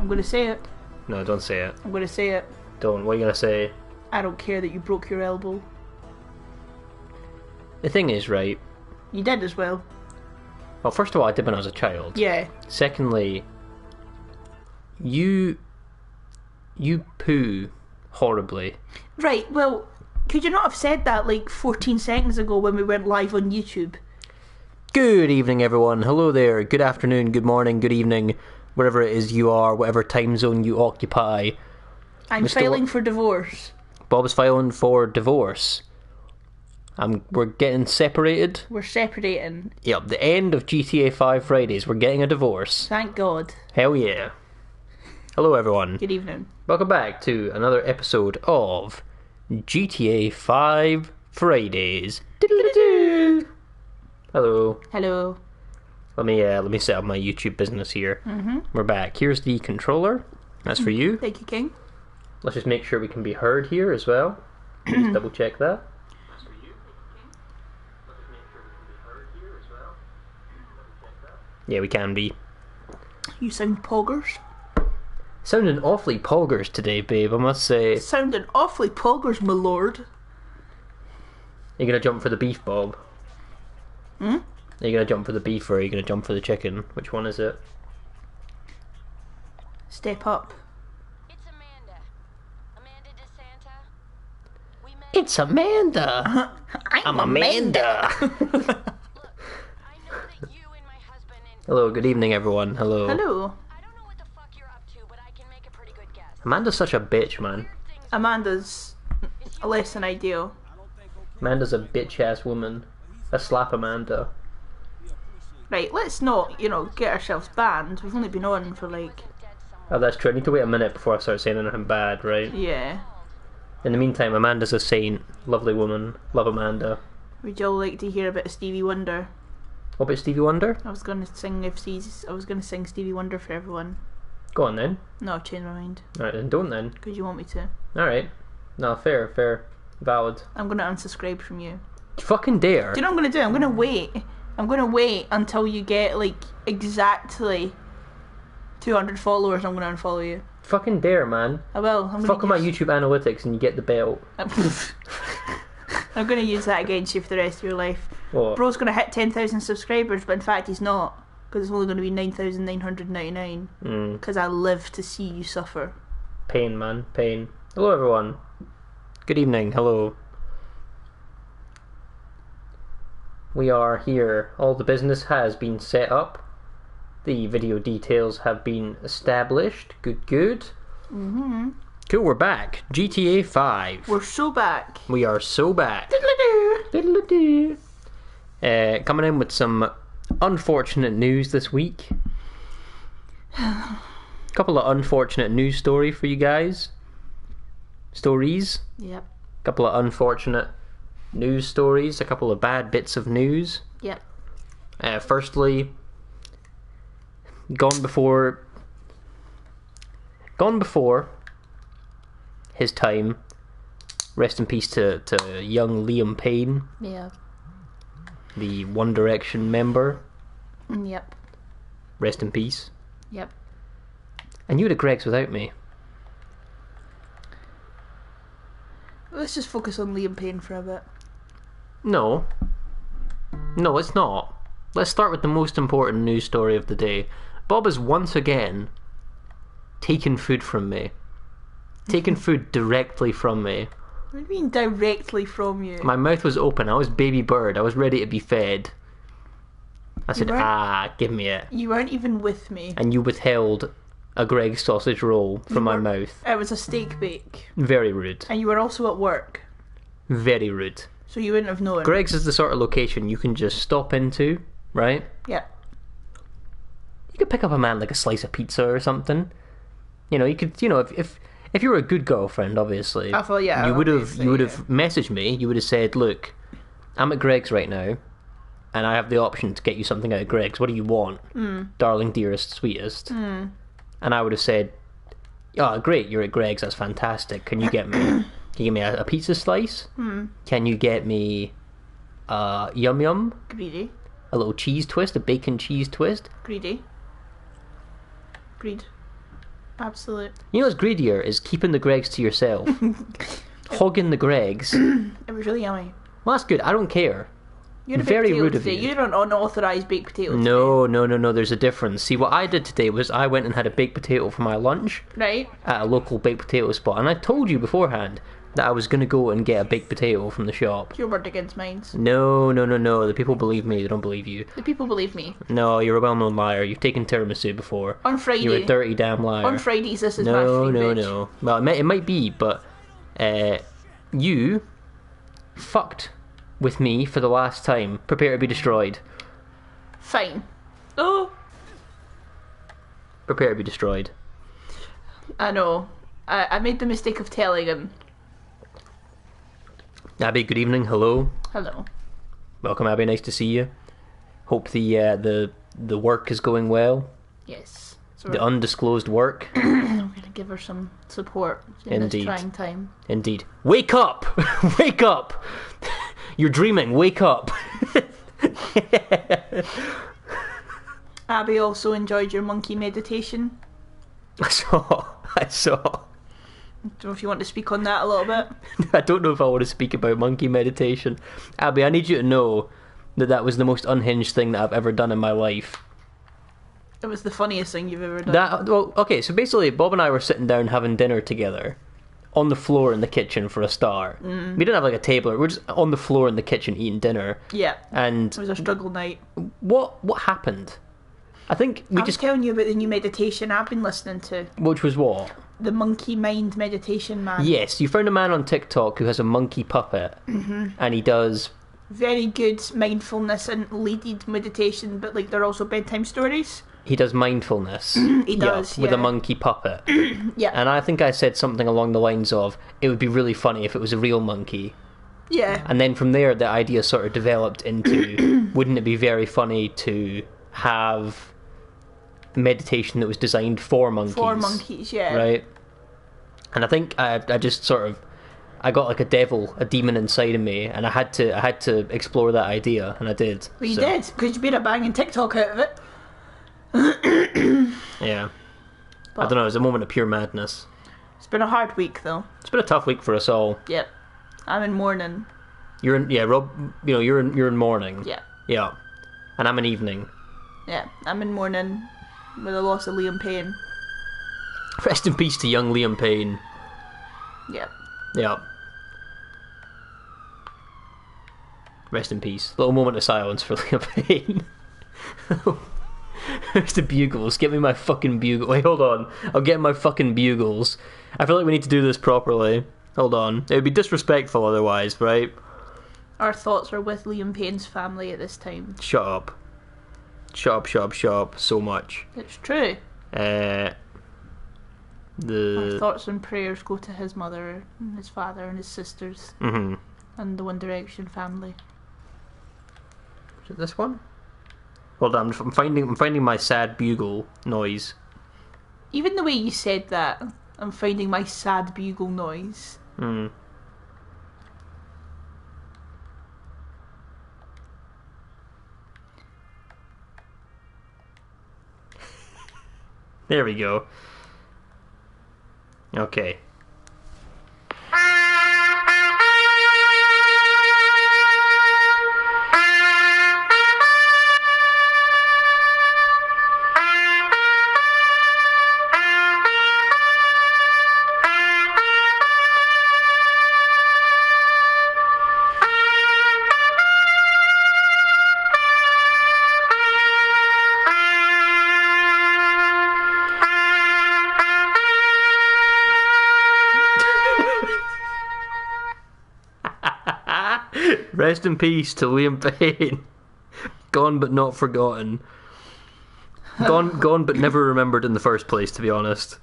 I'm going to say it. No, don't say it. I'm going to say it. Don't. What are you going to say? I don't care that you broke your elbow. The thing is, right? You did as well. Well, first of all, I did when I was a child. Yeah. Secondly, you poo horribly. Right, well, could you not have said that like 14 seconds ago when we went live on YouTube? Good evening, everyone. Hello there. Good afternoon, good morning, good evening, wherever it is you are, whatever time zone you occupy. I'm filing for divorce. Bob is filing for divorce. We're getting separated. We're separating. Yep, the end of GTA 5 Fridays. We're getting a divorce. Thank God. Hell yeah. Hello, everyone. Good evening. Welcome back to another episode of GTA 5 Fridays. Diddle-a-doo. Hello. Hello. Let me set up my YouTube business here. We're back. Here's the controller. That's for you. Thank you, King. Let's just make sure we can be heard here as well. Just double check that. Yeah, we can be. You sound poggers. Sounding awfully poggers today, babe, I must say. Sounding awfully poggers, my lord. You're gonna jump for the beef, Bob? Hmm? Are you gonna jump for the beef or are you gonna jump for the chicken? Which one is it? Step up. It's Amanda. Amanda DeSanta. We met. It's Amanda! I'm Amanda! Look, I know that you and my husband and Hello, good evening, everyone. Hello. Hello. I don't know what the fuck you're up to, but I can make a pretty good guess. Amanda's such a bitch, man. Weird things Amanda's less than ideal. Amanda's a bitch-ass woman. I slap Amanda. Right, let's not, get ourselves banned. We've only been on for like... dead somewhere. Oh, that's true. I need to wait a minute before I start saying anything bad, right? Yeah. In the meantime, Amanda's a saint. Lovely woman. Love Amanda. Would you all like to hear a bit of Stevie Wonder? What about Stevie Wonder? I was gonna sing Stevie Wonder for everyone. Go on then. No, I've changed my mind. Alright then, don't then. Because you want me to. Alright. No, fair. Valid. I'm gonna unsubscribe from you. You fucking dare. Do you know what I'm gonna do? I'm gonna wait until you get like exactly 200 followers. I'm gonna unfollow you. Fucking dare, man. I will. I'm Fuck on my gonna YouTube analytics and you get the belt. I'm gonna use that against you for the rest of your life. What? Bro's gonna hit 10,000 subscribers, but in fact he's not, because it's only gonna be 9,999. Because I live to see you suffer. Pain, man. Pain. Hello, everyone. Good evening. Hello. We are here. All the business has been set up. The video details have been established. Good. Cool, we're back. GTA 5. We're so back. We are so back. Diddle-a-doo. Diddle-a-doo. Coming in with some unfortunate news this week. Couple of unfortunate news story for you guys. Stories. Yep. Couple of unfortunate news stories. A couple of bad bits of news. Yep. Firstly, gone before his time. Rest in peace to young Liam Payne, Yeah. the One Direction member. Yep. Rest in peace. Yep. And you would have Greg's without me. Let's just focus on Liam Payne for a bit. No, it's not. Let's start with the most important news story of the day. Bob has once again taken food from me. Taken food directly from me. What do you mean directly from you? My mouth was open. I was baby bird. I was ready to be fed. I said, give me it. You weren't even with me. And you withheld a Greg's sausage roll from my mouth. It was a steak bake. Very rude. And you were also at work. Very rude. So you wouldn't have known. Greg's is the sort of location you can just stop into, right? Yeah. You could pick up a man like a slice of pizza or something. You could, if you were a good girlfriend, obviously, I thought, yeah, you would have obviously, messaged me. You would have said, "Look, I'm at Greg's right now, and I have the option to get you something out of Greg's. What do you want, darling, dearest, sweetest?" And I would have said, "Oh, great, you're at Greg's. That's fantastic. Can you get me? Can you give me a pizza slice? Can you get me yum yum? Greedy. A little cheese twist, a bacon cheese twist? Greedy. Greed. Absolute. You know what's greedier is keeping the Gregs to yourself. Hogging the Gregs. It was really yummy. Well, that's good. I don't care. You're a Very baked potato rude of today. you. You're an unauthorised baked potato No. There's a difference. See, what I did today was I went and had a baked potato for my lunch today. Right? at a local baked potato spot, and I told you beforehand that I was going to go and get a baked potato from the shop. Your word against mine. No. The people believe me. They don't believe you. The people believe me. No, you're a well-known liar. You've taken tiramisu before. On Friday. You're a dirty damn liar. On Fridays, this is my No. favourite. Well, it might be, but you fucked with me for the last time. Prepare to be destroyed. Fine. Oh, Prepare to be destroyed. I know. I made the mistake of telling him. Abby, good evening. Hello. Hello. Welcome, Abby. Nice to see you. Hope the work is going well. Yes. So The undisclosed work. I'm going to give her some support in Indeed. this trying time. Indeed. Wake up! Wake up! You're dreaming. Wake up. Abby also enjoyed your monkey meditation. I saw. So if you want to speak on that a little bit. I don't know if I want to speak about monkey meditation. Abby, I need you to know that was the most unhinged thing that I've ever done in my life. It was the funniest thing you've ever done. Okay, so basically Bob and I were sitting down having dinner together on the floor in the kitchen for a start. We didn't have like a table, we were just on the floor in the kitchen eating dinner. Yeah. And It was a struggle night. what happened? I think we I was telling you about the new meditation I've been listening to. Which was what? The Monkey Mind Meditation Man. Yes, you found a man on TikTok who has a monkey puppet, and he does. Very good mindfulness and leaded meditation, but like they're also bedtime stories. He does mindfulness. He does, with a yeah. monkey puppet. Yeah. And I think I said something along the lines of, it would be really funny if it was a real monkey. Yeah. And then from there, the idea sort of developed into, wouldn't it be very funny to have meditation that was designed for monkeys? For monkeys, yeah. Right? And I think I just sort of, I got like a demon inside of me, and I had to explore that idea, and I did. Well, you So, did, because you made a banging TikTok out of it. Yeah. I But- don't know, it was a moment of pure madness. It's been a hard week, though. It's been a tough week for us all. Yep. I'm in mourning. You're in, yeah, Rob, you're in morning. Yeah. Yeah. And I'm in evening. Yeah. I'm in mourning with the loss of Liam Payne. Rest in peace to young Liam Payne. Yep. Yeah. Rest in peace. Little moment of silence for Liam Payne. Where's the bugles? Get me my fucking bugle. Wait, hold on. I'll get my fucking bugles. I feel like we need to do this properly. Hold on. It would be disrespectful otherwise, right? Our thoughts are with Liam Payne's family at this time. Shut up. Shut up so much. It's true. Our The... thoughts and prayers go to his mother, and his father, and his sisters, Mhm. and the One Direction family. Is it this one? Hold on, I'm finding my sad bugle noise. Even the way you said that, I'm finding my sad bugle noise. Hmm. There we go. Okay. Rest in peace to Liam Payne. Gone but not forgotten. Gone but never remembered in the first place, to be honest.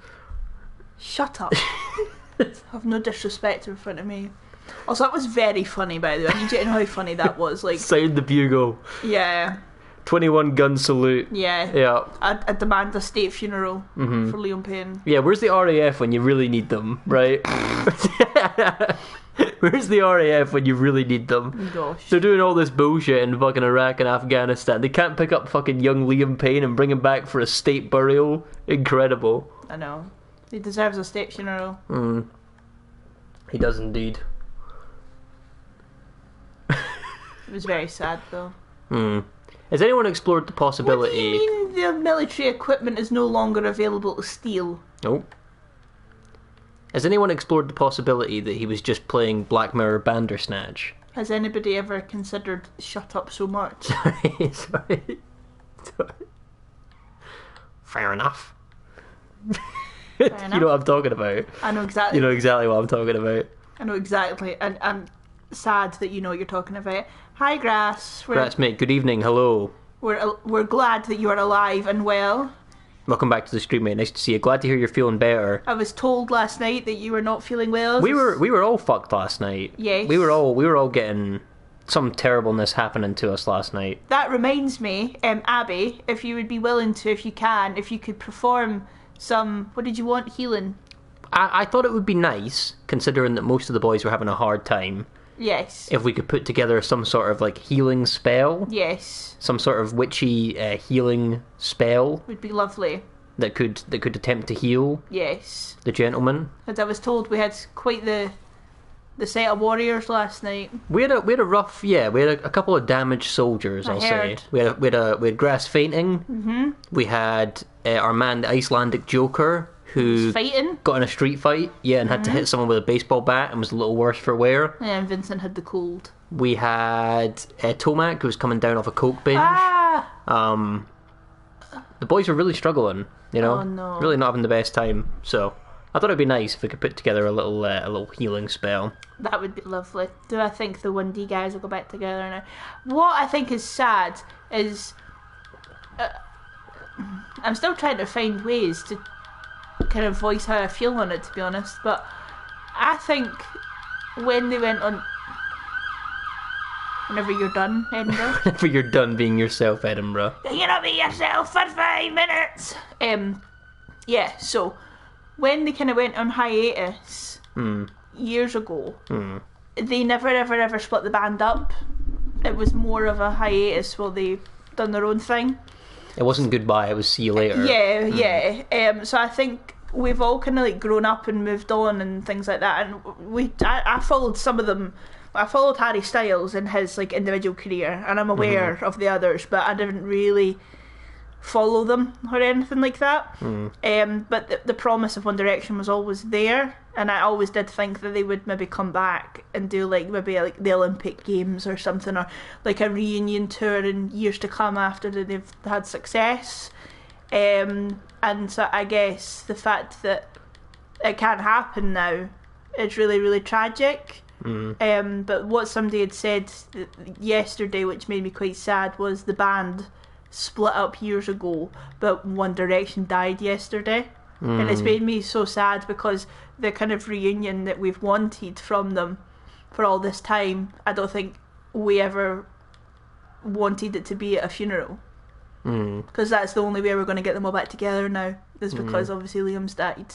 Shut up. Have no disrespect in front of me. Also, that was very funny, by the way. I need you to know how funny that was. Like, Sound the bugle. yeah, 21 gun salute. yeah. Yeah. I demand a state funeral for Liam Payne. Yeah, where's the RAF when you really need them, right? Where's the RAF when you really need them? Gosh. They're doing all this bullshit in fucking Iraq and Afghanistan. They can't pick up fucking young Liam Payne and bring him back for a state burial. Incredible. I know. He deserves a state funeral. He does indeed. It was very sad, though. Has anyone explored the What do possibility... you mean the military equipment is no longer available to steal? Nope. Has anyone explored the possibility that he was just playing Black Mirror Bandersnatch? Has anybody ever considered Shut Up So Much? Sorry. Fair enough. Fair You enough. know what I'm talking about. I know exactly. You know exactly what I'm talking about. I know exactly. And I'm sad that you know what you're talking about. Hi, Grass. Rats, mate, good evening, hello. We're glad that you are alive and well. Welcome back to the stream, mate. Nice to see you. Glad to hear you're feeling better. I was told last night that you were not feeling well. We were all fucked last night. Yes. We were all getting some terribleness happening to us last night. That reminds me, Abby, if you would be willing to, if you could perform some, what did you want, healing? I thought it would be nice, considering that most of the boys were having a hard time, Yes. if we could put together some sort of like healing spell. Yes. Some sort of witchy healing spell Would be lovely. that could attempt to heal Yes. the gentleman. As I was told, we had quite the set of warriors last night. We had a rough, we had a couple of damaged soldiers. I'll say heard. we had Grass fainting. Mm-hmm. We had our man, the Icelandic Joker, who Fighting. got in a street fight, and had to hit someone with a baseball bat and was a little worse for wear. And Vincent had the cold. We had Tomac, who was coming down off a coke binge. Ah! The boys were really struggling, Oh, no. really not having the best time. So I thought it'd be nice if we could put together a little healing spell. That would be lovely. Do I think the 1D guys will go back together now? What I think is sad is... I'm still trying to find ways to kind of voice how I feel on it, to be honest, but I think when they went on... Whenever you're done, Edinburgh. Whenever you're done being yourself, Edinburgh. You know, be yourself for 5 minutes! Yeah, so... When they kind of went on hiatus years ago, they never ever split the band up. It was more of a hiatus while they done their own thing. It wasn't goodbye, it was see you later. Yeah. So I think we've all kind of like grown up and moved on and things like that. And I followed some of them. I followed Harry Styles in his like individual career, and I'm aware of the others, but I didn't really follow them or anything like that. But the promise of One Direction was always there, and I always did think that they would maybe come back and do like maybe like the Olympic Games or something, or like a reunion tour in years to come after they've had success. And so I guess the fact that it can't happen now is really, really tragic. But what somebody had said yesterday, which made me quite sad, was the band split up years ago, but One Direction died yesterday. And it's made me so sad because the kind of reunion that we've wanted from them for all this time, I don't think we ever wanted it to be at a funeral. Because that's the only way we're going to get them all back together now, is because obviously Liam's died.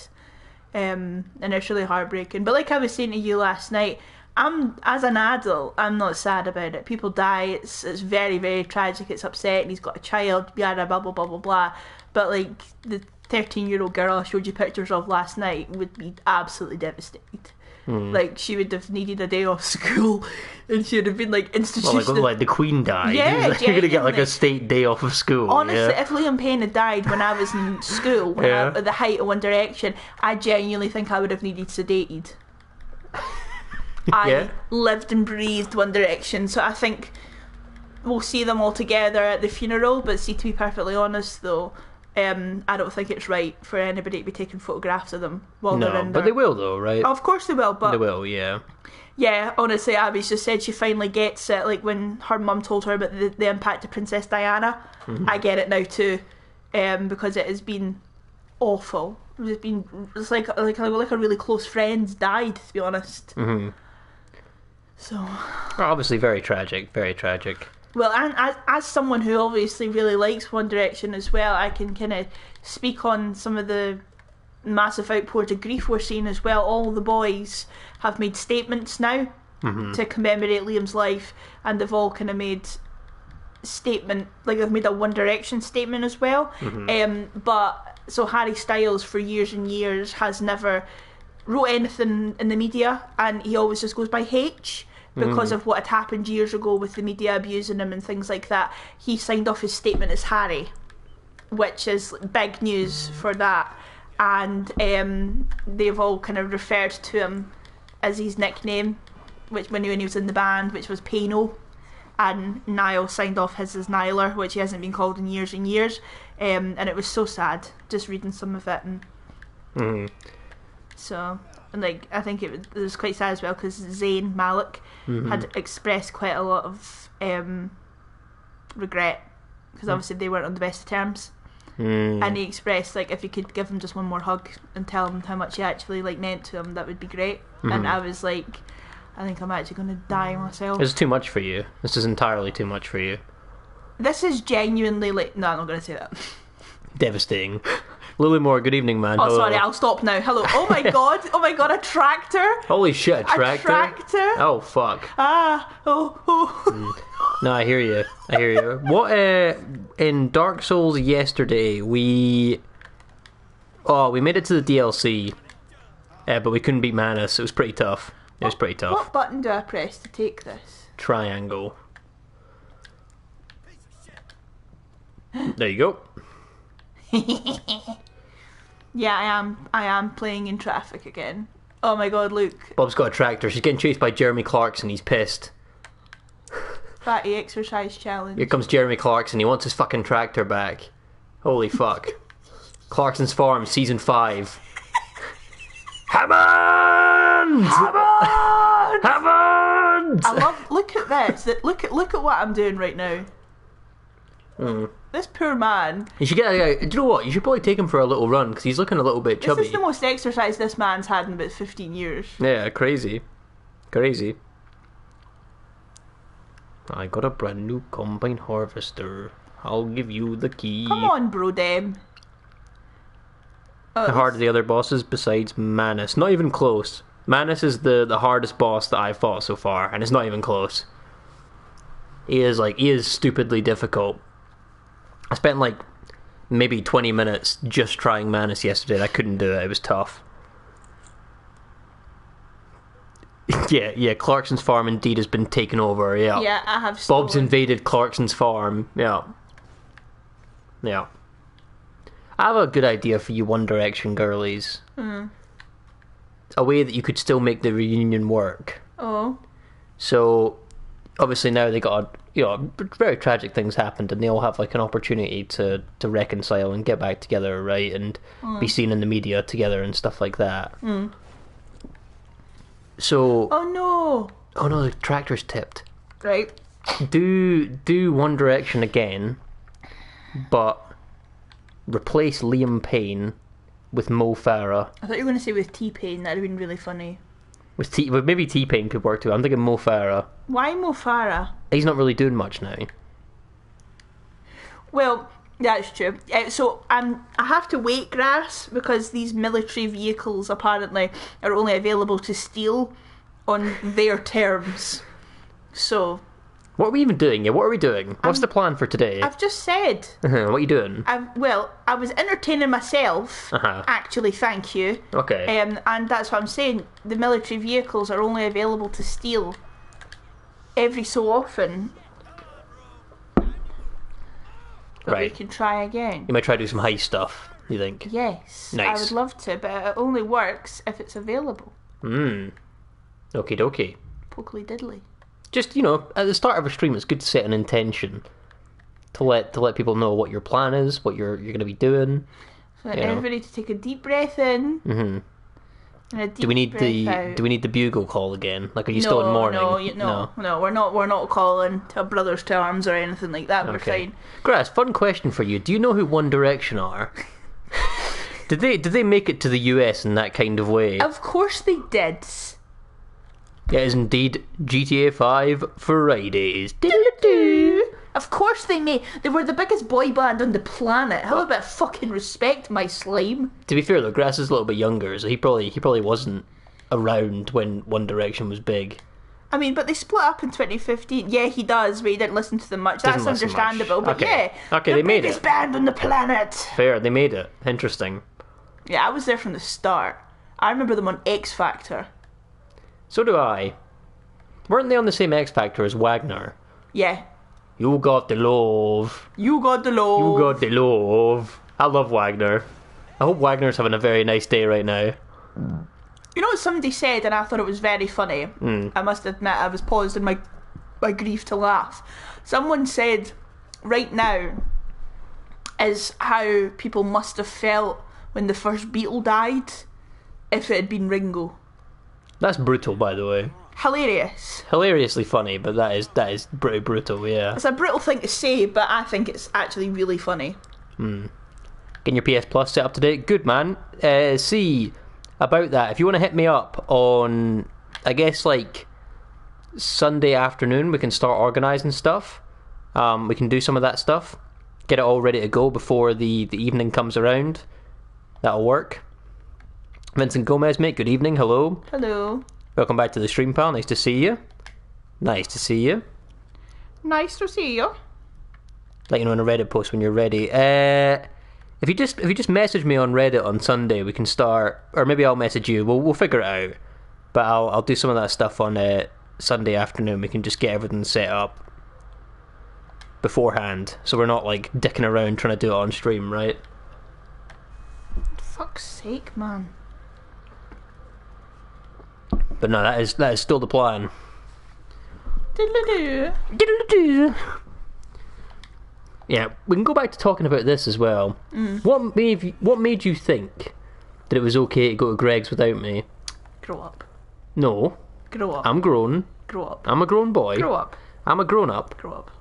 And it's really heartbreaking. But like I was saying to you last night, as an adult, I'm not sad about it. People die, it's very, very tragic, it's upsetting, he's got a child, yada, blah, blah, blah, blah, blah. But like, the 13-year-old girl I showed you pictures of last night would be absolutely devastated. Like, she would have needed a day off school, and she would have been like institutional. Well, like the Queen died. Yeah, you're gonna get like genuinely. a state day off of school. Honestly, yeah? if Liam Payne had died when I was in school, when Yeah. at the height of One Direction, I genuinely think I would have needed sedated. I Yeah. lived and breathed One Direction, so I think we'll see them all together at the funeral. But see, to be perfectly honest, though, I don't think it's right for anybody to be taking photographs of them while they're No, in but there. they will though, right? Of course they will, but They will, yeah. yeah, honestly, Abby's just said she finally gets it. Like when her mum told her about the impact of Princess Diana, I get it now too, because it has been awful. It's like a really close friend's died, to be honest. So, Obviously, very tragic, very tragic. well, and as someone who obviously really likes One Direction as well, I can kind of speak on some of the massive outpours of grief we're seeing as well. All the boys have made statements now to commemorate Liam's life, and they've all kind of made statement, like they've made a One Direction statement as well. But so Harry Styles for years and years has never wrote anything in the media, and he always just goes by H because of what had happened years ago with the media abusing him and things like that. He signed off his statement as Harry, which is big news for that. And they've all kind of referred to him as his nickname, which when he was in the band, which was Payne, and Niall signed off his as Niler, which he hasn't been called in years and years. And it was so sad just reading some of it. And so, and like, I think it was quite sad as well because Zayn Malik had expressed quite a lot of regret because obviously they weren't on the best of terms. And he expressed, like, if he could give him just one more hug and tell him how much he actually, like, meant to him, that would be great. And I was like, I think I'm actually going to die myself. This is too much for you. This is entirely too much for you. This is genuinely, like, no, I'm not going to say that. Devastating. Lily Moore, good evening, man. Oh, Hello. sorry, I'll stop now. Hello. Oh my god, a tractor. Holy shit, a tractor? A tractor? Oh, fuck. Oh. No, I hear you. What, in Dark Souls yesterday, we made it to the DLC, but we couldn't beat Manus. It was pretty tough. What button do I press to take this? Triangle. There you go. Yeah, I am playing in traffic again. Oh my god, Luke. Bob's got a tractor. She's getting chased by Jeremy Clarkson. He's pissed. Fatty exercise challenge. Here comes Jeremy Clarkson. He wants his fucking tractor back. Holy fuck. Clarkson's Farm, Season 5. Hammond! Hammond! I love. Look at this. Look at what I'm doing right now. This poor man. You should get. Do you know what? You should probably take him for a little run because he's looking a little bit chubby. This is the most exercise this man's had in about 15 years. Yeah, crazy. I got a brand new combine harvester. I'll give you the key. Come on, bro, dem. How hard are the other bosses besides Manus? Not even close. Manus is the hardest boss that I've fought so far, and it's not even close. He is stupidly difficult. I spent like maybe 20 minutes just trying Manus yesterday. I couldn't do it. It was tough. Yeah. Clarkson's Farm indeed has been taken over. Yeah. Yeah, I have. Bob's invaded Clarkson's Farm. Yeah. I have a good idea for you One Direction girlies. A way that you could still make the reunion work. Oh. So, obviously now they got very tragic things happened, and they all have like an opportunity to reconcile and get back together, right, and be seen in the media together and stuff like that. So, oh no, the tractor's tipped. Right. Do One Direction again, but replace Liam Payne with Mo Farah. I thought you were going to say with T-Pain. That'd have been really funny. But maybe T-Pain could work too. I'm thinking Mo Farah. Why Mo Farah? He's not really doing much now. Well, that's true. So I have to wait, Grass, because these military vehicles apparently are only available to steal on their terms. So... What are we even doing? Yeah, what are we doing? What's the plan for today? I've just said. What are you doing? I was entertaining myself. Actually, thank you. Okay. And that's what I'm saying. The military vehicles are only available to steal every so often. But right. we can try again. You might try to do some heist stuff, you think? Yes. Nice. I would love to, but it only works if it's available. Okie dokie. Pokely diddly. Just, at the start of a stream, it's good to set an intention to let people know what your plan is, what you're going to be doing. So everybody to take a deep breath in. And a deep do we need breath out. the bugle call again? Like, are you still in morning? No, we're not calling to brothers to arms or anything like that. We're fine. Grass, fun question for you. Do you know who One Direction are? Did they make it to the US in that kind of way? Of course they did. It is indeed GTA 5 Fridays. Of course they made. They were the biggest boy band on the planet. Have a bit of fucking respect, my slime. To be fair though, Grass is a little bit younger, so he probably wasn't around when One Direction was big. I mean, but they split up in 2015. Yeah, he does, but he didn't listen to them much. Doesn't That's listen understandable. much. But Okay. yeah, Okay, the they made biggest it. band on the planet. Fair, they made it. Interesting. Yeah, I was there from the start. I remember them on X Factor. So do I. Weren't they on the same X Factor as Wagner? Yeah. You got the love. You got the low. You got the love. I love Wagner. I hope Wagner's having a very nice day right now. You know what somebody said, and I thought it was very funny. I must admit, I was paused in my grief to laugh. Someone said, right now is how people must have felt when the first Beatle died, if it had been Ringo. That's brutal, by the way. Hilarious. Hilariously funny, but that is pretty brutal, yeah. It's a brutal thing to say, but I think it's actually really funny. Getting your PS Plus set up to date? Good, man. See, about that, if you want to hit me up on, I guess, like, Sunday afternoon, we can start organising stuff. We can do some of that stuff. Get it all ready to go before the evening comes around. That'll work. Vincent Gomez, mate, good evening. Hello. Hello. Welcome back to the stream, pal. Nice to see you. Nice to see you. Nice to see you. Let you know in a Reddit post when you're ready. If you just message me on Reddit on Sunday, we can start, or maybe I'll message you. We'll figure it out. But I'll do some of that stuff on Sunday afternoon. We can just get everything set up beforehand, so we're not like dicking around trying to do it on stream, right? Fuck's sake, man. But no, that is still the plan. Diddle-doo. Yeah, we can go back to talking about this as well. What made you think that it was okay to go to Greg's without me? Grow up. No, Grow up. I'm grown. Grow up. I'm a grown boy. Grow up. I'm a grown up. Grow up.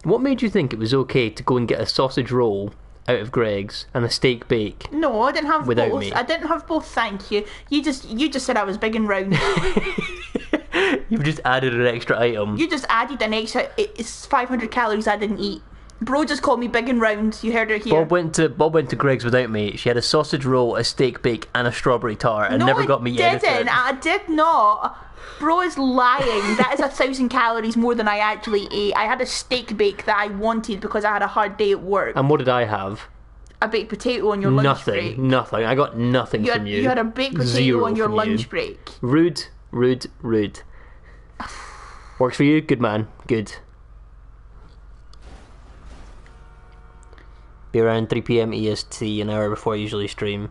What made you think it was okay to go and get a sausage roll out of Greg's and a steak bake? No, I didn't have Without both. me. I didn't have both, thank you. You just said I was big and round. You've just added an extra item. You just added an extra. It's 500 calories I didn't eat. Bro just called me big and round. You heard it here. Bob went to Greg's without me. She had a sausage roll, a steak bake, and a strawberry tart, and no, never got me didn't. anything. I did not. Bro is lying. That is 1,000 calories more than I actually ate. I had a steak bake that I wanted because I had a hard day at work. And what did I have? A baked potato on your lunch break. Nothing. I got nothing from you. You had a baked potato Zero on your from lunch you. break. Rude. Works for you? Good, man. Good. Be around 3 PM EST, an hour before I usually stream.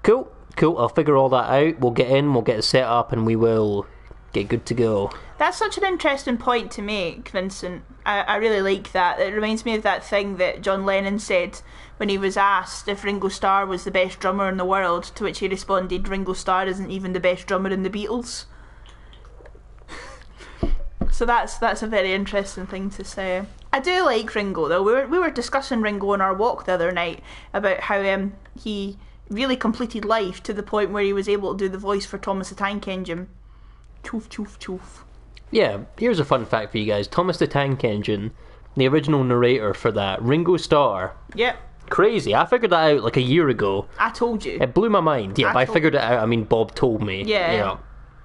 Cool. I'll figure all that out. We'll get in, we'll get it set up, and we will get good to go. That's such an interesting point to make, Vincent. I really like that. It reminds me of that thing that John Lennon said when he was asked if Ringo Starr was the best drummer in the world, to which he responded, Ringo Starr isn't even the best drummer in the Beatles. So that's a very interesting thing to say. I do like Ringo though. We were discussing Ringo on our walk the other night about how he really completed life to the point where he was able to do the voice for Thomas the Tank Engine. Choof choof choof. Yeah, here's a fun fact for you guys. Thomas the Tank Engine, the original narrator for that, Ringo Starr. Yep. Crazy. I figured that out like a year ago. I told you. It blew my mind. Yeah, but I figured it out. I mean, Bob told me. Yeah.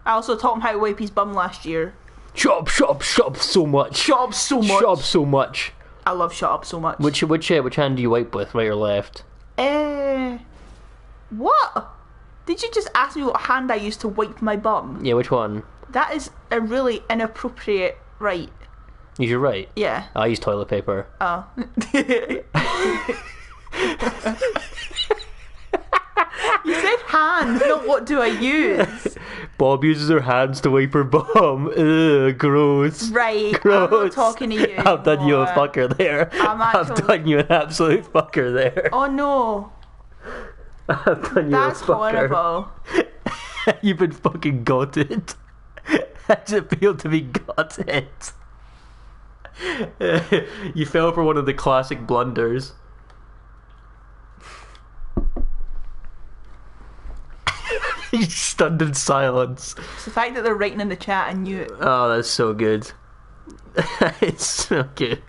I also taught him how to wipe his bum last year. Shut up so much. Shut up so much. Shut up so much. I love shut up so much. Which hand do you wipe with, right or left? What? Did you just ask me what hand I used to wipe my bum? Yeah, which one? That is a really inappropriate right. You're right. Yeah. I use toilet paper. Oh. You said hands, not what do I use. Bob uses her hands to wipe her bum. Ugh, gross. Right, Gross. I'm not talking to you I've done you a anymore. fucker there. I've done you an absolute fucker there. Oh no. I've done you That's a fucker. horrible. You've been fucking gutted. How does it feel to be gutted? You fell for one of the classic blunders. He's stunned in silence. It's the fact that they're writing in the chat, I knew it. Oh, that's so good. It's so good.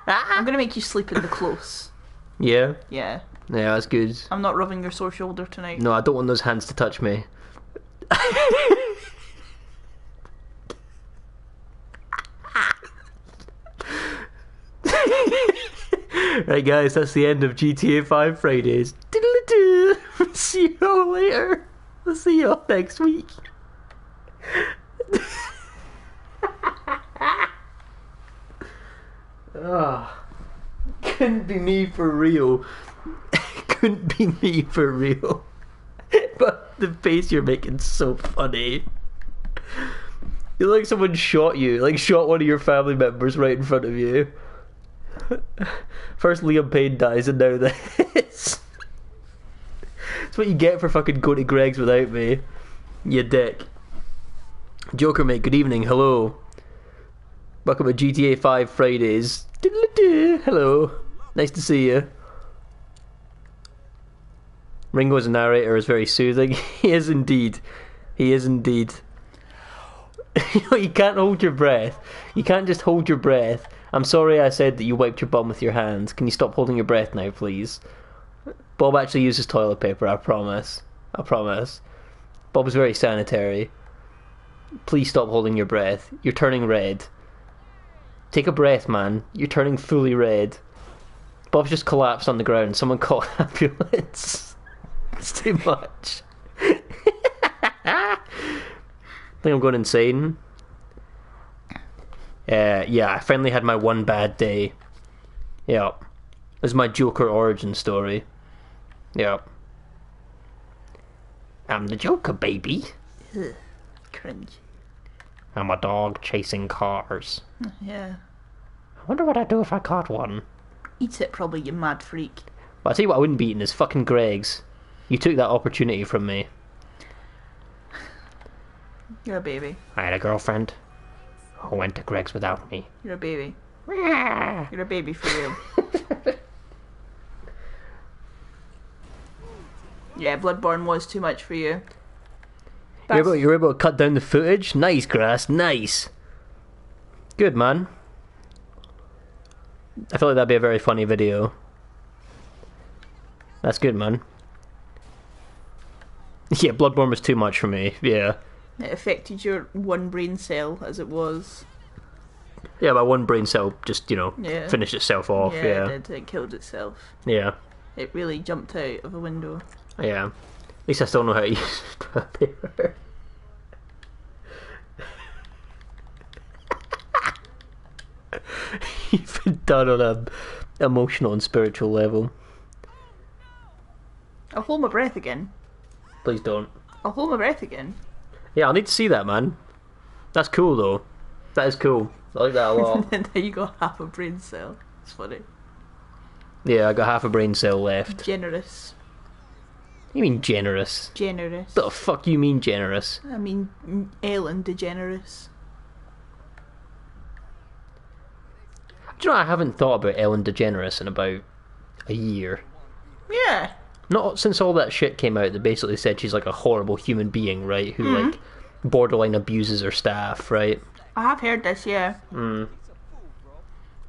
I'm gonna make you sleep in the close. Yeah? Yeah. Yeah, that's good. I'm not rubbing your sore shoulder tonight. No, I don't want those hands to touch me. Right, guys, that's the end of GTA 5 Fridays. Diddle-a-doo. See you all later. I'll see you all next week. Oh, couldn't be me for real. Couldn't be me for real. But the face you're making's so funny. You look like someone shot you, like shot one of your family members right in front of you. First Liam Payne dies and now this. That's what you get for fucking going to Greg's without me. You dick. Joker mate, good evening, hello. Welcome to GTA 5 Fridays. Hello. Nice to see you. Ringo's narrator is very soothing. He is indeed. He is indeed. You know, you can't hold your breath. You can't just hold your breath. I'm sorry I said that you wiped your bum with your hands. Can you stop holding your breath now, please? Bob actually uses toilet paper, I promise. I promise. Bob's very sanitary. Please stop holding your breath. You're turning red. Take a breath, man. You're turning fully red. Bob's just collapsed on the ground. Someone call an ambulance. It's too much. I think I'm going insane. Yeah, I finally had my one bad day. Yeah. This is my Joker origin story. Yeah. I'm the Joker, baby. Ugh, cringe. I'm a dog chasing cars. Yeah. I wonder what I'd do if I caught one. Eat it, probably, you mad freak. But I'll tell you what I wouldn't be eating is fucking Greg's. You took that opportunity from me. You're a baby. I had a girlfriend who went to Greg's without me. You're a baby. You're You're a baby for real. Yeah, Bloodborne was too much for you. You're able to cut down the footage? Nice, Grass, nice. Good, man. I feel like that'd be a very funny video. That's good, man. Yeah, Bloodborne was too much for me, yeah. It affected your one brain cell as it was. Yeah, my one brain cell just, Yeah. finished itself off, yeah. It did. It killed itself. Yeah. It really jumped out of a window. Yeah. At least I still know how to use toilet paper. You've been done on a emotional and spiritual level. I'll hold my breath again. Please don't. I'll hold my breath again. Yeah, I need to see that, man. That's cool, though. That is cool. I like that a lot. And then you got half a brain cell. It's funny. Yeah, I got half a brain cell left. Generous. You mean generous? Generous. What the fuck you mean generous? I mean, Ellen DeGeneres. Do you know, I haven't thought about Ellen DeGeneres in about a year. Yeah. Not since all that shit came out that basically said she's like a horrible human being, right? Who like borderline abuses her staff, right? I have heard this, yeah.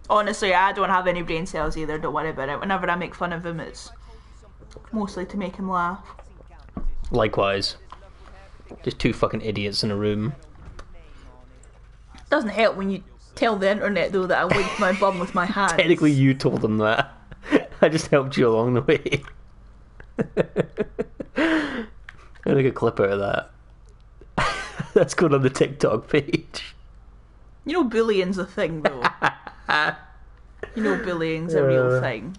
Honestly, I don't have any brain cells either, don't worry about it. Whenever I make fun of him, it's mostly to make him laugh. Likewise. Just two fucking idiots in a room. Doesn't help when you tell the internet, though, that I wiped my bum with my hands. Technically you told them that. I just helped you along the way. I'm gonna make a clip out of that. That's going on the TikTok page. You know bullying's a thing, though. You know bullying's a real thing.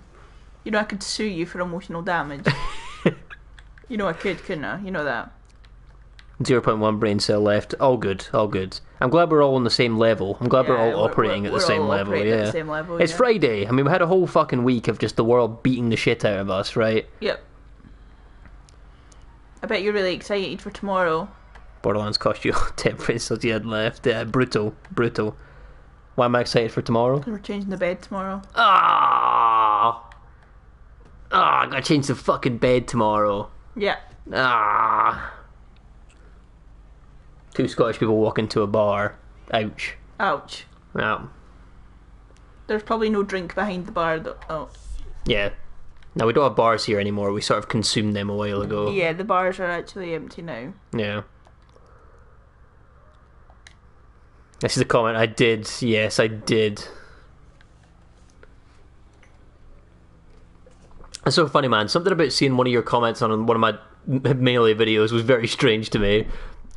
You know I could sue you for emotional damage. You know I could, couldn't I? You know that. 0.1 brain cell left. All good, all good. I'm glad we're all on the same level. I'm glad we're all operating at the same level. Yeah, at the same level, it's Friday. I mean, we had a whole fucking week of just the world beating the shit out of us, right? Yep. I bet you're really excited for tomorrow. Borderlands cost you 10 brain cells you had left. Brutal, brutal. Why am I excited for tomorrow? We're changing the bed tomorrow. I gotta change the fucking bed tomorrow. Yeah. Two Scottish people walk into a bar. Ouch. Ouch. Yeah. There's probably no drink behind the bar, though. Oh. Yeah. Now, we don't have bars here anymore. We sort of consumed them a while ago. Yeah, the bars are actually empty now. Yeah. This is a comment. I did. Yes, I did. It's so funny, man. Something about seeing one of your comments on one of my Melee videos was very strange to me.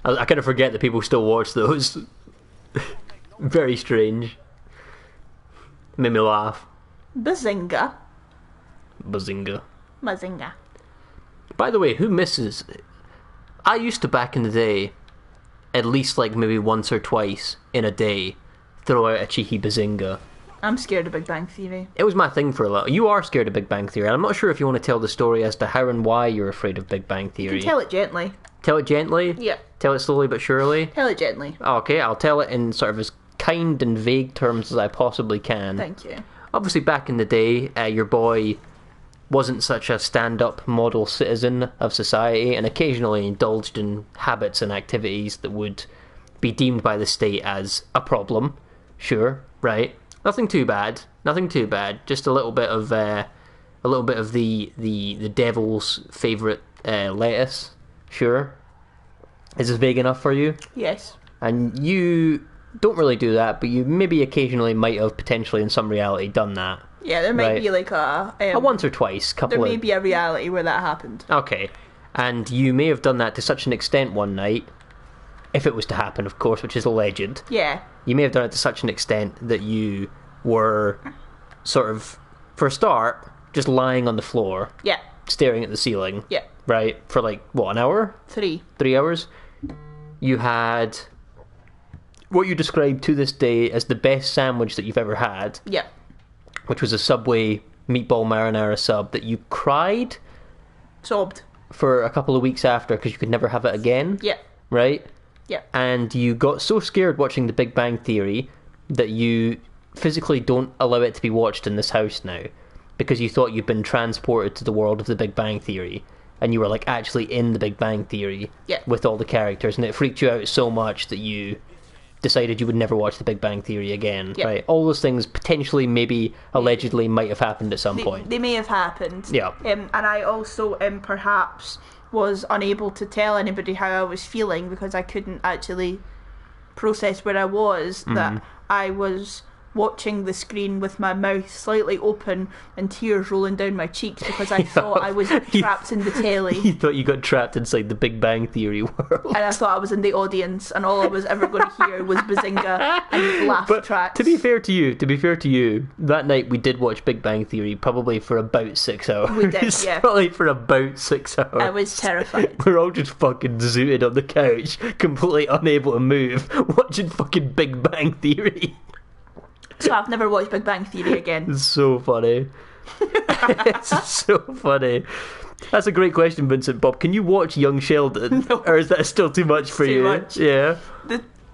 I kind of forget that people still watch those. Very strange. Made me laugh. Bazinga. Bazinga. Mazinga. By the way, who misses... I used to, back in the day, at least like maybe once or twice in a day, throw out a cheeky bazinga. I'm scared of Big Bang Theory. It was my thing for a little. You are scared of Big Bang Theory. I'm not sure if you want to tell the story as to how and why you're afraid of Big Bang You Theory. can tell it gently. Tell it gently? Yeah. Tell it slowly but surely? Tell it gently. Okay, I'll tell it in sort of as kind and vague terms as I possibly can. Thank you. Obviously, back in the day, your boy wasn't such a stand-up model citizen of society and occasionally indulged in habits and activities that would be deemed by the state as a problem. Sure, right? Nothing too bad. Nothing too bad. Just a little bit of the devil's favourite lettuce. Sure. Is this vague enough for you? Yes. And you don't really do that, but you maybe occasionally might have potentially in some reality done that. Yeah, there might Right. be like a once or twice, there may be a reality where that happened. Okay. And you may have done that to such an extent one night, if it was to happen, of course, which is alleged. Yeah. You may have done it to such an extent that you were sort of, for a start, just lying on the floor, Yeah. staring at the ceiling, Yeah. right, for like, what, an hour? 3. 3 hours? You had what you described to this day as the best sandwich that you've ever had, Yeah. which was a Subway meatball marinara sub that you cried Sobbed. for a couple of weeks after because you could never have it again, Yeah. right? Yeah. And you got so scared watching The Big Bang Theory that you physically don't allow it to be watched in this house now because you thought you'd been transported to the world of The Big Bang Theory and you were like actually in The Big Bang Theory Yeah. with all the characters, and it freaked you out so much that you decided you would never watch The Big Bang Theory again, Yeah. right? All those things potentially, maybe, allegedly might have happened at some point. They may have happened. Yeah. And I also perhaps was unable to tell anybody how I was feeling because I couldn't actually process where I was, that I was watching the screen with my mouth slightly open and tears rolling down my cheeks because I thought I was trapped in the telly. You thought you got trapped inside The Big Bang Theory world. And I thought I was in the audience, and all I was ever going to hear was Bazinga and laugh But tracks. to be fair to you, that night we did watch Big Bang Theory probably for about 6 hours. We did, yeah. Probably for about 6 hours. I was terrified. We're all just fucking zooted on the couch, completely unable to move, watching fucking Big Bang Theory. So I've never watched Big Bang Theory again. It's so funny. It's so funny. That's a great question, Vincent. Bob, can you watch Young Sheldon? No. Or is that still too much for Too you? much. Yeah.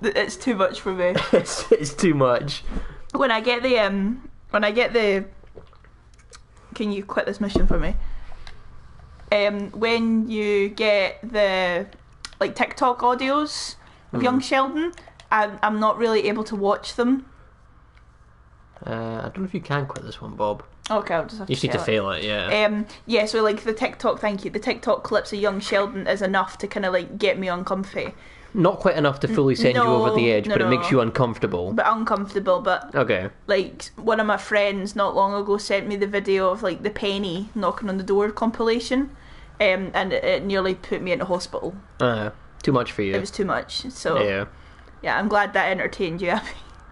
It's too much for me. It's too much. When I get the can you quit this mission for me? When you get the like TikTok audios of Young Sheldon, I'm not really able to watch them. I don't know if you can quit this one, Bob. Okay, I'll just have You to just need to fail it, yeah. Yeah, so like the TikTok, thank you. The TikTok clips of Young Sheldon is enough to kind of like get me uncomfy, Not quite enough to fully send you over the edge, but it makes you uncomfortable. but uncomfortable. But Okay. like one of my friends not long ago sent me the video of like the Penny knocking on the door compilation, and it nearly put me into hospital. Too much for you. It was too much. So yeah, I'm glad that entertained you.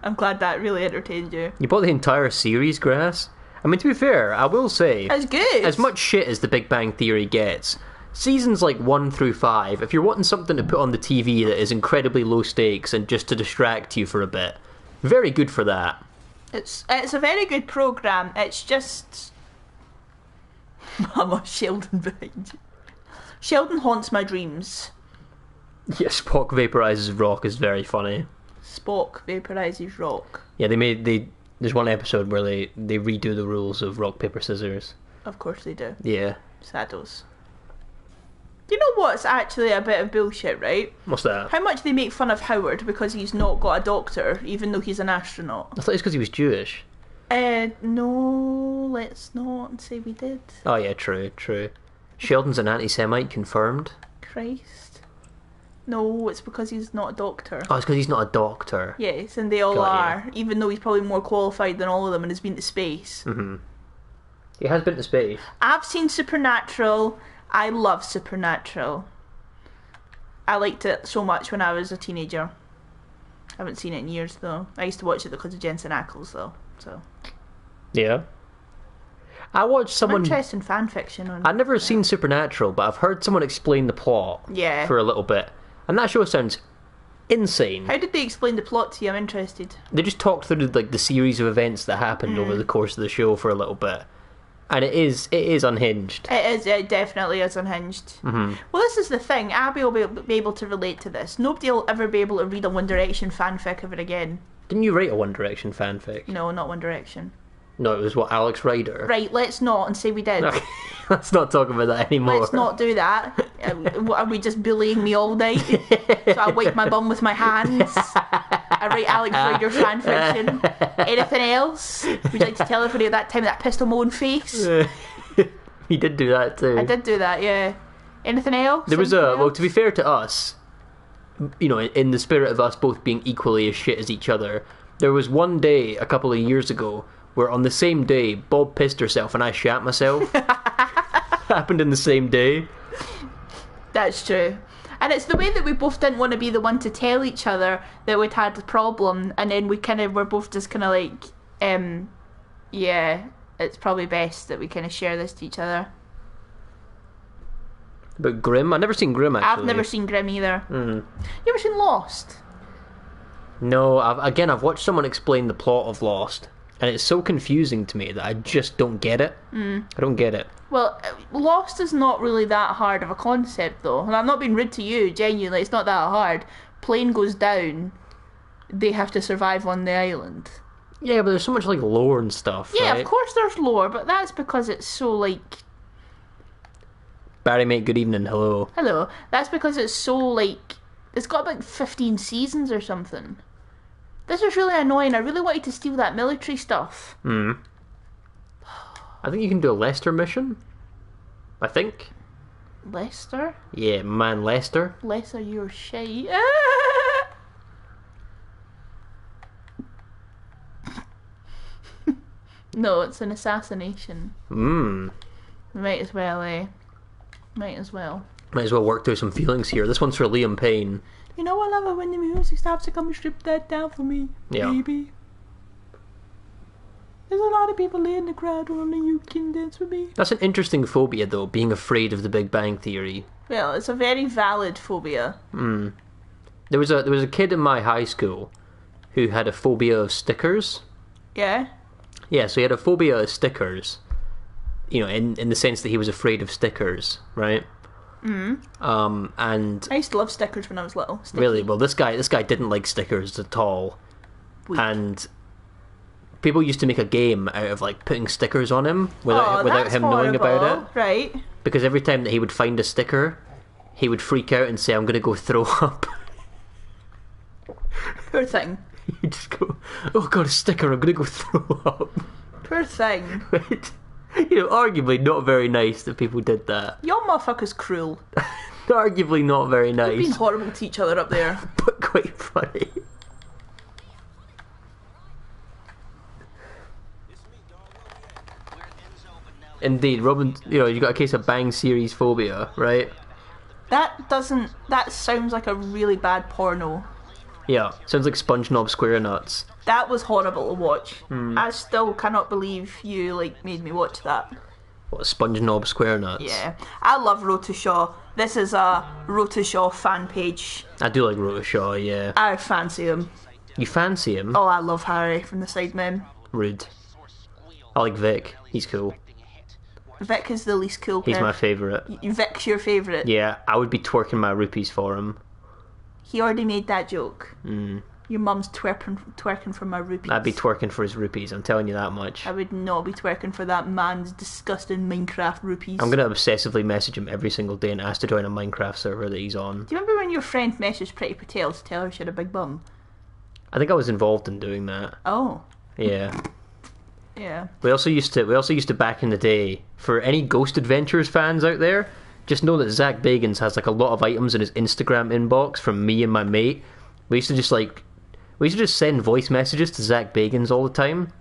I'm glad that really entertained you. You bought the entire series, Grass? I mean, to be fair, I will say, That's good. as much shit as The Big Bang Theory gets, seasons like 1 through 5, if you're wanting something to put on the TV that is incredibly low stakes and just to distract you for a bit, very good for that. It's a very good programme. It's just Mama Sheldon behind you. Sheldon haunts my dreams. Yeah, Spock vaporizes rock is very funny. Spock vaporizes rock. Yeah, there's one episode where they redo the rules of rock, paper, scissors. Of course they do. Yeah. Saddos. You know what's actually a bit of bullshit, right? What's that? How much they make fun of Howard because he's not got a doctor, even though he's an astronaut. I thought it's because he was Jewish. No, let's not say we did. Oh yeah, true. Sheldon's an anti-Semite, confirmed. Christ. No, it's because he's not a doctor. Oh, it's because he's not a doctor. Yes, and they all Got are, even though he's probably more qualified than all of them and has been to space. Mm-hmm. He has been to space. I've seen Supernatural. I love Supernatural. I liked it so much when I was a teenager. I haven't seen it in years though. I used to watch it because of Jensen Ackles though. So Yeah. I watched someone... I'm interested in fan fiction. I've never seen Supernatural, but I've heard someone explain the plot for a little bit. And that show sounds insane. How did they explain the plot to you? I'm interested. They just talked through the series of events that happened over the course of the show for a little bit. And it is unhinged. It definitely is unhinged. Well, this is the thing. Abby will be able to relate to this. Nobody will ever be able to read a One Direction fanfic ever again. Didn't you write a One Direction fanfic? No, not One Direction. No, it was what, Alex Rider? Right, let's not and say we did. Okay. Let's not talk about that anymore. Let's not do that. Are we just bullying me all night? So I wipe my bum with my hands. I write Alex Rider fanfiction. Anything else? Would you like to tell everybody at that time that pistol moan face? He did do that too. I did do that, yeah. Anything else? There was well, to be fair to us, you know, in the spirit of us both being equally as shit as each other, there was one day a couple of years ago where on the same day Bob pissed herself and I shat myself. Happened in the same day. That's true. And it's the way that we both didn't want to be the one to tell each other that we'd had the problem, and then we kind of were both just kind of like, yeah, it's probably best that we kind of share this to each other. But Grimm? I've never seen Grimm, actually. I've never seen Grimm either. You ever seen Lost? No, I've watched someone explain the plot of Lost, and it's so confusing to me that I just don't get it. I don't get it. Well, Lost is not really that hard of a concept, though. And I'm not being rude to you, genuinely, it's not that hard. Plane goes down, they have to survive on the island. Yeah, but there's so much, like, lore and stuff, Yeah, right? of course there's lore, but that's because it's so, like... Barry, mate, good evening, hello. Hello. That's because it's so, like... It's got, like, 15 seasons or something. This is really annoying. I really wanted to steal that military stuff. I think you can do a Lester mission. I think. Lester? Yeah, man, Lester. Lester, you're shite. No, it's an assassination. Might as well, Might as well. Might as well work through some feelings here. This one's for Liam Payne. You know I love it when the music stops to come and strip that down for me, baby. There's a lot of people in the crowd, only you can dance with me. That's an interesting phobia, though, being afraid of the Big Bang Theory. Well, it's a very valid phobia. There was a kid in my high school who had a phobia of stickers. Yeah? Yeah, so he had a phobia of stickers. You know, in the sense that he was afraid of stickers, right? And I used to love stickers when I was little. Sticky. really, well, this guy didn't like stickers at all. Weak. And people used to make a game out of like putting stickers on him without that's him knowing about horrible. it. Right. Because every time that he would find a sticker, he would freak out and say, "I'm going to go throw up." Poor thing. He'd just go, "Oh god, a sticker! I'm going to go throw up." Poor thing. You know, arguably not very nice that people did that. Y'all motherfuckers cruel. Arguably not very You've been nice, horrible to each other up there. but quite funny. Indeed, Robin, you know, you got a case of Bang series phobia, right? That sounds like a really bad porno. Yeah, sounds like SpongeBob SquareNuts. That was horrible to watch. I still cannot believe you, like, made me watch that. What, SpongeBob SquareNuts? Yeah. I love Rotashaw. This is a Rotashaw fan page. I do like Rotashaw, yeah. I fancy him. You fancy him? Oh, I love Harry from the Sidemen. Rude. I like Vic. He's cool. Vic is the least cool He's my favourite. Vic's your favourite? Yeah, I would be twerking my rupees for him. He already made that joke. Your mum's twerking for my rupees. I'd be twerking for his rupees, I'm telling you that much. I would not be twerking for that man's disgusting Minecraft rupees. I'm going to obsessively message him every single day and ask to join a Minecraft server that he's on. Do you remember when your friend messaged Pretty Patel to tell her she had a big bum? I think I was involved in doing that. Oh. Yeah. Yeah. We also used to back in the day, for any Ghost Adventures fans out there, just know that Zach Bagans has like a lot of items in his Instagram inbox from me and my mate. We used to just send voice messages to Zach Bagans all the time.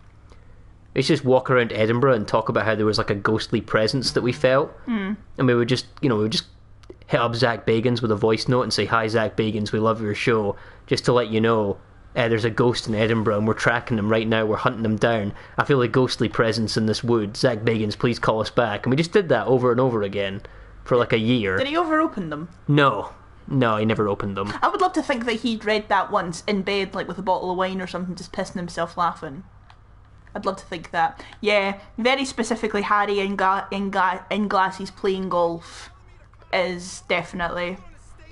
It's just walk around Edinburgh and talk about how there was like a ghostly presence that we felt, and we would just, hit up Zach Bagans with a voice note and say, "Hi, Zach Bagans, we love your show. Just to let you know, there's a ghost in Edinburgh and we're tracking him right now. We're hunting him down. I feel a ghostly presence in this wood. Zach Bagans, please call us back." And we just did that over and over again for like a year. Did he over-open them? No, he never opened them. I would love to think that he'd read that once in bed, like with a bottle of wine or something, just pissing himself laughing. I'd love to think that. Yeah, very specifically, Harry in glasses playing golf is definitely.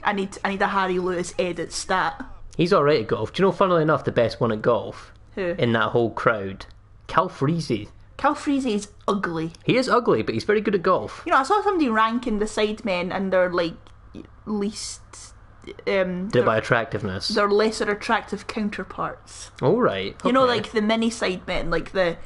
I need a Harry Lewis edit stat. He's alright at golf. Do you know, funnily enough, the best one at golf? Who? In that whole crowd? Cal Freezy. Cal Freezy is ugly. He is ugly, but he's very good at golf. You know, I saw somebody ranking the sidemen and their, like, least... Did it by attractiveness? Their lesser attractive counterparts. Oh, right. Okay. You know, like the mini sidemen, like the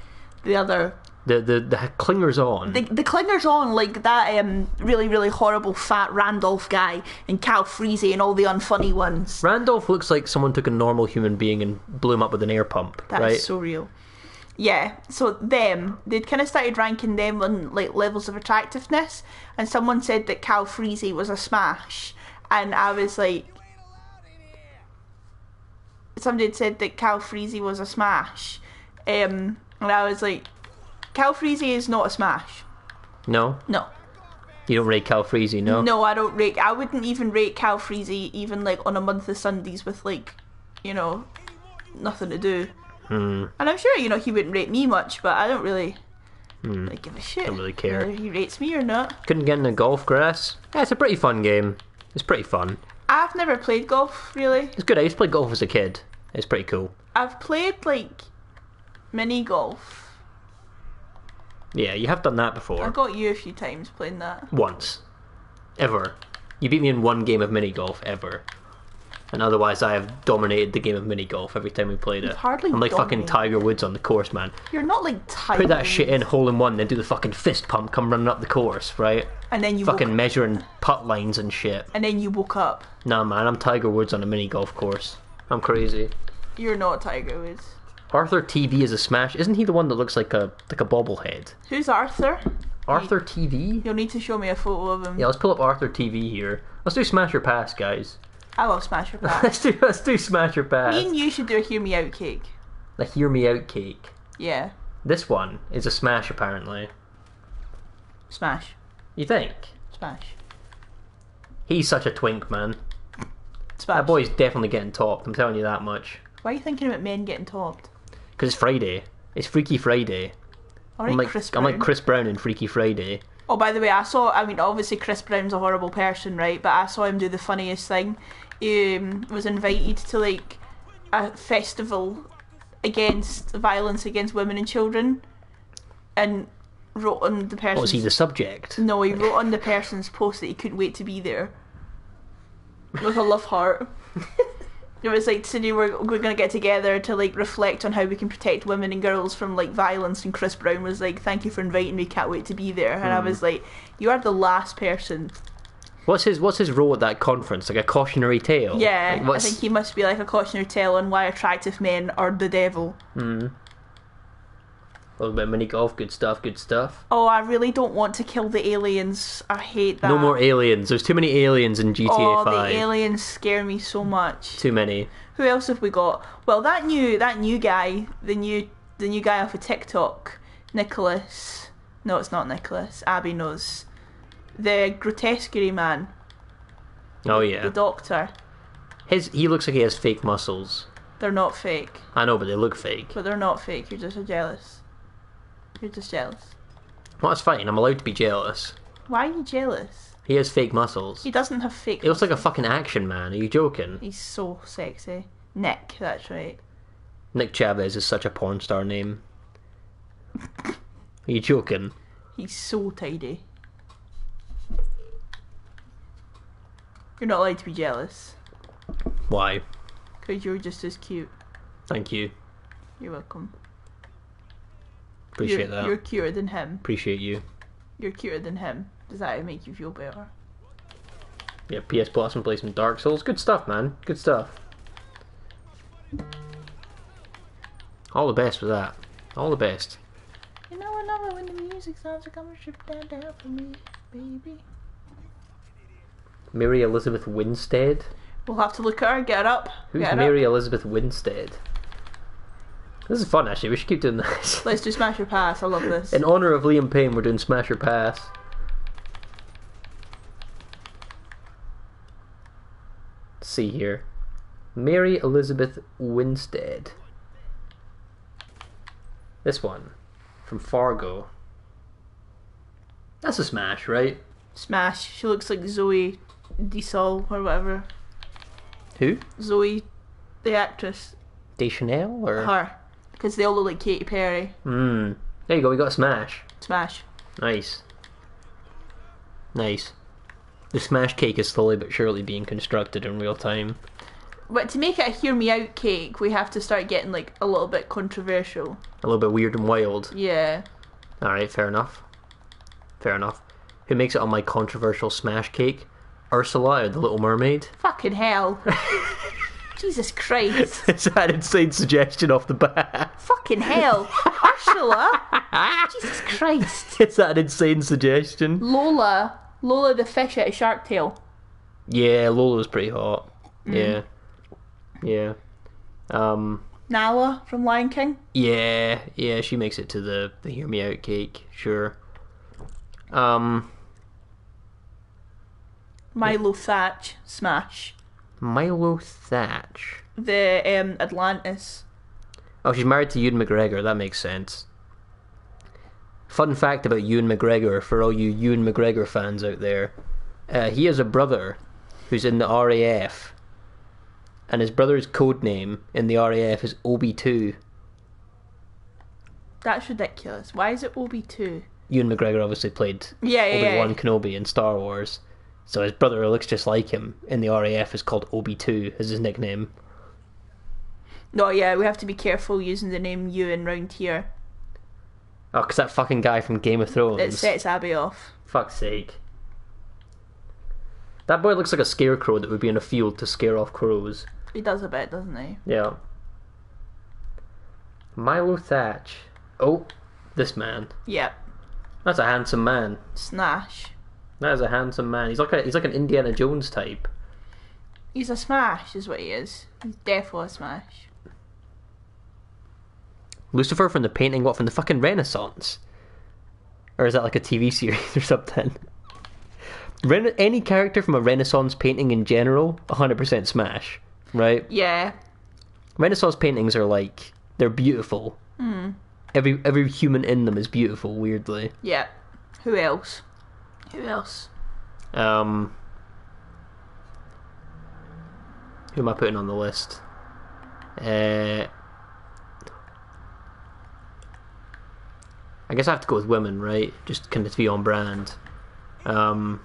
other... The clingers on. The clingers on, like that really, really horrible fat Randolph guy and Cal Freezy and all the unfunny ones. Randolph looks like someone took a normal human being and blew him up with an air pump, That right? is so real. Yeah, so they'd kind of started ranking them on like levels of attractiveness, and someone said that Cal Freezy was a smash, and I was like... Somebody had said that Cal Freezy was a smash, and I was like... Cal Freezy is not a smash. No? No. You don't rate Cal Freezy, no? No, I don't rate... I wouldn't even rate Cal Freezy even, like, on a month of Sundays with, like, nothing to do. And I'm sure, he wouldn't rate me much, but I don't really... like, give a shit. Don't really care. Whether he rates me or not. Couldn't get into golf grass? Yeah, it's a pretty fun game. It's pretty fun. I've never played golf, really. It's good. I used to play golf as a kid. It's pretty cool. I've played, like, mini golf. Yeah, you have done that before. I got you a few times playing that. Once. Ever. You beat me in one game of mini golf, ever. And otherwise I have dominated the game of mini golf every time we played it. You've hardly I'm like fucking dominated. Tiger Woods on the course, man. You're not like Tiger Put that shit in, Woods. hole in one, then do the fucking fist pump, come running up the course, right? And then you Fucking woke, measuring putt lines and shit. and then you woke up. Nah, man, I'm Tiger Woods on a mini golf course. I'm crazy. You're not Tiger Woods. Arthur TV is a smash. Isn't he the one that looks like a bobblehead? Who's Arthur? Arthur TV? You'll need to show me a photo of him. Yeah, let's pull up Arthur TV here. Let's do Smash or Pass, guys. I love Smash or Pass. Let's do Smash or Pass. Me and you should do a Hear Me Out cake. The Hear Me Out cake. Yeah. This one is a smash, apparently. Smash. You think? Smash. He's such a twink, man. Smash. That boy's definitely getting topped, I'm telling you that much. Why are you thinking about men getting topped? Because it's Friday. It's Freaky Friday. Alright, Chris Brown. I'm like Chris Brown in Freaky Friday. Oh, by the way, obviously Chris Brown's a horrible person, right? But I saw him do the funniest thing. He was invited to, like, a festival against violence against women and children. And wrote on the person's... What, was he the subject? No, he wrote on the person's post that he couldn't wait to be there. With a love heart. It was like, today we're going to get together to, like, reflect on how we can protect women and girls from, like, violence, and Chris Brown was like, thank you for inviting me, can't wait to be there. And I was like, you are the last person. What's his role at that conference? Like a cautionary tale? Yeah, Like, I think he must be like a cautionary tale on why attractive men are the devil. A little bit of mini golf, good stuff, good stuff. Oh, I really don't want to kill the aliens. I hate that. No more aliens. There's too many aliens in GTA Oh, 5. the aliens scare me so much. Too many. Who else have we got? Well, that new guy, the new guy off of TikTok, Nicholas. No, it's not Nicholas. Abby knows. The grotesquerie man. Oh yeah. The doctor. He looks like he has fake muscles. They're not fake. I know, but they look fake. But they're not fake. You're just jealous. You're just jealous. Well, that's fine. I'm allowed to be jealous. Why are you jealous? He has fake muscles. He doesn't have fake. He looks like a fucking action man. Are you joking? He's so sexy. Nick, that's right. Nick Chavez is such a porn star name. Are you joking? He's so tidy. You're not allowed to be jealous. Why? Because you're just as cute. Thank you. You're welcome. Appreciate that. You're cuter than him. Appreciate you. You're cuter than him. Does that make you feel better? Yeah, PS Plus and play some Dark Souls. Good stuff, man. Good stuff. All the best with that. All the best. know when the music sounds are coming strip down for me, baby. Mary Elizabeth Winstead. We'll have to look at her, get her up. Who's get her Mary up. Elizabeth Winstead? This is fun, actually. We should keep doing this. Let's do Smash or Pass. I love this. In honour of Liam Payne, we're doing Smash or Pass. Let's see here. Mary Elizabeth Winstead. This one. From Fargo. That's a smash, right? Smash. She looks like Zoe Deschanel or whatever. Who? Zoe, the actress. Deschanel or? Her. Because they all look like Katy Perry. There you go, we got a smash. Smash. Nice. Nice. The smash cake is slowly but surely being constructed in real time. But to make it a hear me out cake, we have to start getting like a little bit controversial. A little bit weird and wild. Yeah. Alright, fair enough. Fair enough. Who makes it on my controversial smash cake? Ursula or the Little Mermaid? Fucking hell. Jesus Christ. It's an insane suggestion off the bat. Fucking hell. Ursula? Jesus Christ. Is that an insane suggestion? Lola the fish out of Shark Tale. Yeah, Lola was pretty hot. Yeah. Yeah. Nala from Lion King. Yeah, she makes it to the Hear Me Out cake, sure. Milo Thatch. Smash. Milo Thatch. The Atlantis. Oh, she's married to Ewan McGregor, that makes sense. Fun fact about Ewan McGregor, for all you Ewan McGregor fans out there. He has a brother who's in the RAF. And his brother's code name in the RAF is Obi-2. That's ridiculous. Why is it Obi-2? Ewan McGregor obviously played Obi-Wan Kenobi in Star Wars. So his brother looks just like him in the RAF is called Obi-2 as his nickname. No, yeah, we have to be careful using the name Ewan round here. Oh, because that fucking guy from Game of Thrones. It sets Abby off. Fuck's sake. That boy looks like a scarecrow that would be in a field to scare off crows. He does a bit, doesn't he? Yeah. Milo Thatch. Oh, this man. Yep. That's a handsome man. Snash. That is a handsome man. He's like an Indiana Jones type. He's a smash, is what he is. He's definitely a smash. Lucifer from the painting, what, from the fucking Renaissance? Or is that like a TV series or something? Any character from a Renaissance painting in general, 100% smash, right? Yeah. Renaissance paintings are like, they're beautiful. Every human in them is beautiful, weirdly. Yeah. Who else? Who else? Who am I putting on the list? I guess I have to go with women, right? Just kind of to be on brand. I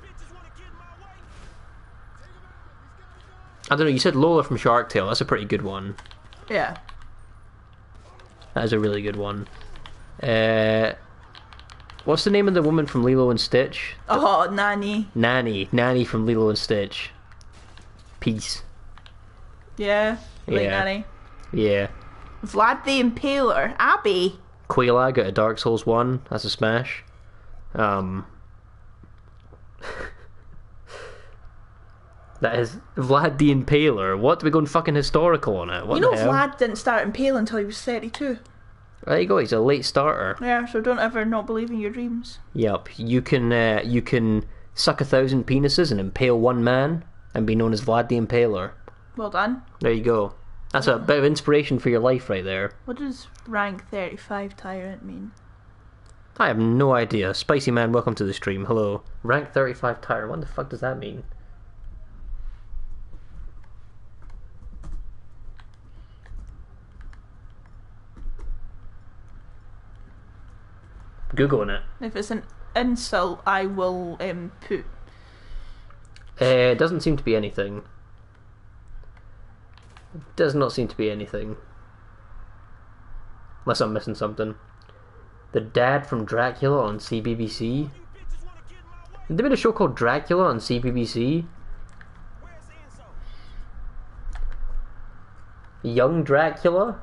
don't know, you said Lola from Shark Tale. That's a pretty good one. Yeah. That is a really good one. What's the name of the woman from Lilo and Stitch? Oh, Nanny. Nanny from Lilo and Stitch. Peace. Yeah. Like Yeah. Nanny. Yeah. Vlad the Impaler. Abby. Quaalude out of Dark Souls 1. That's a smash. That is Vlad the Impaler. What? Do we going fucking historical on it? What You know the hell? Vlad didn't start Impale until he was 32. There you go. He's a late starter. Yeah, so don't ever not believe in your dreams. Yep. You can suck 1,000 penises and impale one man and be known as Vlad the Impaler. Well done. There you go. That's a bit of inspiration for your life right there. What does rank 35 tyrant mean? I have no idea. Spicy Man, welcome to the stream. Hello. Rank 35 tyrant. What the fuck does that mean? Googling it. If it's an insult, I will put. It doesn't seem to be anything. It does not seem to be anything. Unless I'm missing something. The dad from Dracula on CBBC? Did they made a show called Dracula on CBBC? Young Dracula?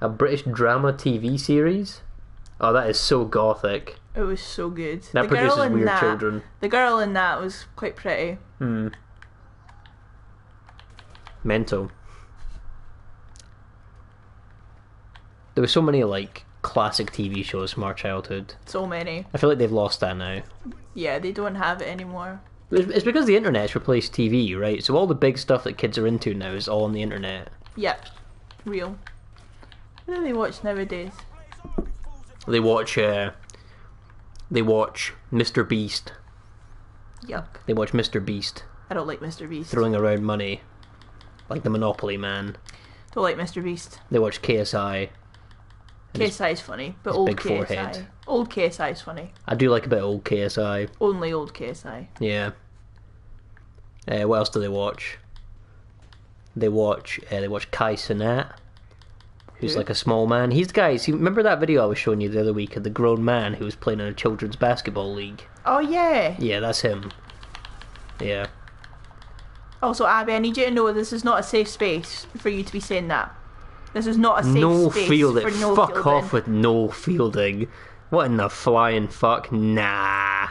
A British drama TV series? Oh, that is so gothic. It was so good. That produces weird children. The girl in that was quite pretty. Mental. There were so many, like, classic TV shows from our childhood. So many. I feel like they've lost that now. Yeah, they don't have it anymore. It's because the internet's replaced TV, right? So all the big stuff that kids are into now is all on the internet. Yep. Real. What do they watch nowadays? They watch Mr. Beast. Yup. They watch Mr. Beast I don't like Mr. Beast. throwing around money like the Monopoly man. Don't like Mr. Beast. They watch KSI. KSI is funny, but his old big KSI. forehead. Old KSI is funny. I do like a bit of old KSI. Only old KSI. Yeah. What else do they watch? They watch Kai Cenat, who's Who? like a small man. He's the guy. See, remember that video I was showing you the other week of the grown man who was playing in a children's basketball league? Oh yeah. Yeah, that's him. Yeah. Also, Abby, I need you to know this is not a safe space for you to be saying that. This is not a safe No space fielding. for no Fuck fielding. off with no fielding. What in the flying fuck? Nah.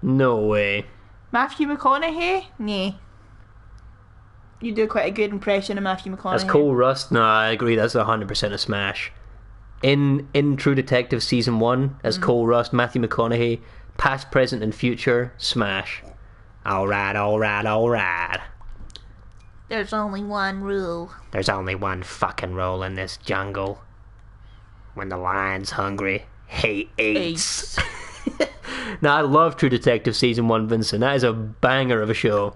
No way. Matthew McConaughey? Nah. You do quite a good impression of Matthew McConaughey. That's Cole Rust. No, I agree. That's 100% a smash. In True Detective Season 1, as Cole Rust, Matthew McConaughey, past, present, and future, smash. Alright, alright, alright. There's only one rule. There's only one fucking rule in this jungle. When the lion's hungry, he eats. Now, I love True Detective Season 1, Vincent. That is a banger of a show.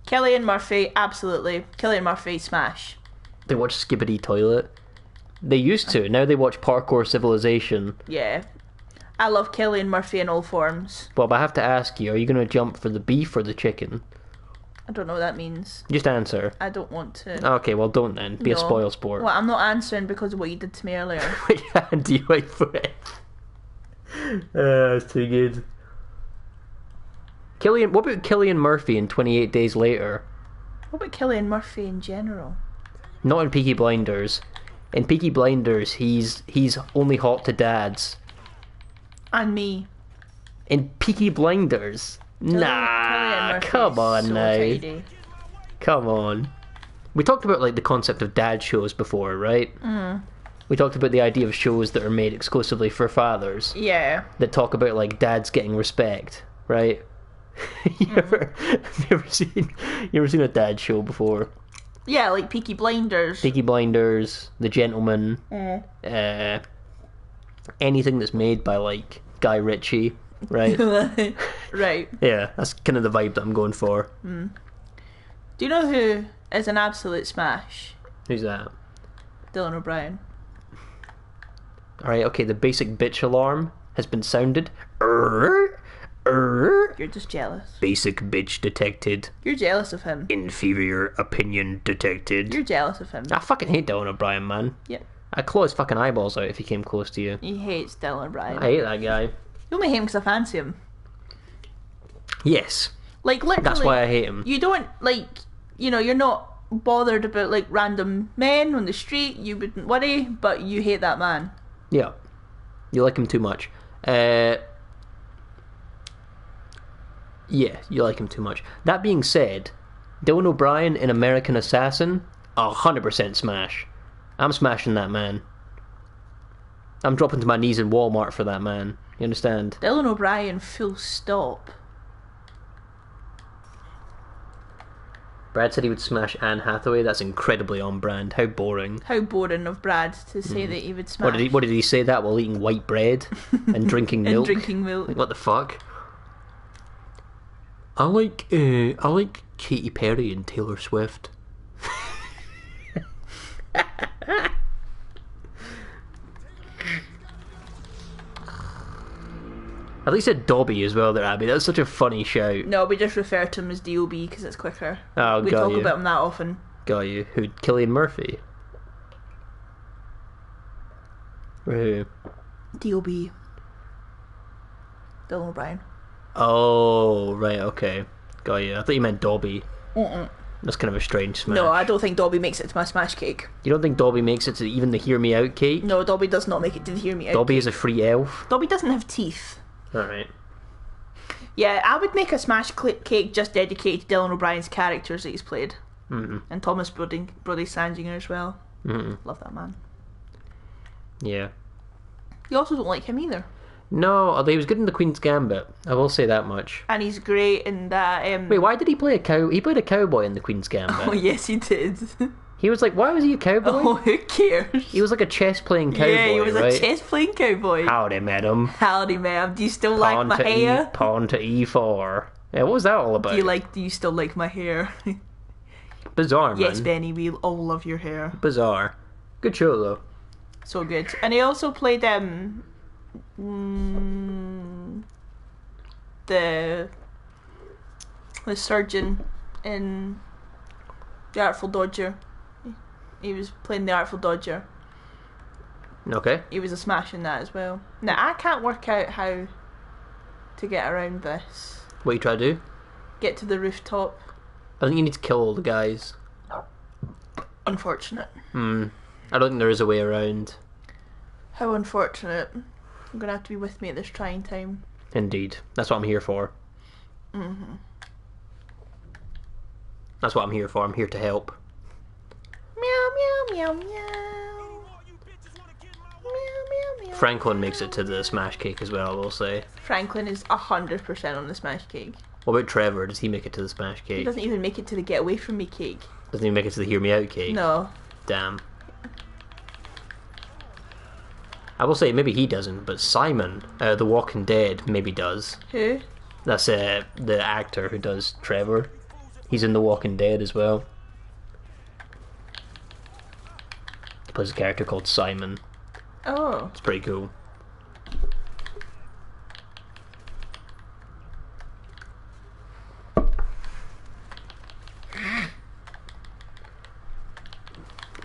Cillian Murphy, absolutely. Cillian Murphy, smash. They watch Skibbity Toilet. They used to. Now they watch Parkour Civilization. Yeah. I love Cillian Murphy in all forms. Bob, I have to ask you, are you going to jump for the beef or the chicken? I don't know what that means. Just answer. I don't want to. Okay, well, don't then. Be a No. spoil sport. Well, I'm not answering because of what you did to me earlier. Which hand do you wait for it? That's too good. What about Cillian Murphy in 28 Days Later? What about Cillian Murphy in general? Not in Peaky Blinders. In Peaky Blinders, he's only hot to dads. And me. In Peaky Blinders? Cillian Nah, Murphy come is on so now. tidy. Come on. We talked about like the concept of dad shows before, right? We talked about the idea of shows that are made exclusively for fathers Yeah. that talk about like dads getting respect, right? Have you ever seen a dad show before? Yeah, like Peaky Blinders. Peaky Blinders, The Gentleman, anything that's made by like Guy Ritchie, right? Right. Yeah, that's kind of the vibe that I'm going for. Do you know who is an absolute smash? Who's that? Dylan O'Brien. Alright, okay, the basic bitch alarm has been sounded. You're just jealous. Basic bitch detected. You're jealous of him. Inferior opinion detected. You're jealous of him. I fucking hate Dylan O'Brien, man. Yep. I'd claw his fucking eyeballs out if he came close to you. He hates Dylan O'Brien. I hate that guy. You only hate him because I fancy him. Yes. Like, literally. That's why I hate him. You don't, like, you know, you're not bothered about, like, random men on the street. You wouldn't worry, but you hate that man. Yeah. You like him too much. Yeah, you like him too much. That being said, Dylan O'Brien in American Assassin, 100% smash. I'm smashing that man. I'm dropping to my knees in Walmart for that man. You understand? Dylan O'Brien, full stop. Brad said he would smash Anne Hathaway. That's incredibly on brand. How boring. How boring of Brad to say that he would smash. What did he say that while eating white bread and drinking milk? And drinking milk. Like, what the fuck? I like Katy Perry and Taylor Swift. At least said Dobby as well there, Abby. That's such a funny shout. No, we just refer to him as D.O.B. because it's quicker. Oh, We got talk you. about him that often. Got you. Who? Cillian Murphy? Who? D.O.B. Dylan O'Brien. Oh, right, okay. Got you. I thought you meant Dobby. That's kind of a strange smash. No, I don't think Dobby makes it to my smash cake. You don't think Dobby makes it to even the Hear Me Out cake? No, Dobby does not make it to the Hear Me Out Dobby cake. is a free elf. Dobby doesn't have teeth. Alright. Yeah, I would make a smash cake just dedicated to Dylan O'Brien's characters that he's played. Mm-hmm. And Thomas Brody Sandinger as well. Mm-hmm. Love that man. Yeah. You also don't like him either. No, although he was good in the Queen's Gambit. I will say that much. And he's great in that... Wait, why did he play a cow? He played a cowboy in the Queen's Gambit. Oh, yes, he did. He was like, why was he a cowboy? Oh, who cares? He was like a chess-playing cowboy, Yeah, he was right? a chess-playing cowboy. Howdy, madam. Howdy, ma'am. Do you still like my hair? Pawn to E4. Yeah, what was that all about? Do you still like my hair? Bizarre, man. Yes, Benny, we all love your hair. Bizarre. Good show, though. So good. And he also played the surgeon in The Artful Dodger. He was playing the Artful Dodger. Okay. He was a smash in that as well. Now, I can't work out how to get around this. What you try to do? Get to the rooftop. I think you need to kill all the guys. Unfortunate. I don't think there is a way around. How unfortunate. I'm going to have to be with me at this trying time. Indeed. That's what I'm here for. Mm-hmm. That's what I'm here for. I'm here to help. Meow, meow, meow, meow. Meow, meow, meow. Franklin makes it to the smash cake as well, I will say. Franklin is 100% on the smash cake. What about Trevor? Does he make it to the smash He cake? doesn't even make it to the get away from me cake. Doesn't he make it to the Hear Me Out cake? No. Damn. I will say maybe he doesn't, but Simon, The Walking Dead, maybe does. Who? That's the actor who does Trevor. He's in The Walking Dead as well. He plays a character called Simon. Oh. It's pretty cool.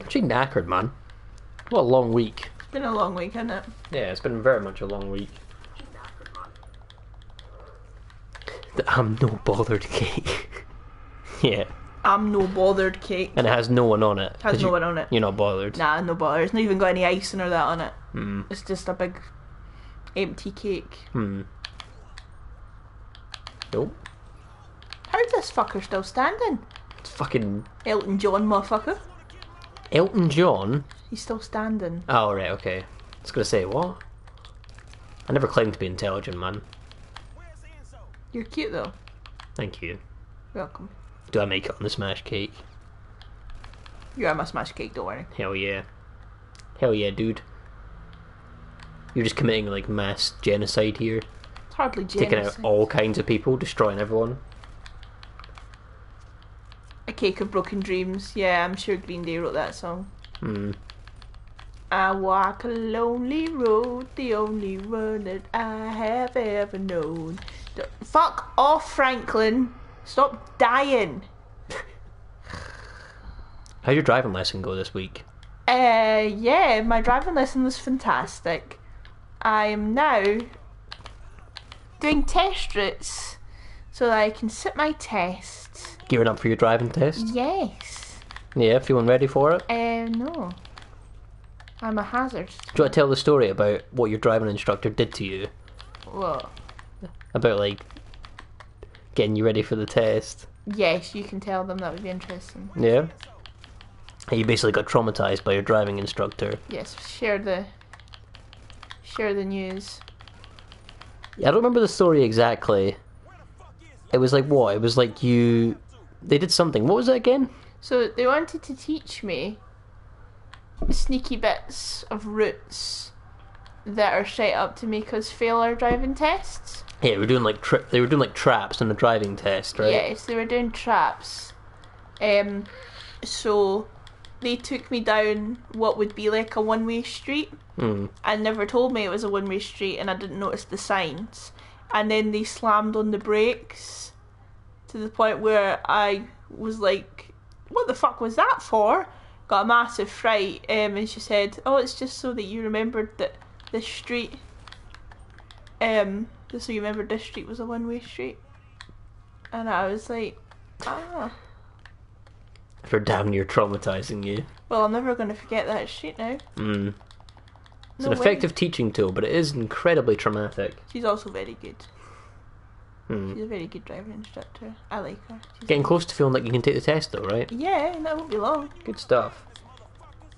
Actually knackered, man. What a long week. It's been a long week, hasn't it? Yeah, it's been very much a long week. I'm no bothered cake. Yeah. I'm no bothered cake. And it has no one on it. Has 'cause no one on it. You're not bothered. Nah, no bother. It's not even got any icing or that on it. Hmm. It's just a big empty cake. Nope. How's this fucker still standing? It's fucking Elton John, motherfucker. Elton John. He's still standing. Oh, right, okay. I was gonna say, what? I never claimed to be intelligent, man. You're cute though. Thank you. Welcome. Do I make it on the smash cake? You are my smash cake, don't worry. Hell yeah. Hell yeah, dude. You're just committing, like, mass genocide here. It's hardly Taking out genocide. all kinds of people, destroying everyone. A Cake of Broken Dreams. Yeah, I'm sure Green Day wrote that song. Hmm. I walk a lonely road, the only one that I have ever known. Fuck off, Franklin. Stop dying. How'd your driving lesson go this week? Yeah, my driving lesson was fantastic. I am now doing test routes so that I can sit my tests. Gearing up for your driving test? Yes. Yeah, feeling ready for it? No. I'm a hazard. Do you want to tell the story about what your driving instructor did to you? What? About, like, getting you ready for the test? Yes, you can tell them. That would be interesting. Yeah? You basically got traumatized by your driving instructor. Yes, share the news. Yeah, I don't remember the story exactly. It was like what? It was like they did something. What was it again? So they wanted to teach me sneaky bits of routes that are set up to make us fail our driving tests. Yeah, they were doing like traps in the driving test, right? Yes, they were doing traps. So they took me down what would be like a one-way street. And never told me it was a one-way street, and I didn't notice the signs. And then they slammed on the brakes to the point where I was like, what the fuck was that for? Got a massive fright. And she said, oh, it's just so that you remembered that this street, just so you remembered this street was a one-way street. And I was like, ah. for damn near traumatizing you. Well, I'm never going to forget that shit now. It's an effective teaching tool, but it is incredibly traumatic. She's also very good. She's a very good driving instructor. I like her. Getting close to feeling like you can take the test, though, right? Yeah, that won't be long. Good stuff.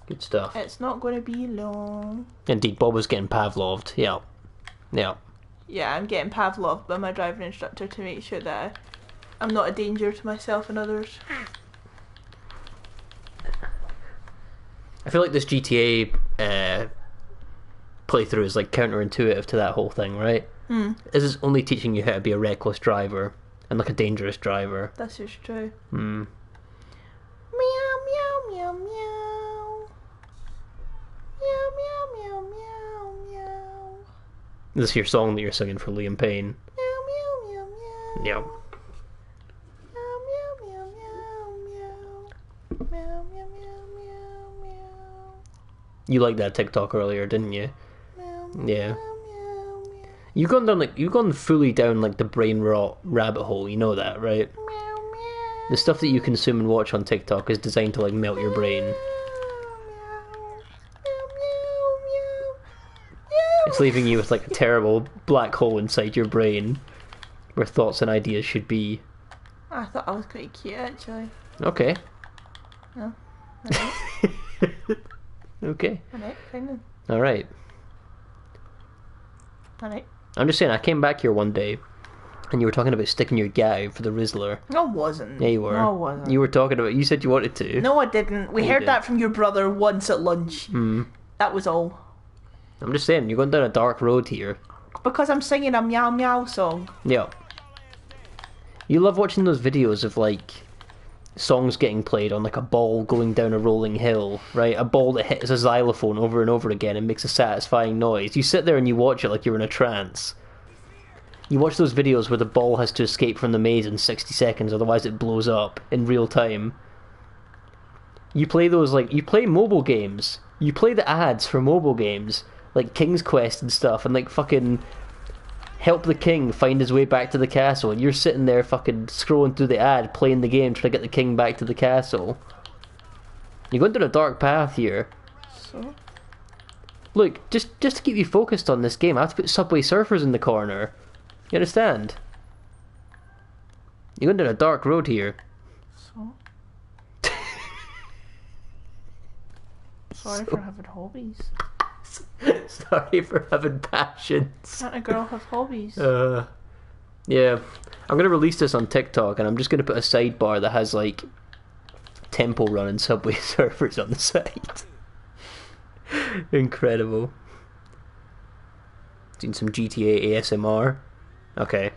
Good stuff. It's not going to be long. Indeed, Bob was getting Pavloved. Yeah. Yeah. Yeah, I'm getting Pavloved by my driving instructor to make sure that I'm not a danger to myself and others. I feel like this GTA playthrough is like counterintuitive to that whole thing, right? This is only teaching you how to be a reckless driver and like a dangerous driver. That's just true. Hmm. Meow, meow, meow, meow. Meow, meow, meow, meow, meow. This is your song that you're singing for Liam Payne. Meow, meow, meow, meow. Yeah. Meow, meow, meow, meow, meow. Meow, meow, meow, meow, meow. You liked that TikTok earlier, didn't you? Meow, Yeah. meow, meow, meow. You've gone fully down like the brain rot rabbit hole. You know that, right? Meow, meow. The stuff that you consume and watch on TikTok is designed to like melt your brain. It's leaving you with like a terrible black hole inside your brain, where thoughts and ideas should be. I thought I was quite cute actually. Okay. No. Okay. Alright, fine then. All right. Alright. I'm just saying, I came back here one day, and you were talking about sticking your guy out for the Rizzler. No, I wasn't. Yeah, you were. No, I wasn't. You were talking about. You said you wanted to. No, I didn't. We You heard did. that from your brother once at lunch. That was all. I'm just saying, you're going down a dark road here. Because I'm singing a meow meow song. Yeah. You love watching those videos of like songs getting played on like a ball going down a rolling hill, right? A ball that hits a xylophone over and over again and makes a satisfying noise. You sit there and you watch it like you're in a trance. You watch those videos where the ball has to escape from the maze in 60 seconds, otherwise it blows up in real time. You play those like you play mobile games. You play the ads for mobile games like King's Quest and stuff, and like fucking help the king find his way back to the castle, and you're sitting there fucking scrolling through the ad, playing the game, trying to get the king back to the castle. You're going down a dark path here. So? Look, just to keep you focused on this game, I have to put Subway Surfers in the corner. You understand? You're going down a dark road here. So? Sorry for having hobbies. Sorry for having passions. Can't a girl have hobbies? Yeah. I'm going to release this on TikTok, and I'm just going to put a sidebar that has, like, Temple Run and Subway Surfers on the side. Incredible. Doing some GTA ASMR. Okay.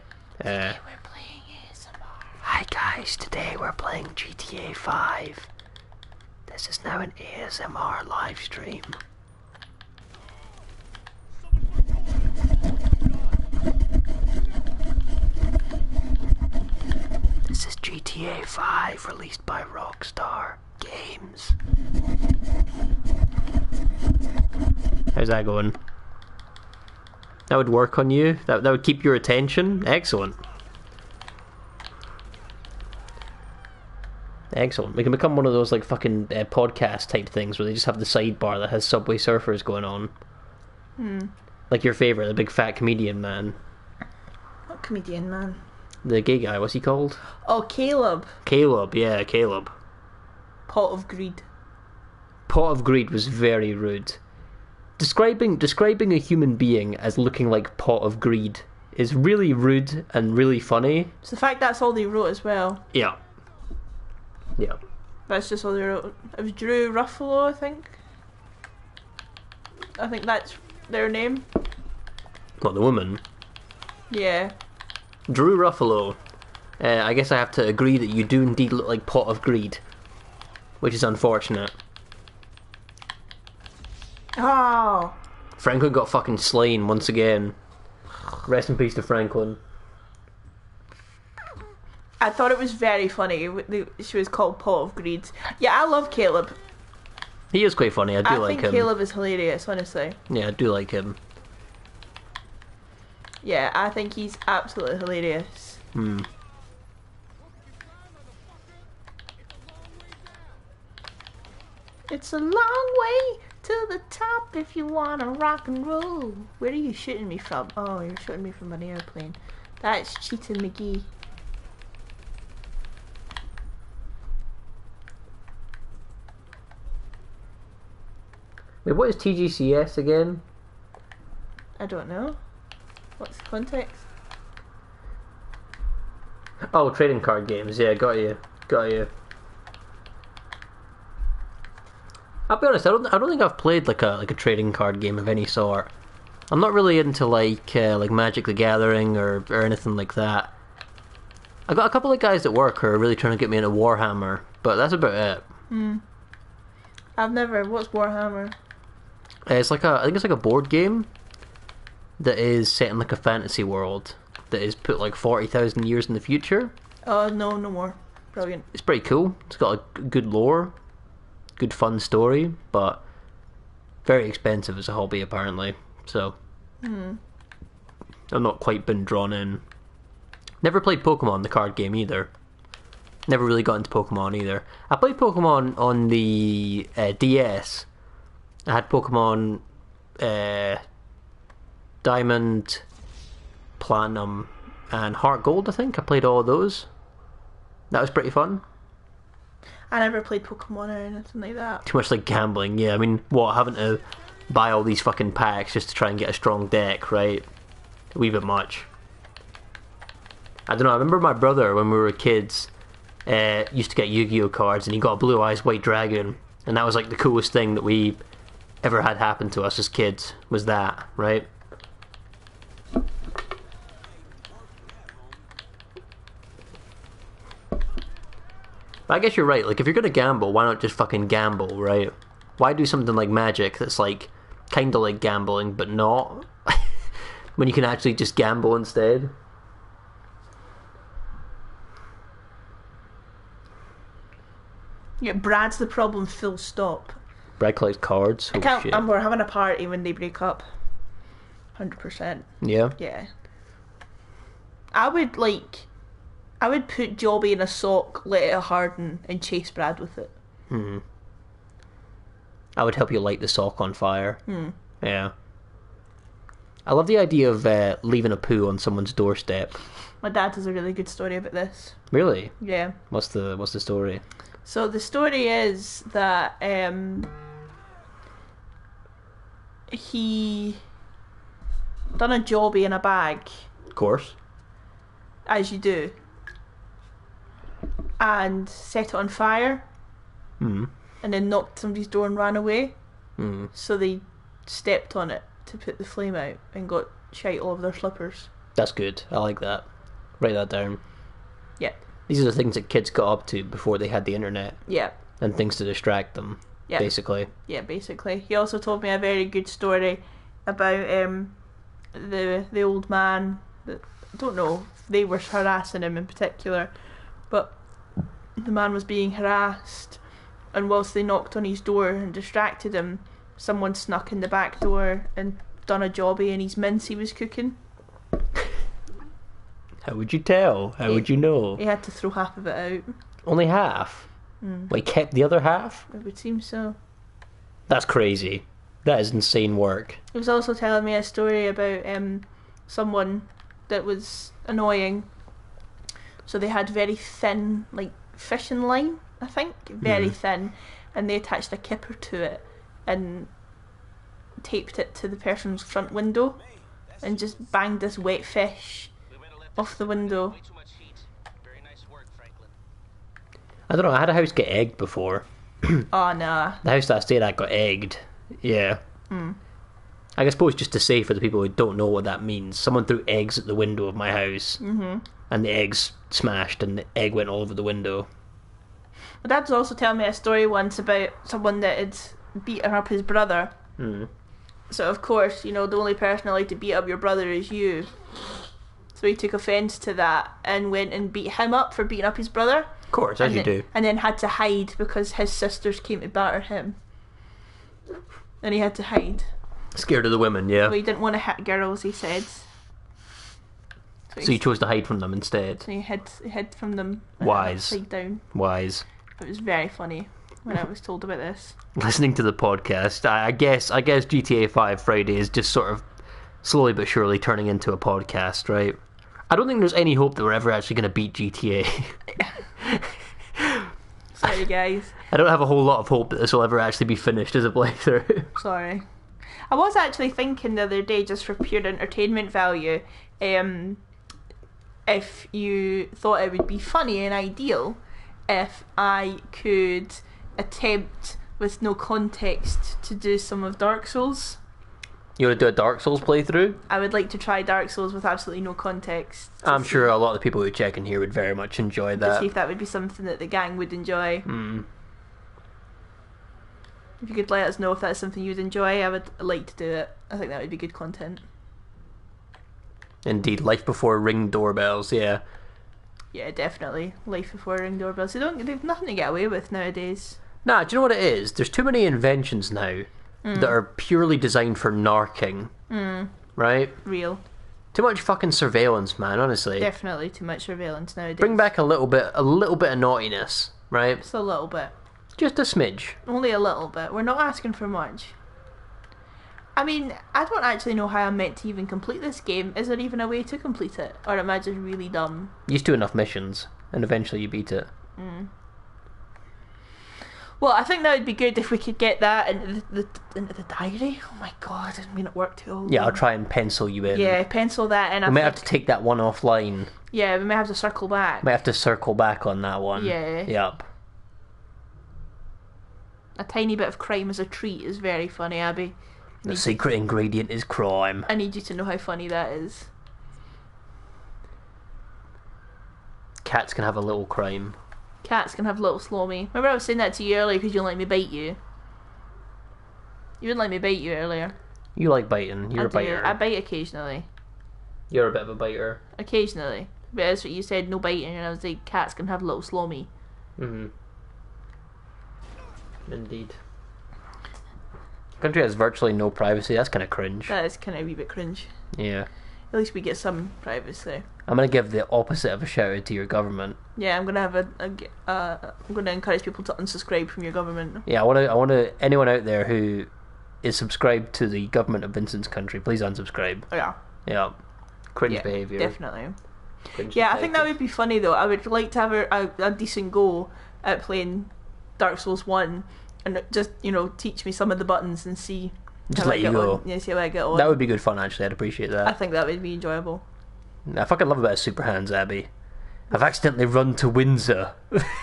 We're playing ASMR. Hi guys, today we're playing GTA 5. This is now an ASMR live stream. This is GTA 5, released by Rockstar Games. How's that going? That would work on you? That would keep your attention? Excellent. Excellent. We can become one of those like fucking podcast type things where they just have the sidebar that has Subway Surfers going on. Like your favourite, the big fat comedian man. What comedian, man? The gay guy, what's he called? Oh, Caleb. Caleb, yeah, Caleb. Pot of Greed. Pot of Greed was very rude. Describing a human being as looking like Pot of Greed is really rude and really funny. It's the fact that's all they wrote as well. Yeah. Yeah. That's just all they wrote. It was Drew Ruffalo, I think. I think that's their name. What, the woman? Yeah. Drew Ruffalo. I guess I have to agree that you do indeed look like Pot of Greed. Which is unfortunate. Oh. Franklin got fucking slain once again. Rest in peace to Franklin. I thought it was very funny. She was called Pot of Greed. Yeah, I love Caleb. He is quite funny, I do like think him. Caleb is hilarious, honestly. Yeah, I do like him. Yeah, I think he's absolutely hilarious. It's a long way to the top if you wanna rock and roll. Where are you shooting me from? Oh, you're shooting me from an airplane. That's Cheatin' McGee. Wait, what is TGCS again? I don't know. What's the context? Oh, trading card games. Yeah, got you. I'll be honest. I don't think I've played like a trading card game of any sort. I'm not really into like Magic the Gathering or anything like that. I got a couple of guys at work who are really trying to get me into Warhammer, but that's about it. I've never. What's Warhammer? I think it's like a board game that is set in like a fantasy world that is put like 40,000 years in the future. Oh no, no more. Brilliant. It's pretty cool. It's got a good lore, good fun story, but very expensive as a hobby apparently. So I've not quite been drawn in. Never played Pokemon, the card game either. Never really got into Pokemon either. I played Pokemon on the DS. I had Pokemon Diamond, Platinum, and Heart Gold, I think. I played all of those. That was pretty fun. I never played Pokemon or anything like that. Too much like gambling, yeah. I mean, what, having to buy all these fucking packs just to try and get a strong deck, right? A wee bit much. I don't know, I remember my brother, when we were kids, used to get Yu-Gi-Oh cards, and he got a Blue Eyes White Dragon, and that was like the coolest thing that we ever had happen to us as kids, was that, right? But I guess you're right, like if you're gonna gamble, why not just fucking gamble, right? Why do something like Magic that's like kinda like gambling but not? When you can actually just gamble instead. Yeah, Brad's the problem, full stop. Brad collects cards. I Oh, can't, shit. and we're having a party when they break up. 100%. Yeah. Yeah. I would put Jobby in a sock, let it harden, and chase Brad with it. I would help you light the sock on fire. Yeah. I love the idea of leaving a poo on someone's doorstep. My dad has a really good story about this. Really? Yeah. What's the story? So the story is that he done a Jobby in a bag, Of course. as you do, and set it on fire, and then knocked somebody's door and ran away. So they stepped on it to put the flame out and got shite all over their slippers. That's good. I like that. Write that down. Yep. These are the things that kids got up to before they had the internet Yep. and things to distract them. Yep. Basically. Yeah, basically. He also told me a very good story about the old man that, I don't know if they were harassing him in particular, but the man was being harassed, and whilst they knocked on his door and distracted him, someone snuck in the back door and done a Jobby in his mince he was cooking. How would you tell? How would you know? He had to throw half of it out. Only half? Like, kept the other half? It would seem so. That's crazy. That is insane work. He was also telling me a story about someone that was annoying. So they had very thin, like, fishing line, I think. Very thin. And they attached a kipper to it and taped it to the person's front window and just banged this wet fish off the window. I don't know, I had a house get egged before. Oh, nah. The house that I stayed at got egged. Yeah. I suppose just to say for the people who don't know what that means, someone threw eggs at the window of my house, and the eggs smashed and the egg went all over the window. My dad was also telling me a story once about someone that had beaten up his brother. So, of course, you know, the only person allowed to beat up your brother is you. So he took offence to that and went and beat him up for beating up his brother. Of course, as you do. And then had to hide because his sisters came to batter him. And he had to hide. Scared of the women, yeah. Well, he didn't want to hit girls, he said. So you chose to hide from them instead. So he hid from them. Wise. Upside down. Wise. It was very funny. when I was told about this. Listening to the podcast, I guess GTA 5 Friday is just sort of slowly but surely turning into a podcast, right? I don't think there's any hope that we're ever actually going to beat GTA. Sorry, guys. I don't have a whole lot of hope that this will ever actually be finished as a playthrough. Sorry. I was actually thinking the other day, just for pure entertainment value, if you thought it would be funny and ideal if I could attempt, with no context, to do some of Dark Souls. You want to do a Dark Souls playthrough? I would like to try Dark Souls with absolutely no context. I'm sure a lot of the people who check in here would very much enjoy To that. see if that would be something that the gang would enjoy. If you could let us know if that's something you'd enjoy, I would like to do it. I think that would be good content. Indeed, life before Ring doorbells, yeah. Yeah, definitely. Life before Ring doorbells. They've nothing to get away with nowadays. Nah, do you know what it is? There's too many inventions now that are purely designed for narking. Right? Real. Too much fucking surveillance, man, honestly. Definitely too much surveillance nowadays. Bring back a little bit of naughtiness, right? Just a little bit. Just a smidge. Only a little bit. We're not asking for much. I mean, I don't actually know how I'm meant to even complete this game. Is there even a way to complete it? Or am I just really dumb? You just do enough missions, and eventually you beat it. Well, I think that would be good if we could get that into the diary. Oh my god, I didn't mean it worked too long. Yeah, I'll try and pencil you in. Yeah, pencil that in. We might have to take that one offline. Yeah, we may have to circle back. Might have to circle back on that one. Yeah. Yep. A tiny bit of crime as a treat is very funny, Abby. The secret ingredient is crime. I need you to know how funny that is. Cats can have a little crime. Cats can have little slow me. Remember I was saying that to you earlier because you didn't let me bite you? You didn't let me bite you earlier. You like biting. You're I a biter. do. I bite occasionally. You're a bit of a biter. Occasionally. But that's what you said, no biting, and I was like, cats can have little slow me. Indeed. Country has virtually no privacy. That's kind of cringe. That is kind of a wee bit cringe. Yeah. At least we get some privacy. I'm gonna give the opposite of a shout out to your government. Yeah, I'm gonna have I'm gonna encourage people to unsubscribe from your government. Yeah, I want to. Anyone out there who is subscribed to the government of Vincent's country, please unsubscribe. Oh, yeah. Yeah. Cringe behaviour. Definitely. Cringe Yeah, I think that would be funny though. I would like to have a decent go at playing Dark Souls 1 and just, teach me some of the buttons and see Just how let I you get go. on. Yeah, see how I get on. That would be good fun, actually. I'd appreciate that. I think that would be enjoyable. I fucking love a bit of Super Hands, Abby. I've accidentally run to Windsor.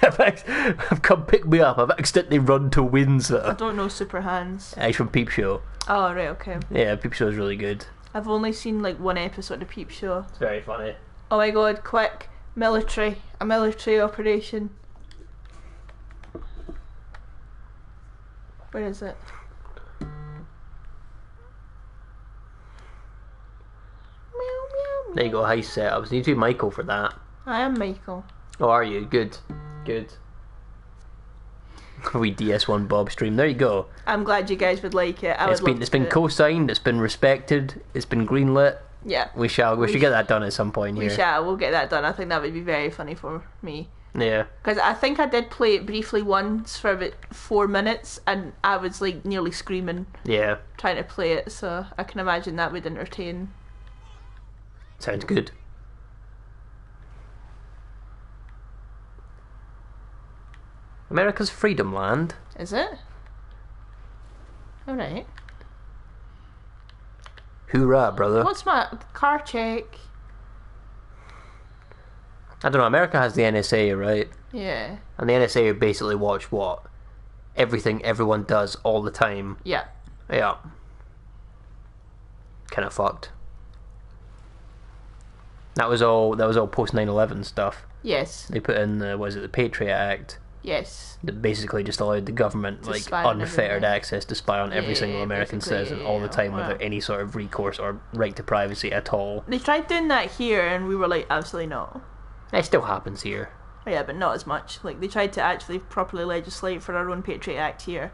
I've come pick me up. I've accidentally run to I Windsor. don't know Super Hands. He's from Peep Show. Oh, right, okay. Yeah, Peep Show is really good. I've only seen like one episode of Peep Show. It's very funny. Oh my god, quick. A military operation. Where is it? There you go, heist setups. You need to be Michael for that. I am Michael. Oh, are you? Good. Good. We DS1 Bob stream. There you go. I'm glad you guys would like it. It's been co-signed. It's been respected. It's been greenlit. Yeah. We should get that done at some point here. We shall. We'll get that done. I think that would be very funny for me. Yeah. Because I think I did play it briefly once for about 4 minutes, and I was like nearly screaming Yeah. trying to play it. So I can imagine that would entertain. Sounds good. America's freedom land. Is it? All right. Hoorah, brother. What's my car check? I don't know, America has the NSA, right? Yeah. And the NSA basically watch what? Everything everyone does all the time. Yeah. Yeah. Kind of fucked. That was all post 9/11 stuff. Yes. They put in the Patriot Act Yes. that basically just allowed the government To spy on unfettered everyone. access access to spy on every Yeah, single American citizen all the time wow. without any sort of recourse or right to privacy at all. They tried doing that here, and we were like, absolutely not. It still happens here. Yeah, but not as much. Like, they tried to actually properly legislate for our own Patriot Act here,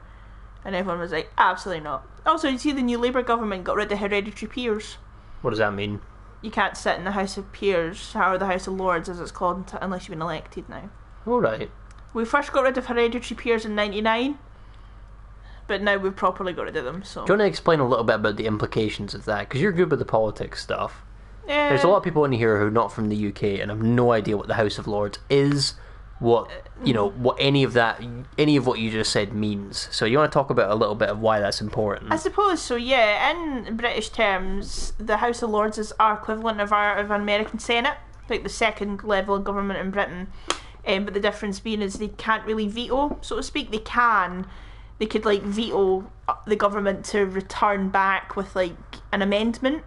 and everyone was like, absolutely not. Also, you see the new Labour government got rid of hereditary peers. What does that mean? You can't sit in the House of Peers, or the House of Lords as it's called, unless you've been elected now. Alright. We first got rid of hereditary peers in 99, but now we've properly got rid of them. So Do you want to explain a little bit about the implications of that? Because you're good with the politics stuff. There's a lot of people in here who are not from the UK and have no idea what the House of Lords is, what any of what you just said means. So you want to talk about a little bit of why that's important? I suppose so. Yeah, in British terms, the House of Lords is our equivalent of an American Senate, like the second level of government in Britain. But the difference being is they can't really veto, so to speak. They could like veto the government to return back with like an amendment,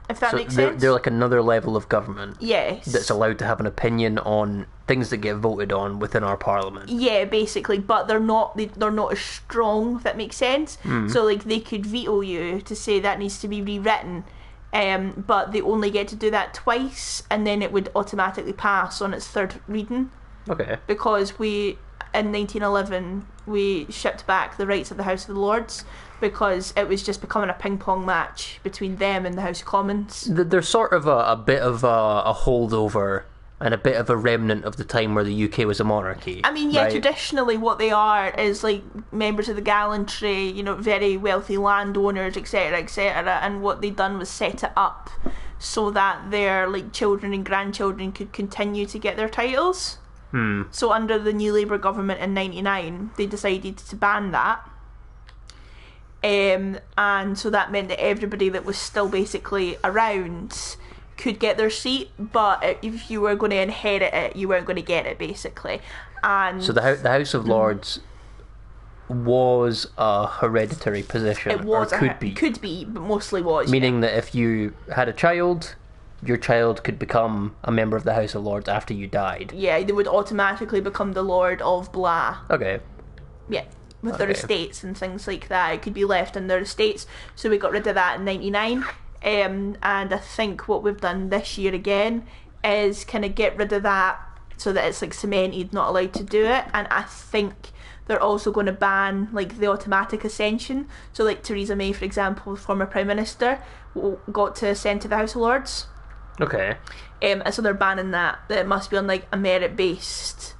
if that makes sense. They're like another level of government. Yes. That's allowed to have an opinion on things that get voted on within our parliament. Yeah, basically, but they're not as strong, if that makes sense. So like they could veto you to say that needs to be rewritten. But they only get to do that twice, and then it would automatically pass on its third reading. Okay. Because in 1911, we shipped back the rights of the House of Lords because it was just becoming a ping-pong match between them and the House of Commons. They're sort of a bit of a holdover and a bit of a remnant of the time where the UK was a monarchy. I mean, yeah, right? Traditionally what they are is like members of the gallantry, very wealthy landowners, etc., etc., and what they'd done was set it up so that their like children and grandchildren could continue to get their titles. So under the new Labour government in 99, they decided to ban that. And so that meant that everybody that was still basically around could get their seat, but if you were going to inherit it, you weren't going to get it, basically. And so the House of Lords was a hereditary position. It was, or could be. Could be, but mostly was. Meaning that if you had a child, your child could become a member of the House of Lords after you died. Yeah, they would automatically become the Lord of blah. Okay. Yeah, with their estates and things like that. It could be left in their estates. So we got rid of that in 99. And I think what we've done this year again is kind of get rid of that so that it's like cemented, not allowed to do it. And I think they're also going to ban like the automatic ascension. So like Theresa May, for example, former Prime Minister, got to ascend to the House of Lords. Okay. And so they're banning that it must be on like a merit-based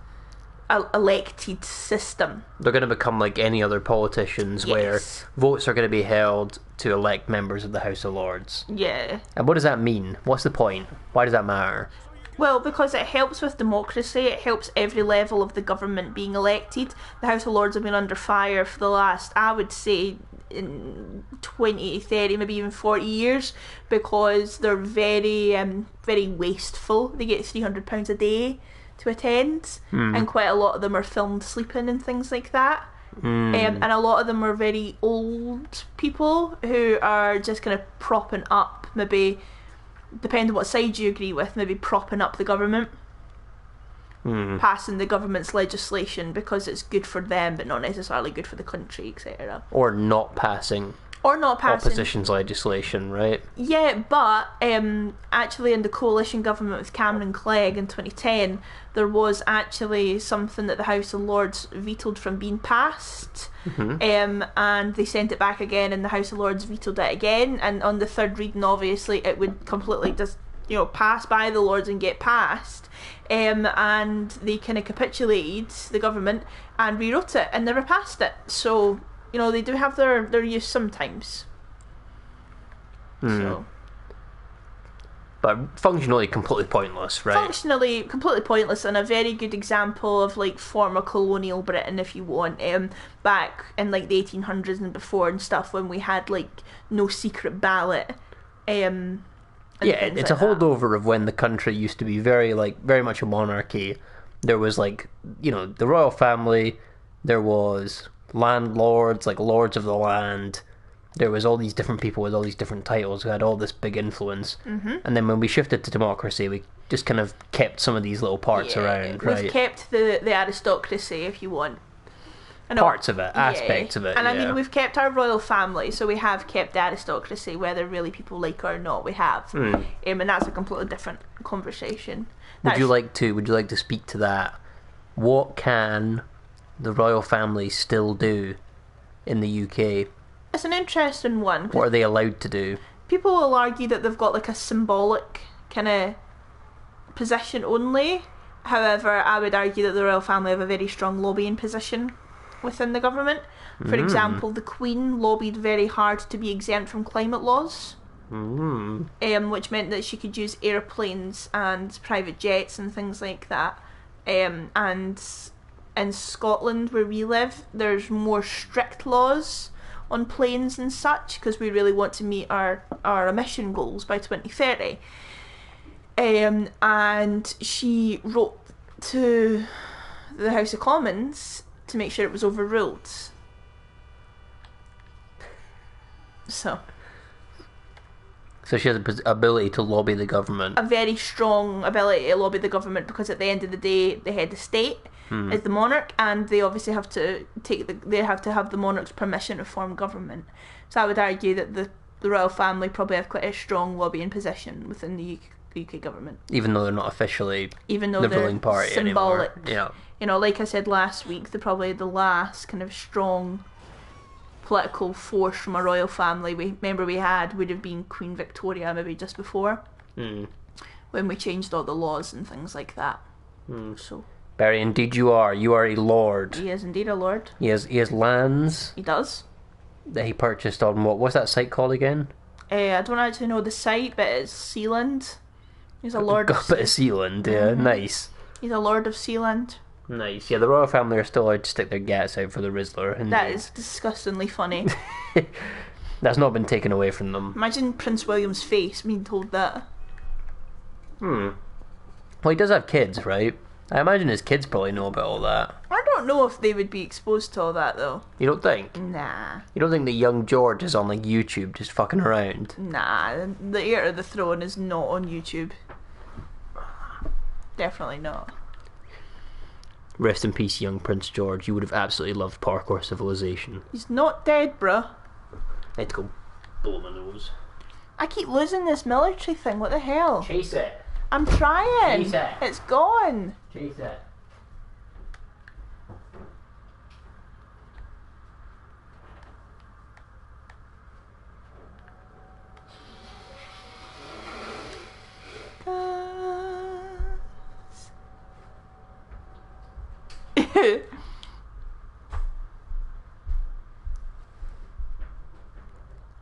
elected system. They're going to become like any other politicians, where votes are going to be held to elect members of the House of Lords. Yeah. And what does that mean? What's the point? Why does that matter? Well, because it helps with democracy, it helps every level of the government being elected. The House of Lords have been under fire for the last, I would say, in 20, 30, maybe even 40 years, because they're very, very wasteful. They get £300 a day to attend, and quite a lot of them are filmed sleeping and things like that. And a lot of them are very old people who are just kind of propping up, maybe, depending on what side you agree with, maybe propping up the government. Passing the government's legislation because it's good for them but not necessarily good for the country, etc. Or not passing opposition's legislation, right? Yeah, but actually in the coalition government with Cameron Clegg in 2010, there was actually something that the House of Lords vetoed from being passed. And they sent it back again, and the House of Lords vetoed it again, and on the third reading obviously it would completely just pass by the Lords and get passed. And they kind of capitulated, the government, and rewrote it and never passed it. So they do have their use sometimes. So, but functionally completely pointless, right? Functionally completely pointless, and a very good example of like former colonial Britain, if you want, back in like the 1800s and before and stuff, when we had like no secret ballot. Yeah, it's a holdover of when the country used to be very much a monarchy. There was like, the royal family, there was landlords, like lords of the land. There was all these different people with all these different titles who had all this big influence. And then when we shifted to democracy, we just kind of kept some of these little parts around, right? We've kept the aristocracy, if you want. Parts of it, aspects of it, and I mean, we've kept our royal family, so we have kept the aristocracy, whether really people like it or not, we have. And that's a completely different conversation. Would you like to speak to that? What can the royal family still do in the UK? It's an interesting one. What are they allowed to do? People will argue that they've got like a symbolic kind of position only, However, I would argue that the royal family have a very strong lobbying position within the government. For example, the Queen lobbied very hard to be exempt from climate laws, which meant that she could use airplanes and private jets and things like that. And in Scotland, where we live, there's more strict laws on planes and such, because we really want to meet our emission goals by 2030. And she wrote to the House of Commons to make sure it was overruled. So she has the ability to lobby the government. A very strong ability to lobby the government, because at the end of the day, the head of state is the monarch, and they obviously have to have the monarch's permission to form government. So I would argue that the royal family probably have quite a strong lobbying position within the UK government, even though they're not officially the they're ruling party symbolic. Anymore. Yeah, Like I said last week, they're probably the last kind of strong political force from a royal family we had would have been Queen Victoria, maybe just before, when we changed all the laws and things like that. So Barry, indeed you are a lord. he is indeed a lord. He has lands He does. that he purchased on what's that site called again? I don't actually know the site, but it's Sealand. He's a lord. Got a bit of Sealand, yeah, nice. He's a lord of Sealand. Nice. Yeah, the royal family are still allowed to stick their gats out for the Rizzler. And That is disgustingly funny. that's not been taken away from them. Imagine Prince William's face being told that. Well, he does have kids, right? I imagine his kids probably know about all that. I don't know if they would be exposed to all that, though. You don't think? Nah. You don't think that young George is on, like, YouTube just fucking around? Nah, the heir to the throne is not on YouTube. Definitely not. Rest in peace, young Prince George. You would have absolutely loved Parkour Civilization. He's not dead, bruh. Let's go blow my nose. I keep losing this military thing, what the hell? Chase it. I'm trying. Chase it. It's gone. Chase it.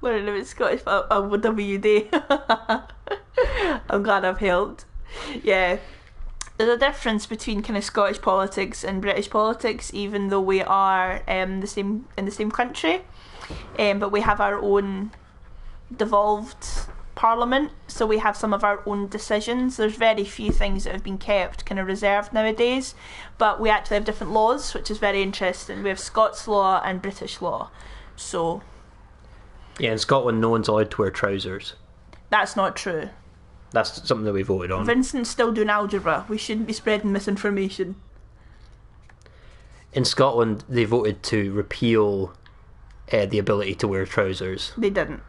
Learning about Scottish WD. I'm glad I've helped. Yeah. There's a difference between kind of Scottish politics and British politics, even though we are in the same country. But we have our own devolved parliament, so we have some of our own decisions. There's very few things that have been kept kind of reserved nowadays, but we actually have different laws, which is very interesting. We have Scots law and British law. So yeah, in Scotland no one's allowed to wear trousers. that's not true. That's something that we voted on. Vincent's still doing algebra. We shouldn't be spreading misinformation. In Scotland they voted to repeal the ability to wear trousers. They didn't.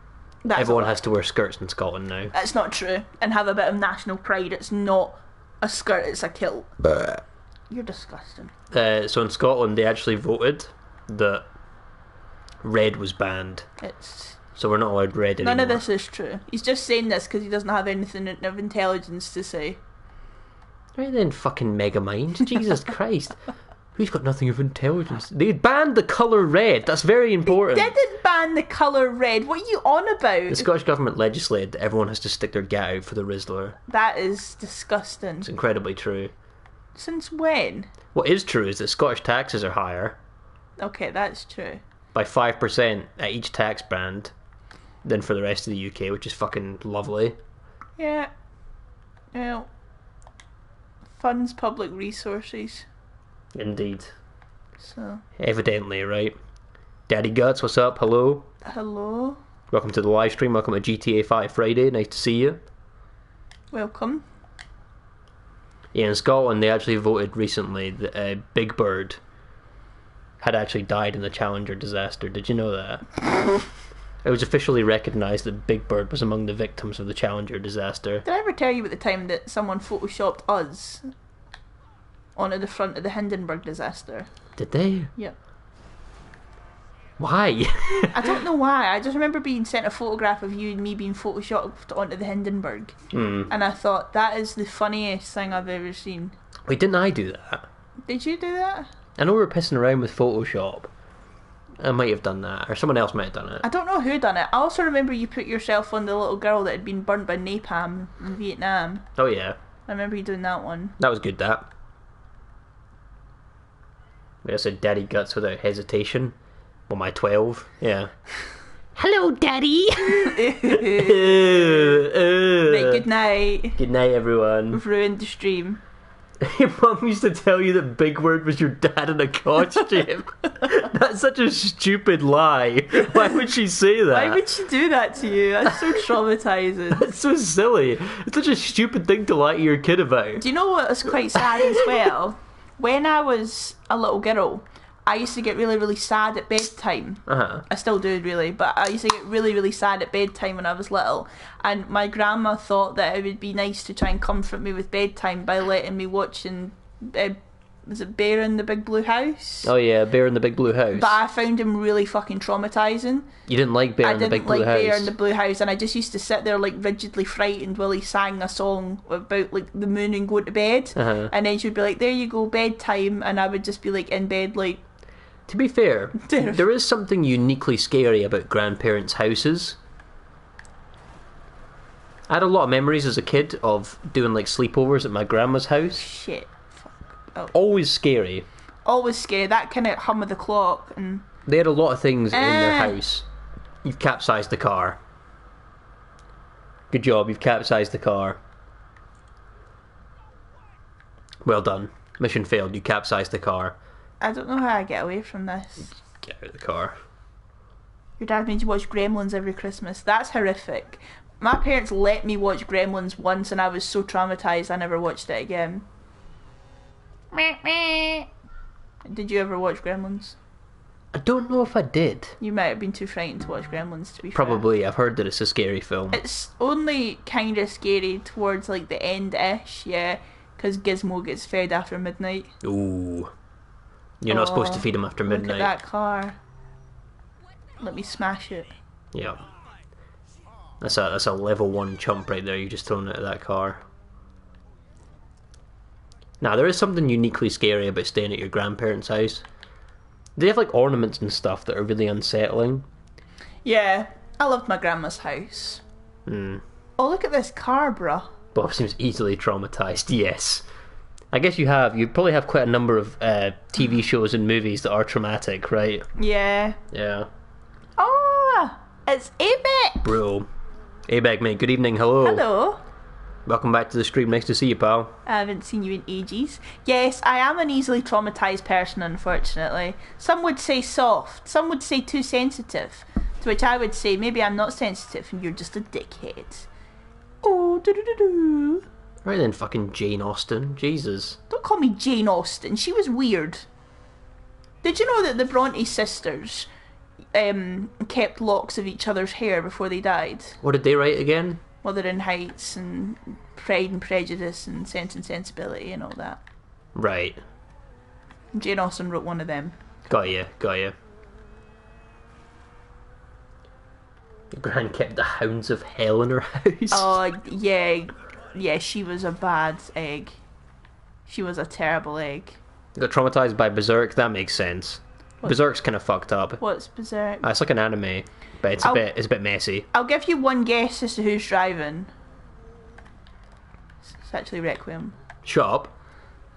That's Everyone has to wear skirts in Scotland now. That's not true. And have a bit of national pride. It's not a skirt, it's a kilt. You're disgusting. So in Scotland they actually voted that red was banned. So we're not allowed red anymore. None of this is true. He's just saying this because he doesn't have anything of intelligence to say. Right then, fucking Megamind. Jesus Christ. Who's got nothing of intelligence? They banned the colour red. That's very important. They didn't ban the colour red. What are you on about? The Scottish Government legislated that everyone has to stick their gat out for the Rizzler. That is disgusting. It's incredibly true. Since when? What is true is that Scottish taxes are higher Okay, that's true. by 5% at each tax band than for the rest of the UK, which is fucking lovely. Yeah. Well, funds public resources. Indeed. So, Evidently, right? Daddy Guts, what's up? Hello? hello. Welcome to the live stream. Welcome to GTA 5 Friday. Nice to see you. Welcome. Yeah, in Scotland, they actually voted recently that Big Bird had actually died in the Challenger disaster. Did you know that? It was officially recognised that Big Bird was among the victims of the Challenger disaster. Did I ever tell you at the time that someone photoshopped us onto the front of the Hindenburg disaster? Did they? Yep. Why? I don't know why. I just remember being sent a photograph of you and me being photoshopped onto the Hindenburg. And I thought, that is the funniest thing I've ever seen. Wait, didn't I do that? Did you do that? I know we were pissing around with Photoshop. I might have done that, or someone else might have done it. I don't know who done it. I also remember you put yourself on the little girl that had been burnt by napalm in Vietnam. Oh yeah. I remember you doing that one. That was good, that. I said daddy guts without hesitation. Well, my 12, yeah. Hello, daddy! Right, good night. Good night, everyone. We've ruined the stream. Your mum used to tell you that Big Word was your dad in a costume. That's such a stupid lie. Why would she say that? Why would she do that to you? That's so traumatising. That's so silly. It's such a stupid thing to lie to your kid about. Do you know what is quite sad as well? When I was a little girl, I used to get really, really sad at bedtime. I still do, really, but I used to get really, really sad at bedtime when I was little. And my grandma thought that it would be nice to try and comfort me with bedtime by letting me watching, was it Bear in the Big Blue House? Oh yeah, Bear in the Big Blue House. But I found him really fucking traumatising. You didn't like Bear in the Big Blue House? I didn't like Bear in the Blue House, and I just used to sit there like rigidly frightened while he sang a song about like the moon and going to bed. And then she'd be like, there you go, bedtime, and I would just be like in bed like... To be fair, there is something uniquely scary about grandparents' houses. I had a lot of memories as a kid of doing like sleepovers at my grandma's house. Shit. Fuck. Oh. Always scary. Always scary. That kind of hum of the clock. And they had a lot of things in their house. You've capsized the car. Good job, you've capsized the car. Well done. Mission failed, you capsized the car. I don't know how I get away from this. Get out of the car. Your dad made you watch Gremlins every Christmas. That's horrific. My parents let me watch Gremlins once and I was so traumatised I never watched it again. Did you ever watch Gremlins? I don't know if I did. You might have been too frightened to watch Gremlins, to be fair. Probably. I've heard that it's a scary film. It's only kind of scary towards like the end-ish, yeah, because Gizmo gets fed after midnight. Ooh. You're not supposed to feed him after midnight. Look at that car. Let me smash it. Yeah. That's a level 1 chump right there. You just thrown it at that car. Now, there is something uniquely scary about staying at your grandparents' house. They have like ornaments and stuff that are really unsettling. Yeah, I loved my grandma's house. Oh, look at this car, bruh. Bob seems easily traumatised, yes. I guess you probably have quite a number of TV shows and movies that are traumatic, right? Yeah. Yeah. Oh, it's Abek. Bro. Abek, mate, good evening, hello. Hello. Welcome back to the stream, nice to see you, pal. I haven't seen you in ages. Yes, I am an easily traumatised person, unfortunately. Some would say soft, some would say too sensitive. To which I would say, maybe I'm not sensitive and you're just a dickhead. Oh, do-do-do-do. Right then, fucking Jane Austen. Jesus. Don't call me Jane Austen. She was weird. Did you know that the Bronte sisters kept locks of each other's hair before they died? What did they write again? Wuthering Heights and Pride and Prejudice and Sense and Sensibility and all that. Right. Jane Austen wrote one of them. Got you. Your gran kept the hounds of hell in her house. Oh, yeah. Yeah, she was a bad egg. She was a terrible egg. Got traumatised by Berserk, that makes sense. Berserk's kind of fucked up. What's Berserk? It's like an anime, but it's a bit messy. I'll give you one guess as to who's driving. It's actually Requiem. Shut up.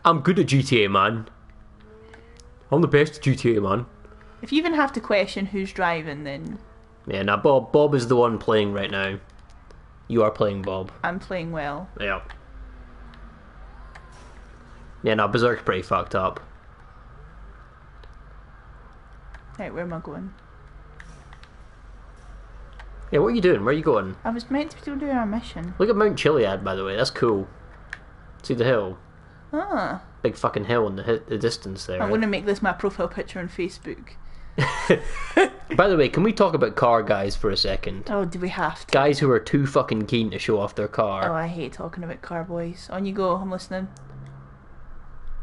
I'm good at GTA, man. I'm the best at GTA, man. If you even have to question who's driving, then... Yeah, now Bob is the one playing right now. You are playing Bob. I'm playing well. Yeah. Yeah, no, Berserk's pretty fucked up. Right, where am I going? Yeah, what are you doing? Where are you going? I was meant to be doing a mission. Look at Mount Chiliad, by the way. That's cool. See the hill? Ah. Big fucking hill in the distance there. I'm going to make this my profile picture on Facebook. By the way, can we talk about car guys for a second? Oh, do we have to? Guys who are too fucking keen to show off their car. Oh, I hate talking about car boys. On you go, I'm listening.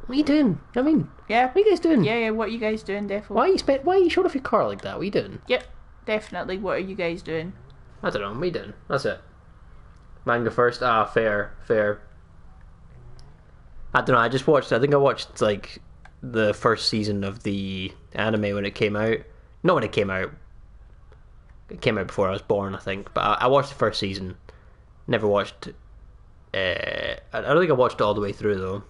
What are you doing? I mean, Yeah. what are you guys doing? Yeah, what are you guys doing, definitely? Why are you showing off your car like that? What are you doing? Yep, definitely. What are you guys doing? I don't know. What are you doing? That's it. Manga first. Ah, fair. I don't know. I think I watched like the first season of the anime when it came out. Not when it came out. It came out before I was born, I think. But I watched the first season. Never watched. I don't think I watched it all the way through though.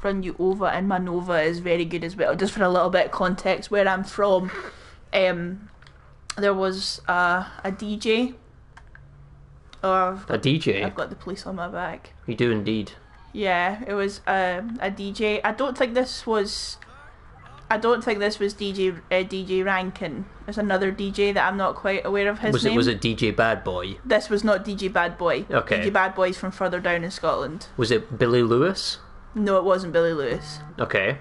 Run You Over and Manova is very good as well. Just for a little bit of context, where I'm from, there was a DJ. Oh, A DJ? I've got the police on my back. You do indeed. Yeah, it was a DJ. I don't think this was DJ Rankin. There's another DJ that I'm not quite aware of his name. Was it DJ Bad Boy? This was not DJ Bad Boy. Okay. DJ Bad Boy's from further down in Scotland. Was it Billy Lewis? No, it wasn't Billy Lewis. Okay.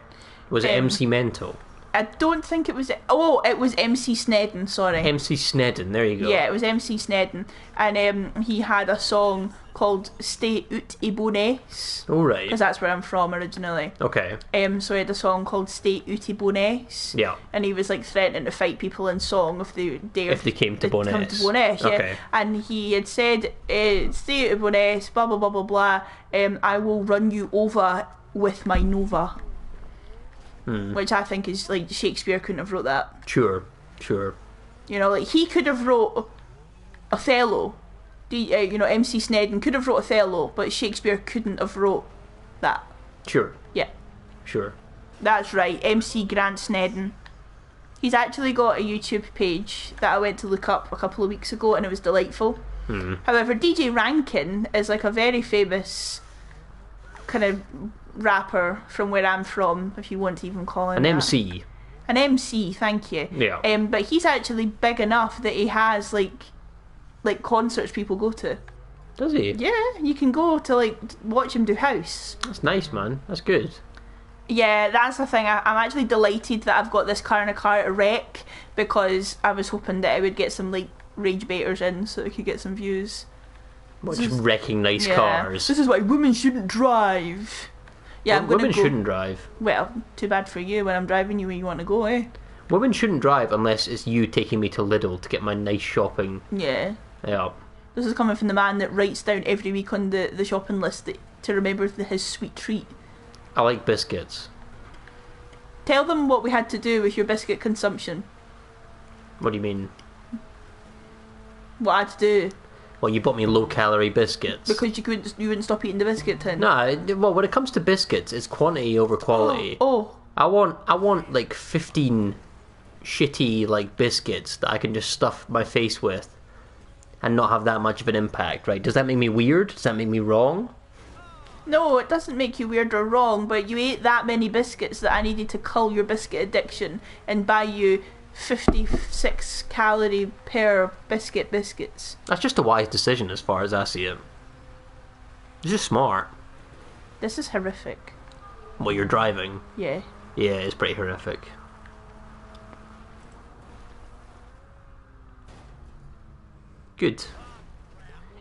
Was it MC Mental? I don't think it was. Oh, it was MC Snedden. Sorry. MC Snedden. There you go. Yeah, it was MC Snedden, and he had a song called "Stay Ut I Bones," All right. because that's where I'm from originally. Okay. So he had a song called "Stay Ut I Bones." Yeah. And he was like threatening to fight people in song if they dared. If they came to Bowness. Come to Bowness, yeah. Okay. And he had said, "Stay Ut I Bones, blah blah blah blah blah. I will run you over with my Nova." Which I think is like Shakespeare couldn't have wrote that. Sure. You know, like he could have wrote Othello. MC Snedden could have wrote Othello, but Shakespeare couldn't have wrote that. Sure. Yeah, Sure. that's right. MC Grant Snedden. He's actually got a YouTube page that I went to look up a couple of weeks ago, and it was delightful. However, DJ Rankin is like a very famous kind of rapper from where I'm from, if you want to even call him An that. MC. An MC, thank you. Yeah. But he's actually big enough that he has like concerts people go to. Does he? Yeah, you can go to like watch him do house. That's nice, man. That's good. Yeah, that's the thing. I'm actually delighted that I've got this car in a car at wreck, because I was hoping that I would get some like rage baiters in so we could get some views. Just wrecking nice cars. This is why women shouldn't drive. Yeah, I'm gonna Women go. shouldn't drive. Well, too bad for you when I'm driving you where you want to go, eh? Women shouldn't drive unless it's you taking me to Lidl to get my nice shopping. Yeah. Yeah. This is coming from the man that writes down every week on the shopping list to remember his sweet treat. I like biscuits. Tell them what we had to do with your biscuit consumption. What do you mean? What I had to do. Well, you bought me low-calorie biscuits. Because you wouldn't stop eating the biscuit tin. No, well, when it comes to biscuits, it's quantity over quality. Oh. I want like 15 shitty like biscuits that I can just stuff my face with and not have that much of an impact, right? Does that make me weird? Does that make me wrong? No, it doesn't make you weird or wrong, but you ate that many biscuits that I needed to cull your biscuit addiction and buy you 56 calorie pair of biscuits. That's just a wise decision as far as I see it. It's just smart. This is horrific. What you're driving. Yeah. Yeah, it's pretty horrific. Good.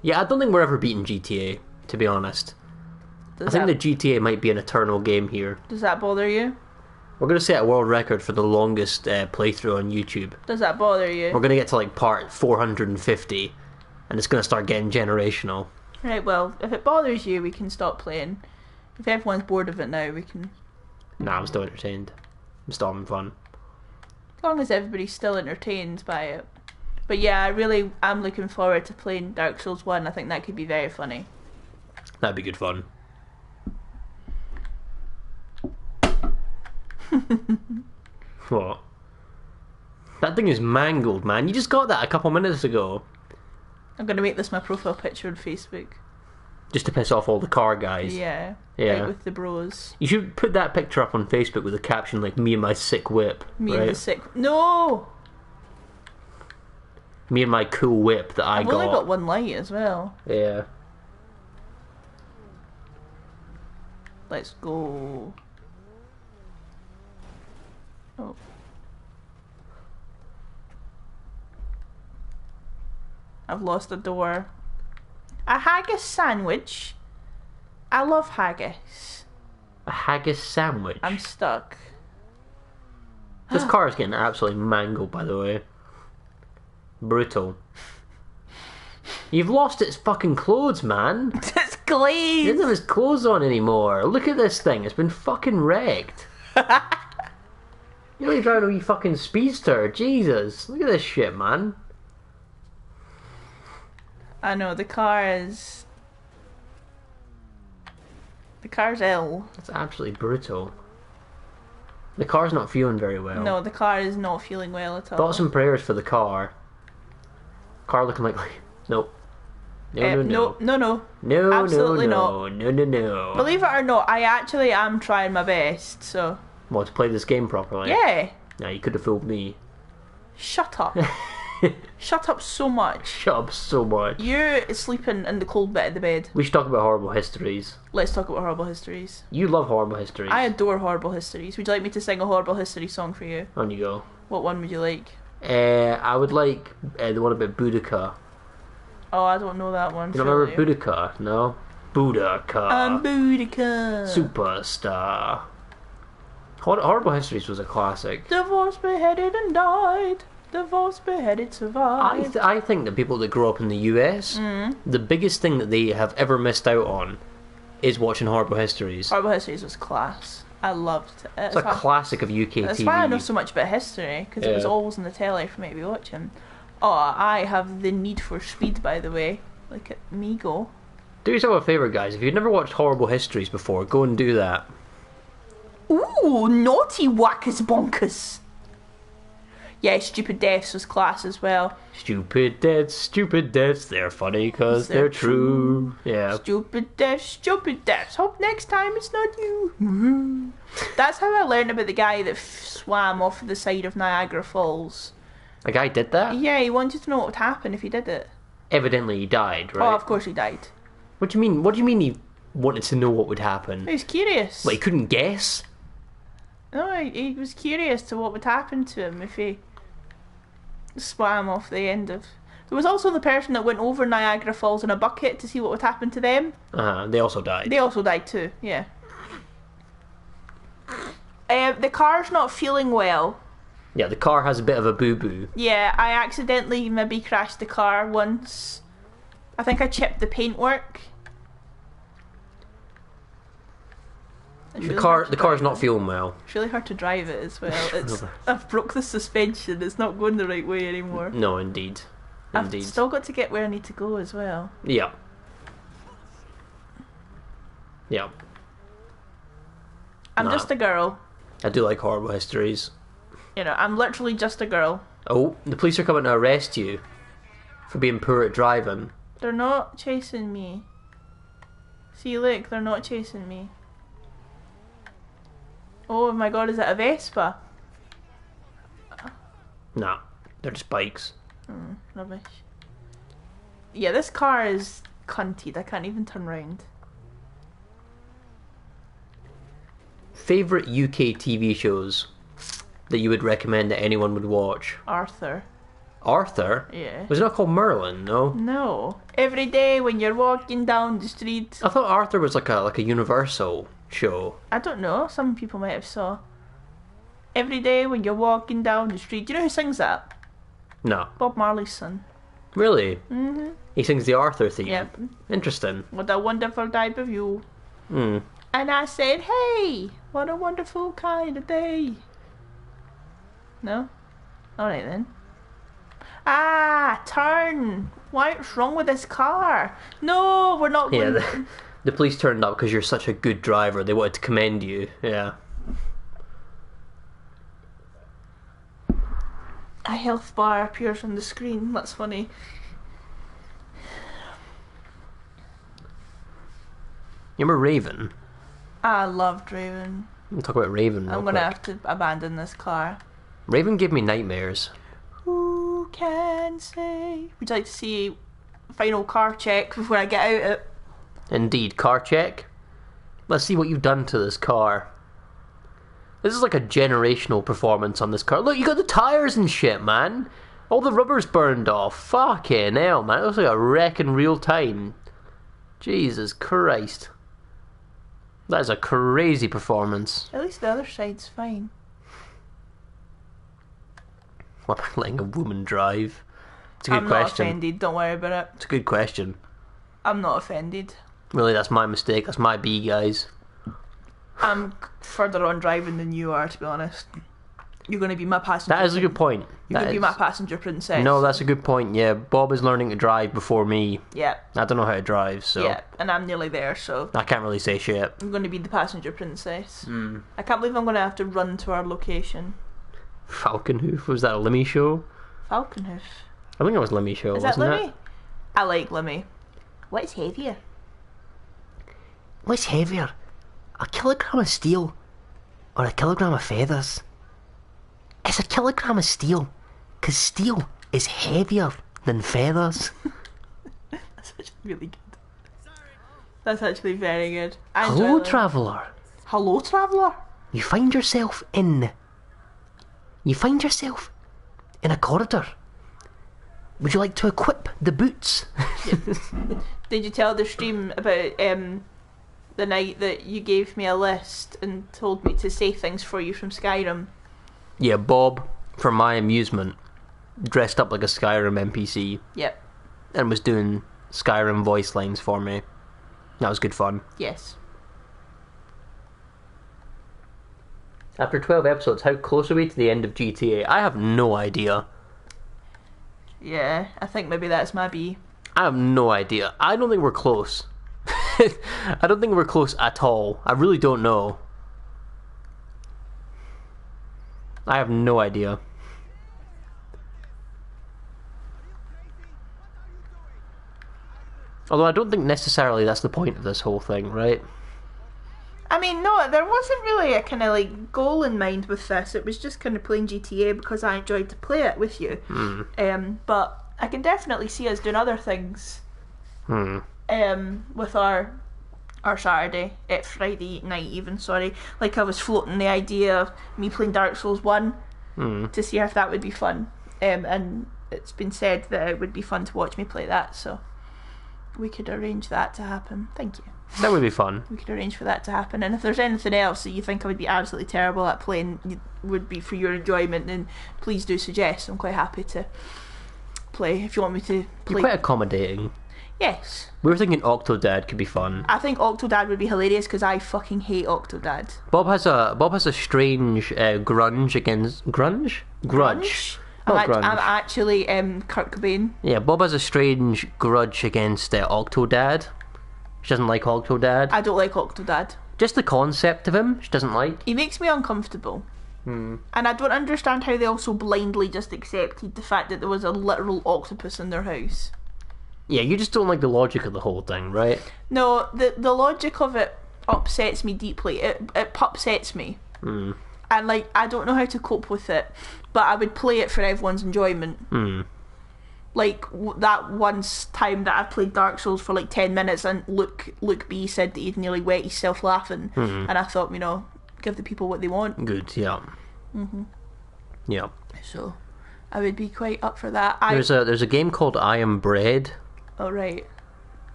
Yeah, I don't think we're ever beating GTA, to be honest. I think the GTA might be an eternal game here. Does that bother you? We're going to set a world record for the longest playthrough on YouTube. Does that bother you? We're going to get to like part 450, and it's going to start getting generational. Right, well, if it bothers you, we can stop playing. If everyone's bored of it now, we can... Nah, I'm still entertained. I'm still having fun. As long as everybody's still entertained by it. But yeah, I really am looking forward to playing Dark Souls 1. I think that could be very funny. That'd be good fun. What? That thing is mangled, man. You just got that a couple minutes ago. I'm going to make this my profile picture on Facebook. Just to piss off all the car guys. Yeah. Yeah. Right with the bros. You should put that picture up on Facebook with a caption like, me and my sick whip. Me right? and the sick... No! Me and my cool whip that I've only got one light as well. Yeah. Let's go. Oh. I've lost a door. A haggis sandwich. I love haggis. A haggis sandwich. I'm stuck. This car is getting absolutely mangled, by the way. Brutal. You've lost its fucking clothes, man. It's It glazed. doesn't have his clothes on anymore. Look at this thing. It's been fucking wrecked. You're only driving a wee fucking speedster. Jesus. Look at this shit, man. I know, the car's ill. That's absolutely brutal. The car's not feeling very well. No, the car is not feeling well at all. Thoughts and prayers for the car. Car looking like... Nope. No. No, absolutely not. No. Believe it or not, I actually am trying my best, so... What, to play this game properly? Yeah. Nah, you could have fooled me. Shut up. Shut up so much. Shut up so much. You're sleeping in the cold bit of the bed. We should talk about horrible histories. Let's talk about horrible histories. You love horrible histories. I adore horrible histories. Would you like me to sing a horrible history song for you? On you go. What one would you like? I would like the one about Boudica. Oh, I don't know that one. You don't remember Boudica? No? Boudica. I'm Boudica. Superstar. Horrible Histories was a classic. Divorced, beheaded and died. Divorced, beheaded, survived. I think that people that grow up in the US, the biggest thing that they have ever missed out on is watching Horrible Histories. Horrible Histories was class. I loved it. It's a classic of UK That's TV. why I know so much about history, because it was always on the telly for me to be watching. Oh, I have the need for speed, by the way. Look at me go. Do yourself a favour, guys. If you've never watched Horrible Histories before, go and do that. Ooh, naughty whackers bonkers. Yeah, Stupid Deaths was class as well. Stupid deaths, they're funny because they're true. Yeah. Stupid Deaths. Hope next time it's not you. That's how I learned about the guy that swam off the side of Niagara Falls. A guy did that? Yeah, he wanted to know what would happen if he did it. Evidently he died, right? Oh, of course he died. What do you mean? What do you mean he wanted to know what would happen? He was curious. Like, he couldn't guess? No, he was curious to what would happen to him if he swam off the end of... There was also the person that went over Niagara Falls in a bucket to see what would happen to them. They also died. They also died too, yeah. The car's not feeling well. Yeah, the car has a bit of a boo-boo. Yeah, I accidentally maybe crashed the car once. I think I chipped the paintwork. The car's not feeling well. It's really hard to drive it as well. I've broke the suspension. It's not going the right way anymore. No, indeed. I've still got to get where I need to go as well. Yeah. Yeah. I'm just a girl. I do like horrible histories. You know, I'm literally just a girl. Oh, the police are coming to arrest you for being poor at driving. They're not chasing me. See, look, they're not chasing me. Oh my god, is that a Vespa? Nah, they're just bikes. Rubbish. Yeah, this car is cunted. I can't even turn round. Favourite UK TV shows that you would recommend that anyone would watch? Arthur. Arthur? Yeah. Was it not called Merlin, no? No. Every day when you're walking down the street. I thought Arthur was like a Universal show. I don't know. Some people might have saw. Every day when you're walking down the street. Do you know who sings that? No. Bob Marley's son. Really? Mm-hmm. He sings the Arthur theme? Yep. Interesting. What a wonderful type of you. Hmm. And I said, hey, what a wonderful kind of day. No? Alright then. Ah, turn. What's wrong with this car? No, we're not going... Yeah, the police turned up because you're such a good driver. They wanted to commend you. Yeah. A health bar appears on the screen. That's funny. You remember Raven? I loved Raven. We'll talk about Raven real I'm going to quick. have to abandon this car. Raven gave me nightmares. Who can say? Would you like to see final car check before I get out it? Indeed, car check. Let's see what you've done to this car. This is like a generational performance on this car. Look, you got the tyres and shit, man. All the rubber's burned off. Fucking hell, man. It looks like a wreck in real time. Jesus Christ. That is a crazy performance. At least the other side's fine. What about letting a woman drive? It's a good I'm question. not offended, don't worry about it. It's a good question. I'm not offended. Really, that's my mistake. That's my B, guys. I'm further on driving than you are, to be honest. You're going to be my passenger. That is a good point. You're going to be is. my passenger princess. No, that's a good point, yeah. Bob is learning to drive before me. Yeah. I don't know how to drive, so... Yeah, and I'm nearly there, so... I can't really say shit. I'm going to be the passenger princess. I can't believe I'm going to have to run to our location. Falconhoof? Was that a Lemmy show? Falconhoof. I think it was Lemmy show, Is that wasn't Lemmy? it? I like Lemmy. What's heavier? What's heavier? A kilogram of steel or a kilogram of feathers? It's a kilogram of steel, because steel is heavier than feathers. That's actually really good. That's actually very good. I enjoy Hello, Lemmy. traveller. Hello, traveller. You find yourself in a corridor. Would you like to equip the boots? Did you tell the stream about the night that you gave me a list and told me to say things for you from Skyrim? Yeah, Bob, for my amusement, dressed up like a Skyrim NPC Yep. and was doing Skyrim voice lines for me. That was good fun. Yes. After 12 episodes, how close are we to the end of GTA? I have no idea. Yeah, I think maybe that's my B. I have no idea. I don't think we're close. I don't think we're close at all. I really don't know. I have no idea. Although I don't think necessarily that's the point of this whole thing, right? I mean, no, there wasn't really a kind of like goal in mind with this. It was just kind of playing GTA because I enjoyed to play it with you. But I can definitely see us doing other things. With our Saturday, Friday night even, sorry. Like I was floating the idea of me playing Dark Souls 1 to see if that would be fun. And it's been said that it would be fun to watch me play that, so we could arrange that to happen. Thank you. That would be fun. We could arrange for that to happen. And if there's anything else that you think I would be absolutely terrible at playing, would be for your enjoyment, then please do suggest. I'm quite happy to play if you want me to play. You're quite accommodating. Yes. We were thinking Octodad could be fun. I think Octodad would be hilarious because I fucking hate Octodad. Bob has a strange grunge against grunge. Not grunge. I'm actually Kurt Cobain. Yeah, Bob has a strange grudge against Octodad. She doesn't like Octodad. I don't like Octodad. Just the concept of him, she doesn't like. He makes me uncomfortable. And I don't understand how they also blindly just accepted the fact that there was a literal octopus in their house. Yeah, you just don't like the logic of the whole thing, right? No, the logic of it upsets me deeply. It upsets me. And like, I don't know how to cope with it, but I would play it for everyone's enjoyment. Like that once time that I played Dark Souls for like 10 minutes and Luke B said that he'd nearly wet himself laughing, and I thought, give the people what they want. Good, yeah. Yeah. So I would be quite up for that. There's a game called I Am Bread. Oh right.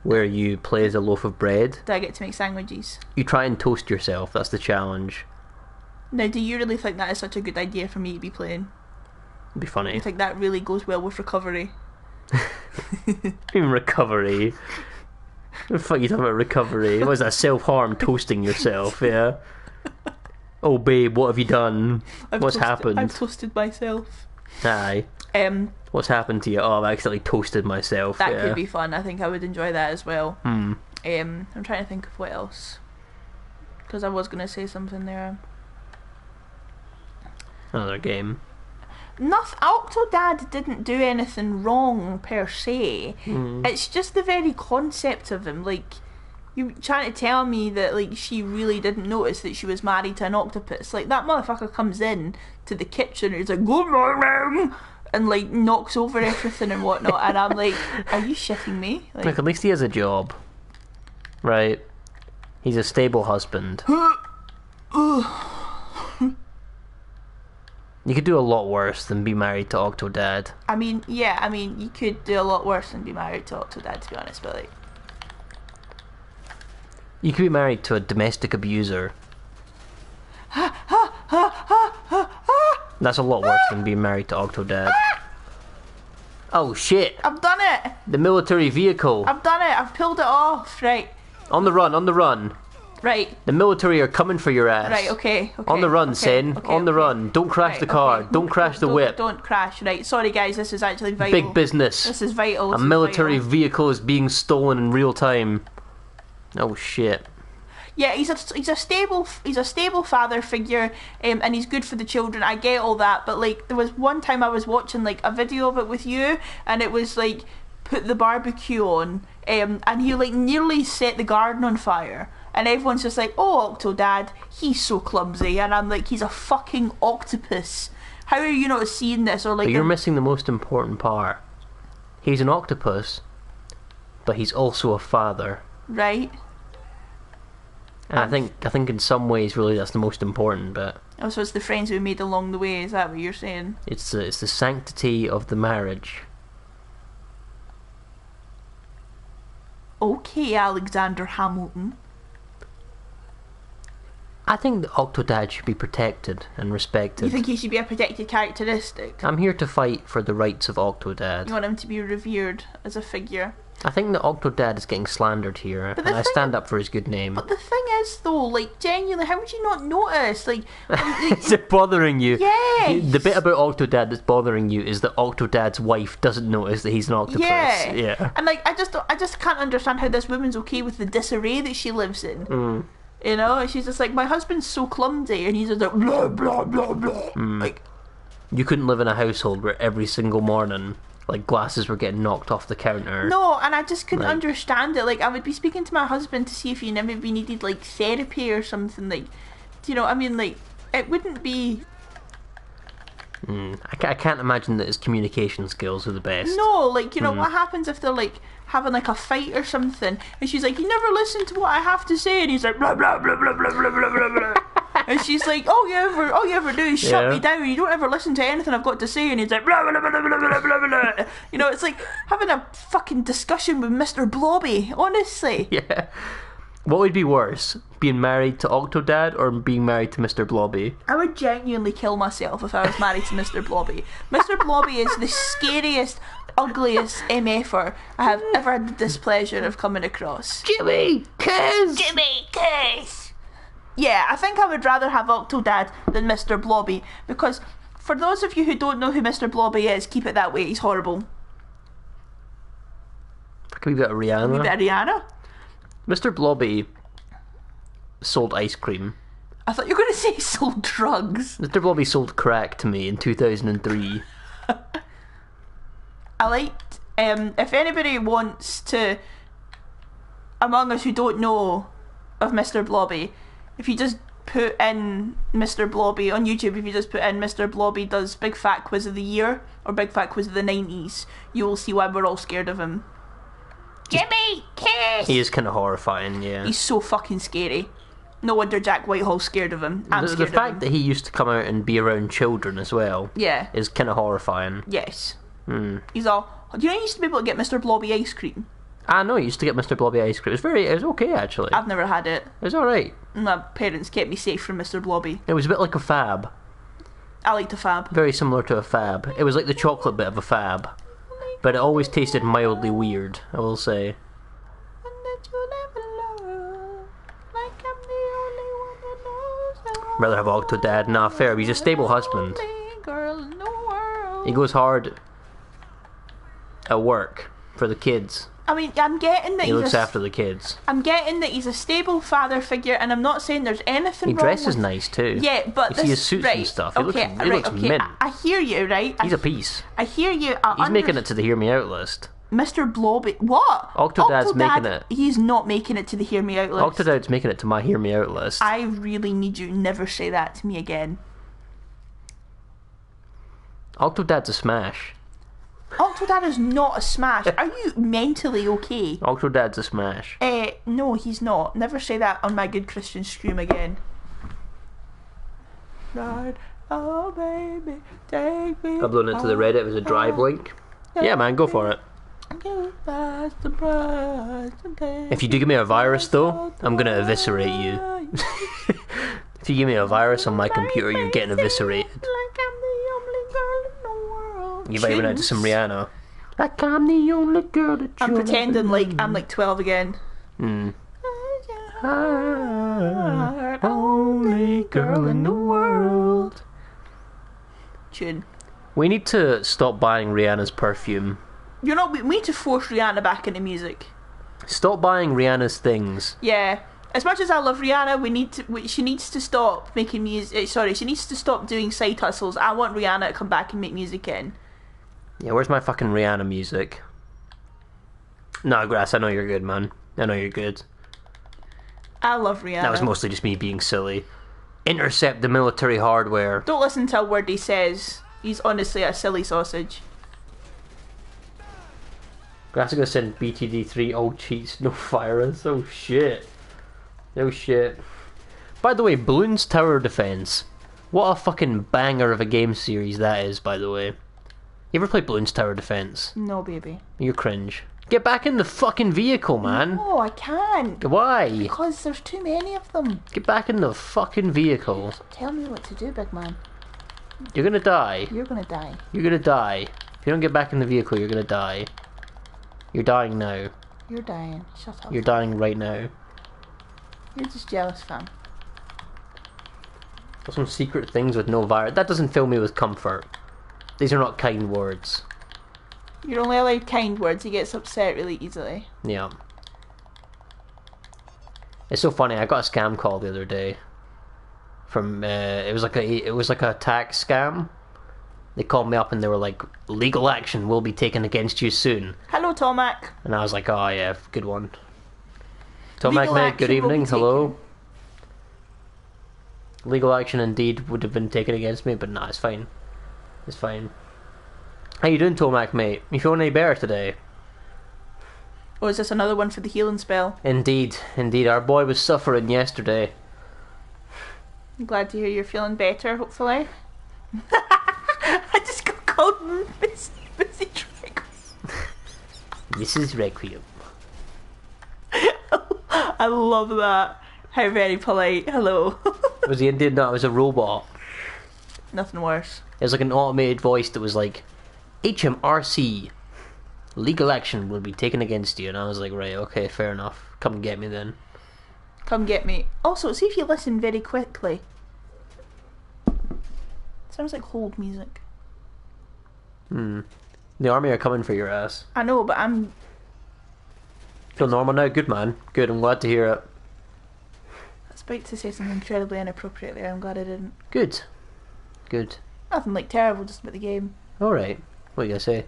Where you play as a loaf of bread. Do I get to make sandwiches? You try and toast yourself, that's the challenge. Now, do you really think that is such a good idea for me to be playing? It'd be funny. I think that really goes well with recovery. Even recovery. What the fuck are you talking about recovery? What is that, self-harm, toasting yourself, yeah? Oh babe, what have you done? What's happened? I've toasted myself. Aye. What's happened to you? Oh, I've accidentally toasted myself. That could be fun. I think I would enjoy that as well. I'm trying to think of what else. Because I was going to say something there. Another game. Octodad didn't do anything wrong per se. It's just the very concept of him. Like, you trying to tell me that like she really didn't notice that she was married to an octopus. Like, that motherfucker comes in to the kitchen and he's like, "Good morning," and like knocks over everything and whatnot, and I'm like, are you shitting me? Like, Look, at least he has a job, right? He's a stable husband. You could do a lot worse than be married to Octodad. I mean, you could do a lot worse than be married to Octodad, to be honest, but like, You could be married to a domestic abuser. That's a lot worse than being married to Octodad. Oh shit! I've done it! The military vehicle. I've done it! I've pulled it off! Right. On the run, on the run. Right. The military are coming for your ass. Right, okay. On the run, Sen. On the run. Don't crash the car. Okay. Don't crash the whip. Don't crash. Right. Sorry, guys. This is actually vital. Big business. This is vital. A military vehicle is being stolen in real time. Oh shit. Yeah, he's a stable father figure, and he's good for the children. I get all that, but like there was one time I was watching like a video of it with you, and it was like put the barbecue on, and he like nearly set the garden on fire, and everyone's just like, "Oh, Octodad, he's so clumsy," and I'm like, "He's a fucking octopus. How are you not seeing this?" Or like, but you're missing the most important part. He's an octopus, but he's also a father. Right. And I think in some ways, really, that's the most important bit. Oh, so it's the friends we made along the way. Is that what you're saying? It's the sanctity of the marriage. Okay, Alexander Hamilton. I think that Octodad should be protected and respected. You think he should be a protected characteristic? I'm here to fight for the rights of Octodad. You want him to be revered as a figure? I think that Octodad is getting slandered here, and I stand up for his good name. But the thing is, though, like, genuinely, how would you not notice? Like, is it bothering you? Yes. The bit about Octodad that's bothering you is that Octodad's wife doesn't notice that he's an octopus. Yeah. And like, I just can't understand how this woman's okay with the disarray that she lives in. You know, and she's just like, my husband's so clumsy, and he's just like blah blah blah blah. Like, you couldn't live in a household where every single morning, like, glasses were getting knocked off the counter. No, and I just couldn't understand it. Like, I would be speaking to my husband to see if he maybe needed, like, therapy or something. Like, do you know what I mean? Like, it wouldn't be... I can't imagine that his communication skills are the best. No, like, you know, what happens if they're, like, having, like, a fight or something, and she's like, you never listen to what I have to say, and he's like, blah, blah, blah, blah, blah, blah, blah, blah, blah. And she's like, all you ever do is shut me down. You don't ever listen to anything I've got to say. And he's like, blah, blah, blah, blah, blah, blah, blah, blah. You know, it's like having a fucking discussion with Mr. Blobby, honestly. Yeah. What would be worse, being married to Octodad or being married to Mr. Blobby? I would genuinely kill myself if I was married to Mr. Blobby. Mr. Blobby is the scariest, ugliest MFer I have ever had the displeasure of coming across. Jimmy, kiss! Jimmy, kiss! Yeah, I think I would rather have Octodad than Mr. Blobby, because for those of you who don't know who Mr. Blobby is, keep it that way, he's horrible. Can we get a Rihanna? A bit of Rihanna? Mr. Blobby sold ice cream. I thought you were going to say he sold drugs. Mr. Blobby sold crack to me in 2003. I liked, if anybody wants to, among us who don't know of Mr. Blobby, if you just put in Mr. Blobby on YouTube, if you just put in Mr. Blobby does Big Fat Quiz of the Year or Big Fat Quiz of the 90s, you will see why we're all scared of him. Jimmy, kiss! He is kind of horrifying, yeah. He's so fucking scary. No wonder Jack Whitehall's scared of him. I'm scared the of him. fact that he used to come out and be around children as well, yeah, is kind of horrifying. Yes. He's all. Do you know you used to be able to get Mr. Blobby ice cream? I know, I used to get Mr. Blobby ice cream. It was okay actually. I've never had it. It was alright. My parents kept me safe from Mr. Blobby. It was a bit like a Fab. I liked a Fab. Very similar to a Fab. It was like the chocolate bit of a Fab. But it always tasted mildly weird, I will say. Rather have Octodad. Nah, fair. He's a stable husband. He goes hard at work for the kids. I mean, I'm getting that he looks after the kids. I'm getting that he's a stable father figure, and I'm not saying there's anything wrong. He dresses nice too. Yeah, but you see his suits and stuff. He looks mint. I hear you, right? He's a piece. I hear you. He's making it to the Hear Me Out list. Mr. Blobby, what? Octodad's making it. He's not making it to the Hear Me Out list. Octodad's making it to my Hear Me Out list. I really need you never say that to me again. Octodad's a smash. Octodad is not a smash. Are you mentally okay? Octodad's a smash. No, he's not. Never say that on my good Christian scream again. Right, oh baby, take me. Uploading it to the Reddit as a drive link. Yeah, man, go for it. If you do give me a virus, though, I'm gonna eviscerate you. If you give me a virus on my computer, you're getting eviscerated. Like I'm the only girl in the world. You might even out to some Rihanna. Like I'm the only girl that I'm you'll pretending ever like need. I'm like 12 again. Hmm. Only girl in the world. Tune. We need to stop buying Rihanna's perfume. You're not. We need to force Rihanna back into music. Stop buying Rihanna's things. Yeah. As much as I love Rihanna, she needs to stop making music. Sorry, she needs to stop doing side hustles. I want Rihanna to come back and make music again. Yeah, where's my fucking Rihanna music? No, Grass, I know you're good, man. I know you're good. I love Rihanna. That was mostly just me being silly. Intercept the military hardware. Don't listen to a word he says. He's honestly a silly sausage. Grass is gonna send BTD3 all cheats, no virus. Oh shit. Oh shit. By the way, Bloons Tower Defense. What a fucking banger of a game series that is, by the way. You ever played Bloons Tower Defense? No, baby. You're cringe. Get back in the fucking vehicle, man. No, I can't. Why? Because there's too many of them. Get back in the fucking vehicle. Tell me what to do, big man. You're gonna die. You're gonna die. You're gonna die. If you don't get back in the vehicle, you're gonna die. You're dying now. You're dying. Shut up. You're dying right now. You're just jealous, fam. Some secret things with no virus. That doesn't fill me with comfort. These are not kind words. You're only allowed kind words. He gets upset really easily. Yeah. It's so funny. I got a scam call the other day. From it was like a tax scam. They called me up and they were like, "Legal action will be taken against you soon." Hello, Tomac. And I was like, "Oh yeah, good one." Tomac, Legal mate, good action will be evening. Hello. Legal action indeed would have been taken against me, but nah, it's fine. It's fine. How you doing, Tomac, mate? You feeling any better today? Or is this another one for the healing spell? Indeed, indeed. Our boy was suffering yesterday. I'm glad to hear you're feeling better, hopefully. I just got called busy Drake. Mrs. Requiem. I love that. How very polite. Hello. Was the Indian? No, it was a robot. Nothing worse. It was like an automated voice that was like, HMRC, legal action will be taken against you. And I was like, right, okay, fair enough. Come and get me then. Come get me. Also, see if you listen very quickly. Sounds like hold music. The army are coming for your ass. I know, but I'm... Feel normal now? Good, man. Good, I'm glad to hear it. I was about to say something incredibly inappropriate there. I'm glad I didn't. Good. Good. Nothing like terrible, just about the game. Alright. What are you gonna say?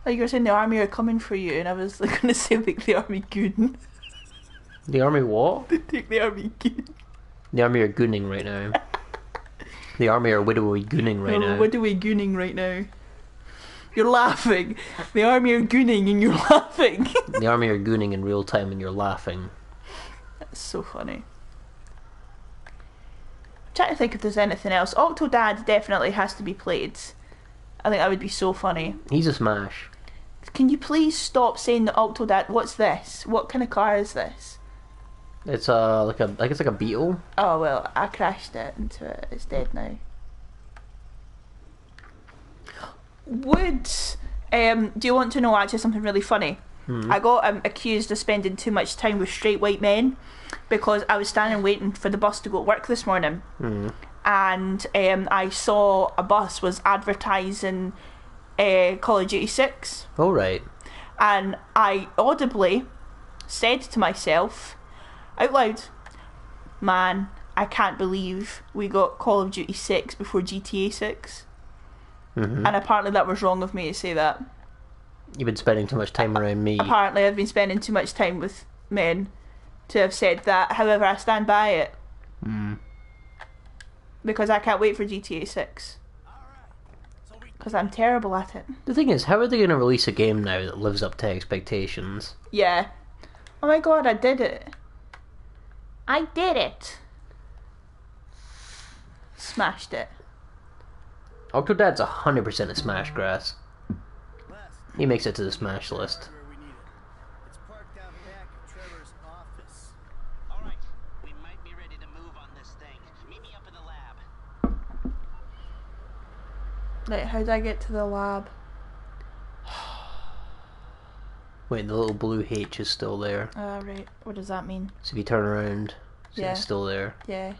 Like you were saying the army are coming for you, and I was like going to say like the army goon. The army what? Take the army goon. The army are gooning right now. The army are widowy gooning right now. What are we gooning right now? You're laughing. The army are gooning and you're laughing. The army are gooning in real time and you're laughing. That's so funny. I'm trying to think if there's anything else. Octodad definitely has to be played. I think that would be so funny. He's a smash. Can you please stop saying the Octodad? What's this? What kind of car is this? It's like a beetle. Oh well, I crashed it into it. It's dead now. Do you want to know actually something really funny? I got accused of spending too much time with straight white men because I was standing waiting for the bus to go to work this morning, and I saw a bus was advertising Call of Duty 6. Oh right. And I audibly said to myself out loud, "Man, I can't believe we got Call of Duty 6 before GTA 6." And apparently that was wrong of me to say that. You've been spending too much time around me. Apparently I've been spending too much time with men to have said that. However, I stand by it. Because I can't wait for GTA 6. Because I'm terrible at it. The thing is, how are they going to release a game now that lives up to expectations? Yeah. Oh my god, I did it. I did it. Smashed it. Octodad's 100% a smash grass. He makes it to the smash list. Right, how do I get to the lab? Wait, the little blue H is still there. Right. What does that mean? So if you turn around, so Yeah. it's still there. Yeah.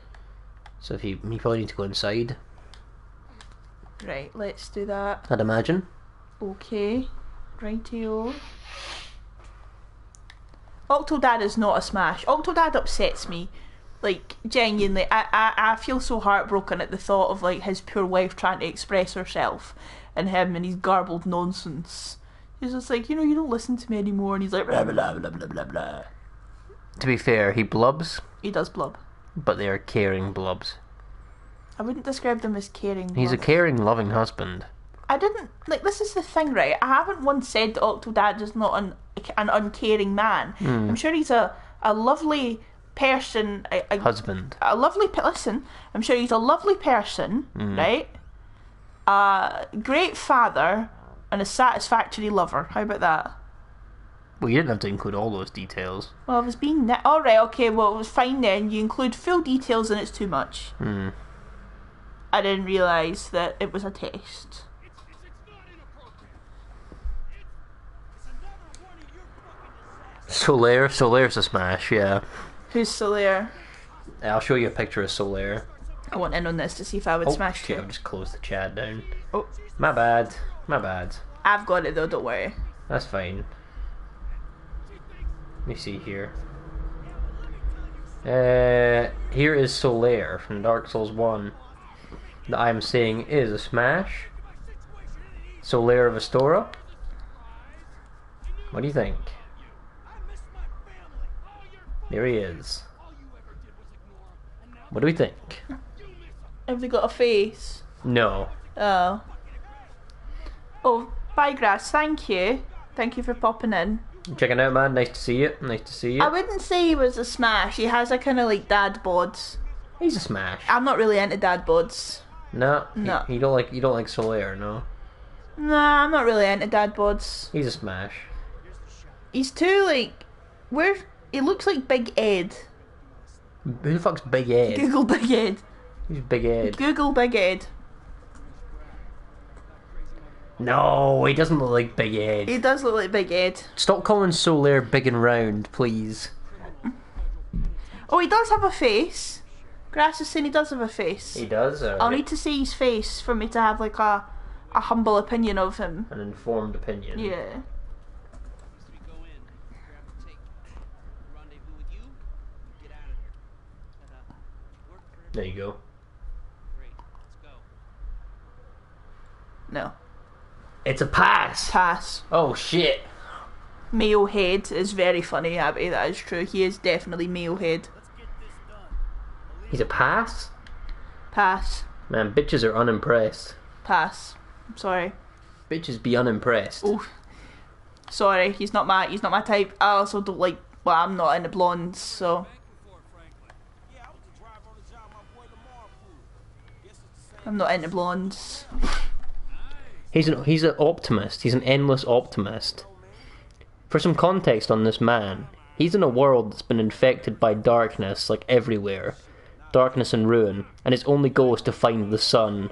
So if you probably need to go inside, Right, let's do that. I'd imagine. Okay. Rightio. Octodad is not a smash. Octodad upsets me. Like, genuinely, I feel so heartbroken at the thought of, like, his poor wife trying to express herself and him and his garbled nonsense. He's just like, you know, you don't listen to me anymore, and he's like, blah, blah, blah, blah, blah, blah. To be fair, he blubs, He does blub. but they are caring blubs. I wouldn't describe them as caring. He's a blub. caring, loving husband. I didn't, like, this is the thing, right? I haven't once said that Octodad is not an uncaring man. I'm sure he's a lovely person. Husband. A lovely, listen, I'm sure he's a lovely person, right? A great father and a satisfactory lover. How about that? Well, you didn't have to include all those details. Well, I was being... Alright, okay, well, it was fine then. You include full details and it's too much. I didn't realise that it was a test. Solaire's a smash, yeah. Who's Solaire? I'll show you a picture of Solaire. I want in on this to see if I would Oh, smash shit, it. I've just closed the chat down. Oh, My bad. I've got it though, don't worry. That's fine. Let me see here. Here is Solaire from Dark Souls 1. That I'm saying is a smash. Solaire of Astora. What do you think? There he is. What do we think? Have they got a face? No. Oh. Oh, bye Grass, thank you. Thank you for popping in. Checking out, man. Nice to see you. I wouldn't say he was a smash. He has a kind of like dad bods. He's a smash. I'm not really into dad bods. No. No. You don't like Solaire, no? Nah, I'm not really into dad bods. He's a smash. He's too like... He looks like Big Ed. Who the fuck's Big Ed? Google Big Ed. Who's Big Ed? Google Big Ed. No, he doesn't look like Big Ed. He does look like Big Ed. Stop calling Solaire big and round, please. Oh, he does have a face. Grass is saying he does have a face. He does? I'll need to see his face for me to have like a humble opinion of him. An informed opinion. Yeah. There you go. No. It's a pass! Pass. Oh shit. Mayo head is very funny, Abby, that is true. He is definitely mayo head. He's a pass? Pass. Man, bitches are unimpressed. Pass. I'm sorry. Bitches be unimpressed. Oh. Sorry, he's not my type. I also don't like, well, I'm not into blondes, so I'm not into blondes. He's an optimist. He's an endless optimist. For some context on this man, he's in a world that's been infected by darkness, like everywhere. Darkness and ruin, and his only goal is to find the sun,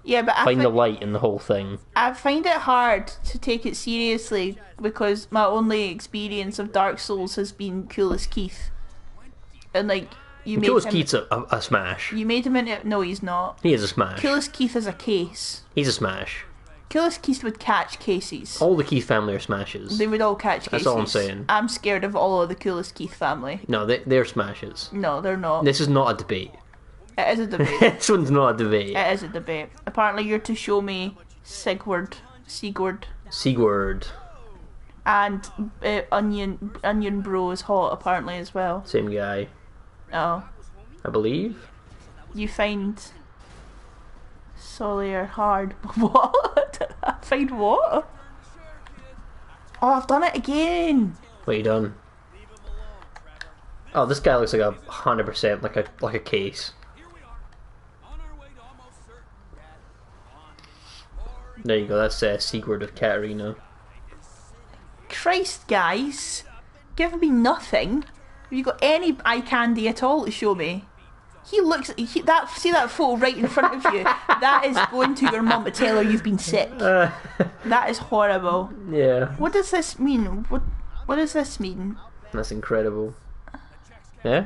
Yeah, but find the light in the whole thing. I find it hard to take it seriously because my only experience of Dark Souls has been Coolest Keith. And like, you made Coolest him... Keith's a smash. You made him into... No, he's not. He is a smash. Coolest Keith is a case. He's a smash. Coolest Keith would catch cases. All the Keith family are smashes. They would all catch cases. That's all I'm saying. I'm scared of all of the Coolest Keith family. No, they're smashes. No, they're not. This is not a debate. It is a debate. This one's not a debate. It is a debate. Apparently you're to show me Sigurd. And Onion Bro is hot apparently as well. Same guy, Oh. I believe. You find Solaire hard. What? I find what? Oh, I've done it again. What you done? Oh, this guy looks like 100% like a case. There you go. That's Sigurd of Katarina. Christ, guys. Giving me nothing. Have you got any eye candy at all to show me? He looks. See that photo right in front of you. That is going to your mum to tell her you've been sick. That is horrible. Yeah. What does this mean? What does this mean? That's incredible. Yeah?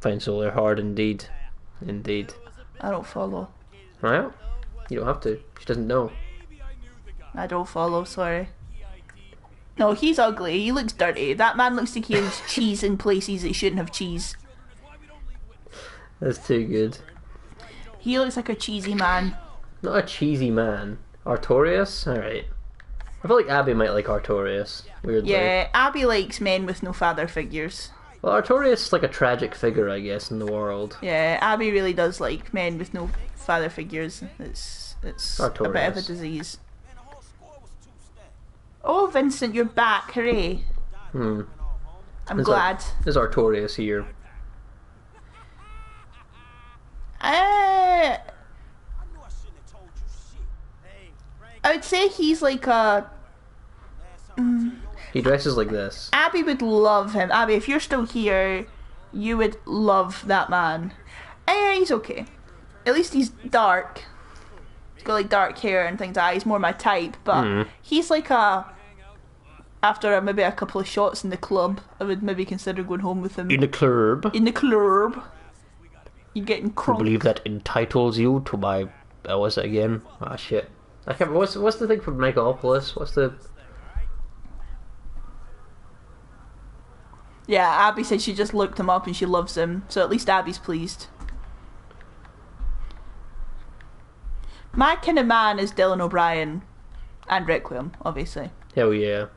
Fine solar hard indeed. Indeed. I don't follow. Well, you don't have to. She doesn't know. I don't follow. Sorry. No, he's ugly. He looks dirty. That man looks like he has cheese in places that shouldn't have cheese. That's too good. He looks like a cheesy man. Not a cheesy man. Artorias? Alright. I feel like Abby might like Artorias. Weirdly. Yeah, Abby likes men with no father figures. Well, Artorias is like a tragic figure, I guess, in the world. Yeah, Abby really does like men with no father figures. It's a bit of a disease. Oh, Vincent, you're back. Hooray. I'm glad. There's Artorias here. I would say he's like a... He dresses like this. Abby would love him. Abby, if you're still here, you would love that man. He's okay. At least he's dark. He's got like dark hair and things like that. He's more my type, but he's like a... After maybe a couple of shots in the club, I would maybe consider going home with him. In the club? In the club. You're getting crunk. I believe that entitles you to my... what's it again? Ah, shit. I can't... What's the thing from Megalopolis? What's the... Yeah, Abby said she just looked him up and she loves him, so at least Abby's pleased. My kind of man is Dylan O'Brien and Requiem, obviously. Hell yeah.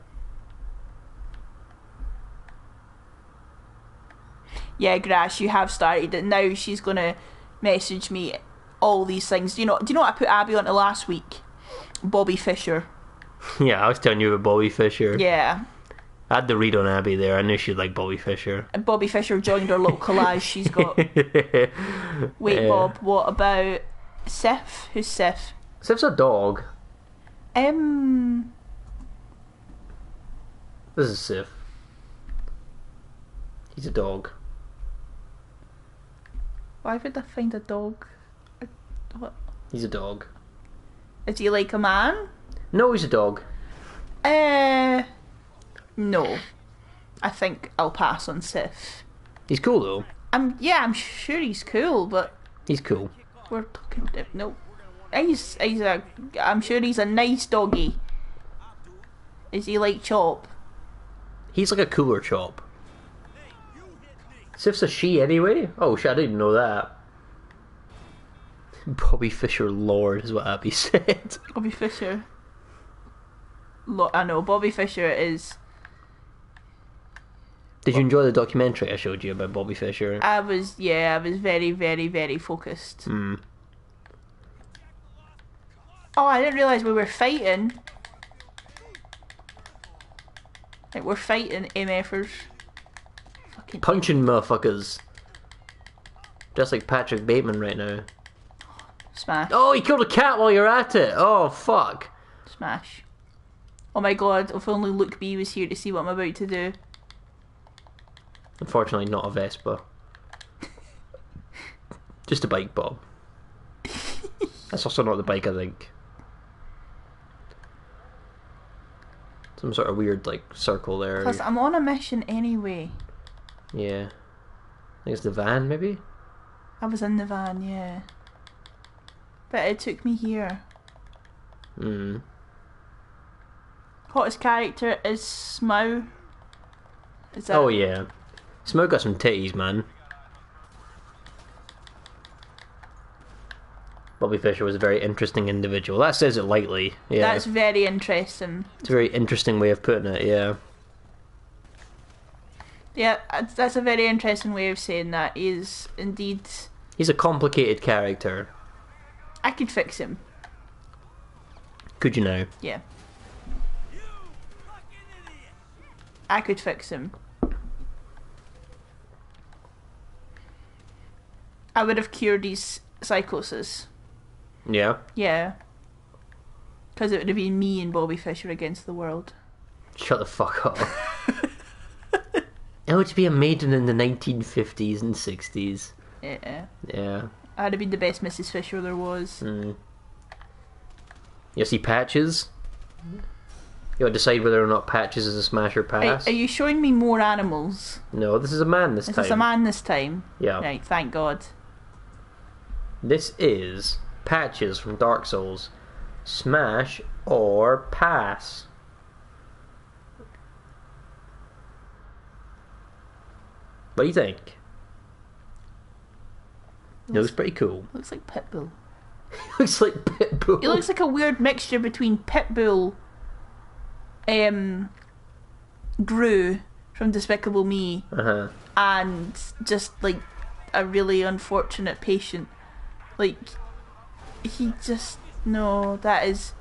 Yeah, Grash, you have started it. Now she's going to message me all these things. Do you know what I put Abby onto last week? Bobby Fischer. Yeah, I was telling you about Bobby Fischer. Yeah. I had the read on Abby there. I knew she'd like Bobby Fischer. And Bobby Fischer joined her little collage she's got. Wait, Bob, what about Sif? Who's Sif? Sif's a dog. This is Sif. He's a dog. Why would I find a dog? What? He's a dog. Is he like a man? No, he's a dog. No. I think I'll pass on Sif. He's cool though. I'm sure he's cool, but he's cool. We're talking. No, I'm sure he's a nice doggy. Is he like Chop? He's like a cooler Chop. Sif's a she anyway? Oh shit, I didn't even know that. Bobby Fischer Lord is what Abby said. Bobby Fischer. I know, Bobby Fischer is... Did you enjoy the documentary I showed you about Bobby Fischer? I was very, very, very focused. Oh, I didn't realise we were fighting. Like, we're fighting MFers. Fucking punching motherfuckers. Just like Patrick Bateman right now. Smash. Oh, he killed a cat while you're at it. Oh, fuck. Smash. Oh my god, if only Luke B was here to see what I'm about to do. Unfortunately, not a Vespa. Just a bike, Bob. That's also not the bike, I think. Some sort of weird, like, circle there. Plus, I'm on a mission anyway. Yeah. I think it's the van, maybe? I was in the van, yeah. But it took me here. Hottest character is Smough. Is that... Oh, yeah. Smough got some titties, man. Bobby Fischer was a very interesting individual. That says it lightly. Yeah. That's very interesting. It's a very interesting way of putting it, yeah. Yeah, that's a very interesting way of saying that. He is indeed... He's a complicated character. I could fix him. Could you now? Yeah. I could fix him. I would have cured his psychosis. Yeah? Yeah. Because it would have been me and Bobby Fischer against the world. Shut the fuck up. Oh, to be a maiden in the 1950s and 60s. Yeah. Yeah. I'd have been the best Mrs. Fisher there was. You see Patches? You gotta decide whether or not Patches is a smash or pass. Are you showing me more animals? No, this is a man this Is time. this a man this time? Yeah. Right, thank God. This is Patches from Dark Souls. Smash or pass? What do you think? Looks pretty cool. Looks like Pitbull. Looks like Pitbull. He looks like a weird mixture between Pitbull, Gru from Despicable Me, and just like a really unfortunate patient. Like, he just... No, that is...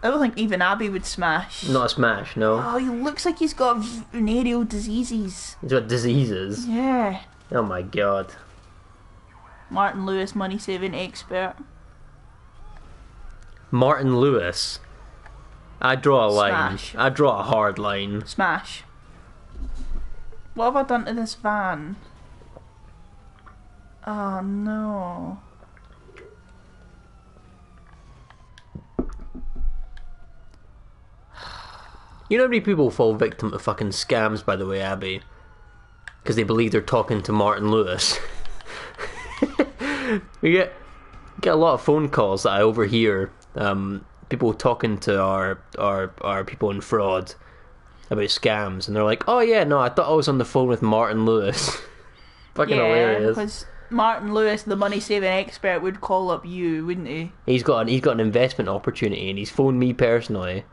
I don't think even Abby would smash. Not a smash, no. Oh, he looks like he's got venereal diseases. He's got diseases. Yeah. Oh my god. Martin Lewis, money saving expert. Martin Lewis. I draw a line. Smash. I draw a hard line. Smash. What have I done to this van? Oh no. You know how many people fall victim to fucking scams, by the way, Abby? Because they believe they're talking to Martin Lewis. we get a lot of phone calls that I overhear. People talking to our people in fraud about scams, and they're like, "Oh yeah, no, I thought I was on the phone with Martin Lewis." Fucking hilarious. Because Martin Lewis, the money saving expert, would call up you, wouldn't he? He's got an investment opportunity, and he's phoned me personally.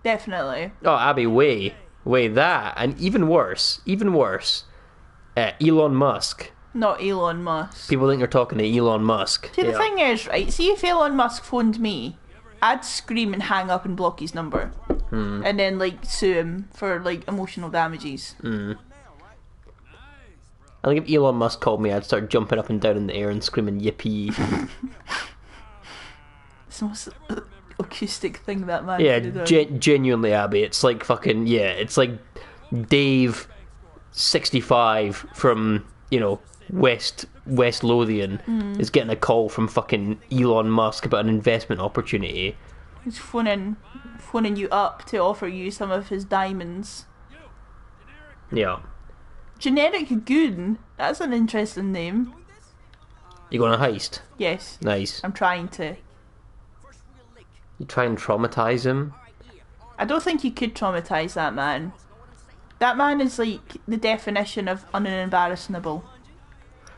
Definitely. Oh, Abby, way that, and even worse, Elon Musk. Not Elon Musk. People think they're talking to Elon Musk. See, the thing is, right, see if Elon Musk phoned me, I'd scream and hang up and block his number. And then, like, sue him for, like, emotional damages. I think if Elon Musk called me, I'd start jumping up and down in the air and screaming yippee. It's the most acoustic thing that man Yeah, could have done. genuinely, Abby, it's like fucking, it's like Dave 65 from, West Lothian is getting a call from fucking Elon Musk about an investment opportunity. He's phoning you up to offer you some of his diamonds. Yeah. Generic Goon, that's an interesting name. You going on a heist? Yes, Nice. I'm trying to. You try and traumatize him? I don't think you could traumatise that man. That man is like the definition of unembarrassable.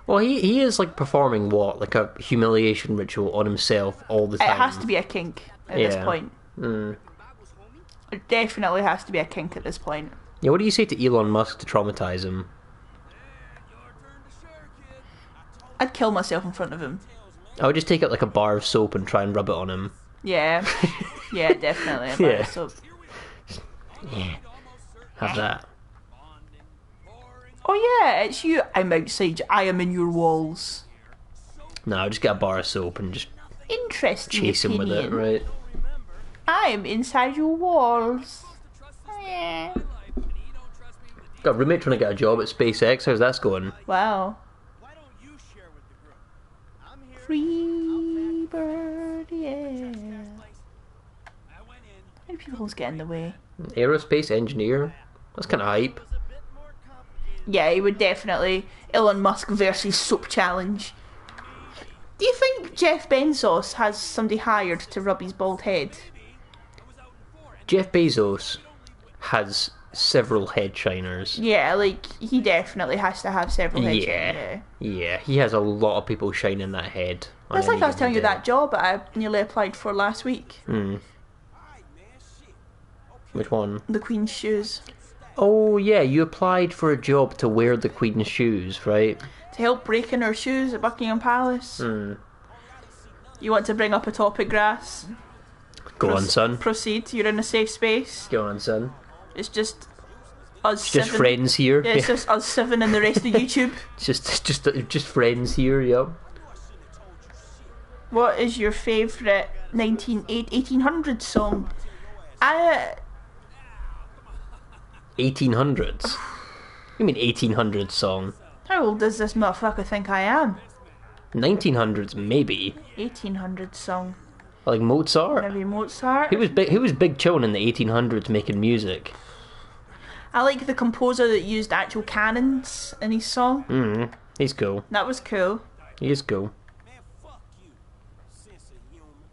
Well, he is like performing what? Like a humiliation ritual on himself all the time. It has to be a kink at this point. It definitely has to be a kink at this point. Yeah, what do you say to Elon Musk to traumatize him? I'd kill myself in front of him. I would just take out like a bar of soap and try and rub it on him. Yeah. Yeah, definitely. Yeah. So, Yeah. Have that. oh yeah, it's you. I'm outside. I am in your walls. No, I'll just get a bar of soap and just Interesting chase him with opinion. it, right? I am inside your walls. Yeah. Got a roommate trying to get a job at SpaceX. How's that going? Wow. Free bird, yeah. How many people's get in the way? Aerospace engineer? That's kind of hype. Yeah, he would definitely. Elon Musk versus Soap Challenge. Do you think Jeff Bezos has somebody hired to rub his bald head? Jeff Bezos has several head shiners. Yeah, like, he definitely has to have several head Yeah. shiners. Yeah, he has a lot of people shining that head. on That's like any I was telling you given day. that job I nearly applied for last week. Which one? The Queen's shoes. Oh, yeah, you applied for a job to wear the Queen's shoes, right? To help break in her shoes at Buckingham Palace. You want to bring up a topic, Grass? Go on, son. Proceed, you're in a safe space. Go on, son. It's just us Just seven. friends here. Yeah, it's just us seven and the rest of YouTube. Just friends here, yep. What is your favourite 1800s song? 1800s. You mean 1800s song? How old does this motherfucker think I am? 1900s maybe. 1800s song. Like Mozart. Maybe Mozart. Who was big chillin' in the 1800s making music? I like the composer that used actual cannons in his song. He's cool. That was cool. He is cool.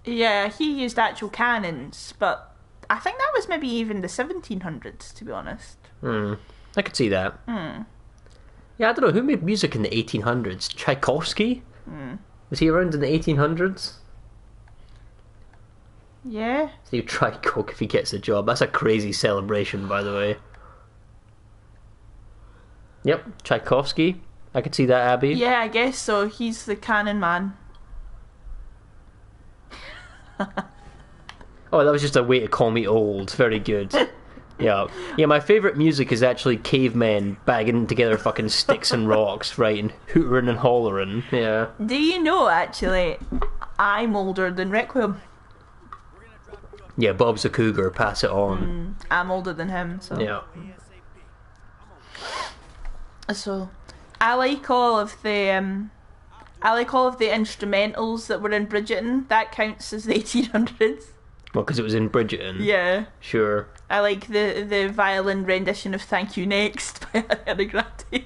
Yeah, he used actual cannons, but I think that was maybe even the 1700s, to be honest. I could see that. Yeah, I don't know, who made music in the 1800s? Tchaikovsky? Was he around in the 1800s? Yeah. So you try coke if he gets a job. That's a crazy celebration, by the way. Yep, Tchaikovsky. I could see that, Abby. Yeah, I guess so. He's the cannon man. Oh, that was just a way to call me old. Very good. Yeah. Yeah, my favourite music is actually cavemen bagging together fucking sticks and rocks, right, and hootering and hollering. Yeah. Do you know, actually, I'm older than Requiem. Yeah, Bob's a cougar, pass it on. I'm older than him, so... Yeah. So, I like all of the instrumentals that were in Bridgerton. That counts as the 1800s. Well, because it was in Bridgerton. Yeah. Sure. I like the violin rendition of Thank You Next by Ariana Grande.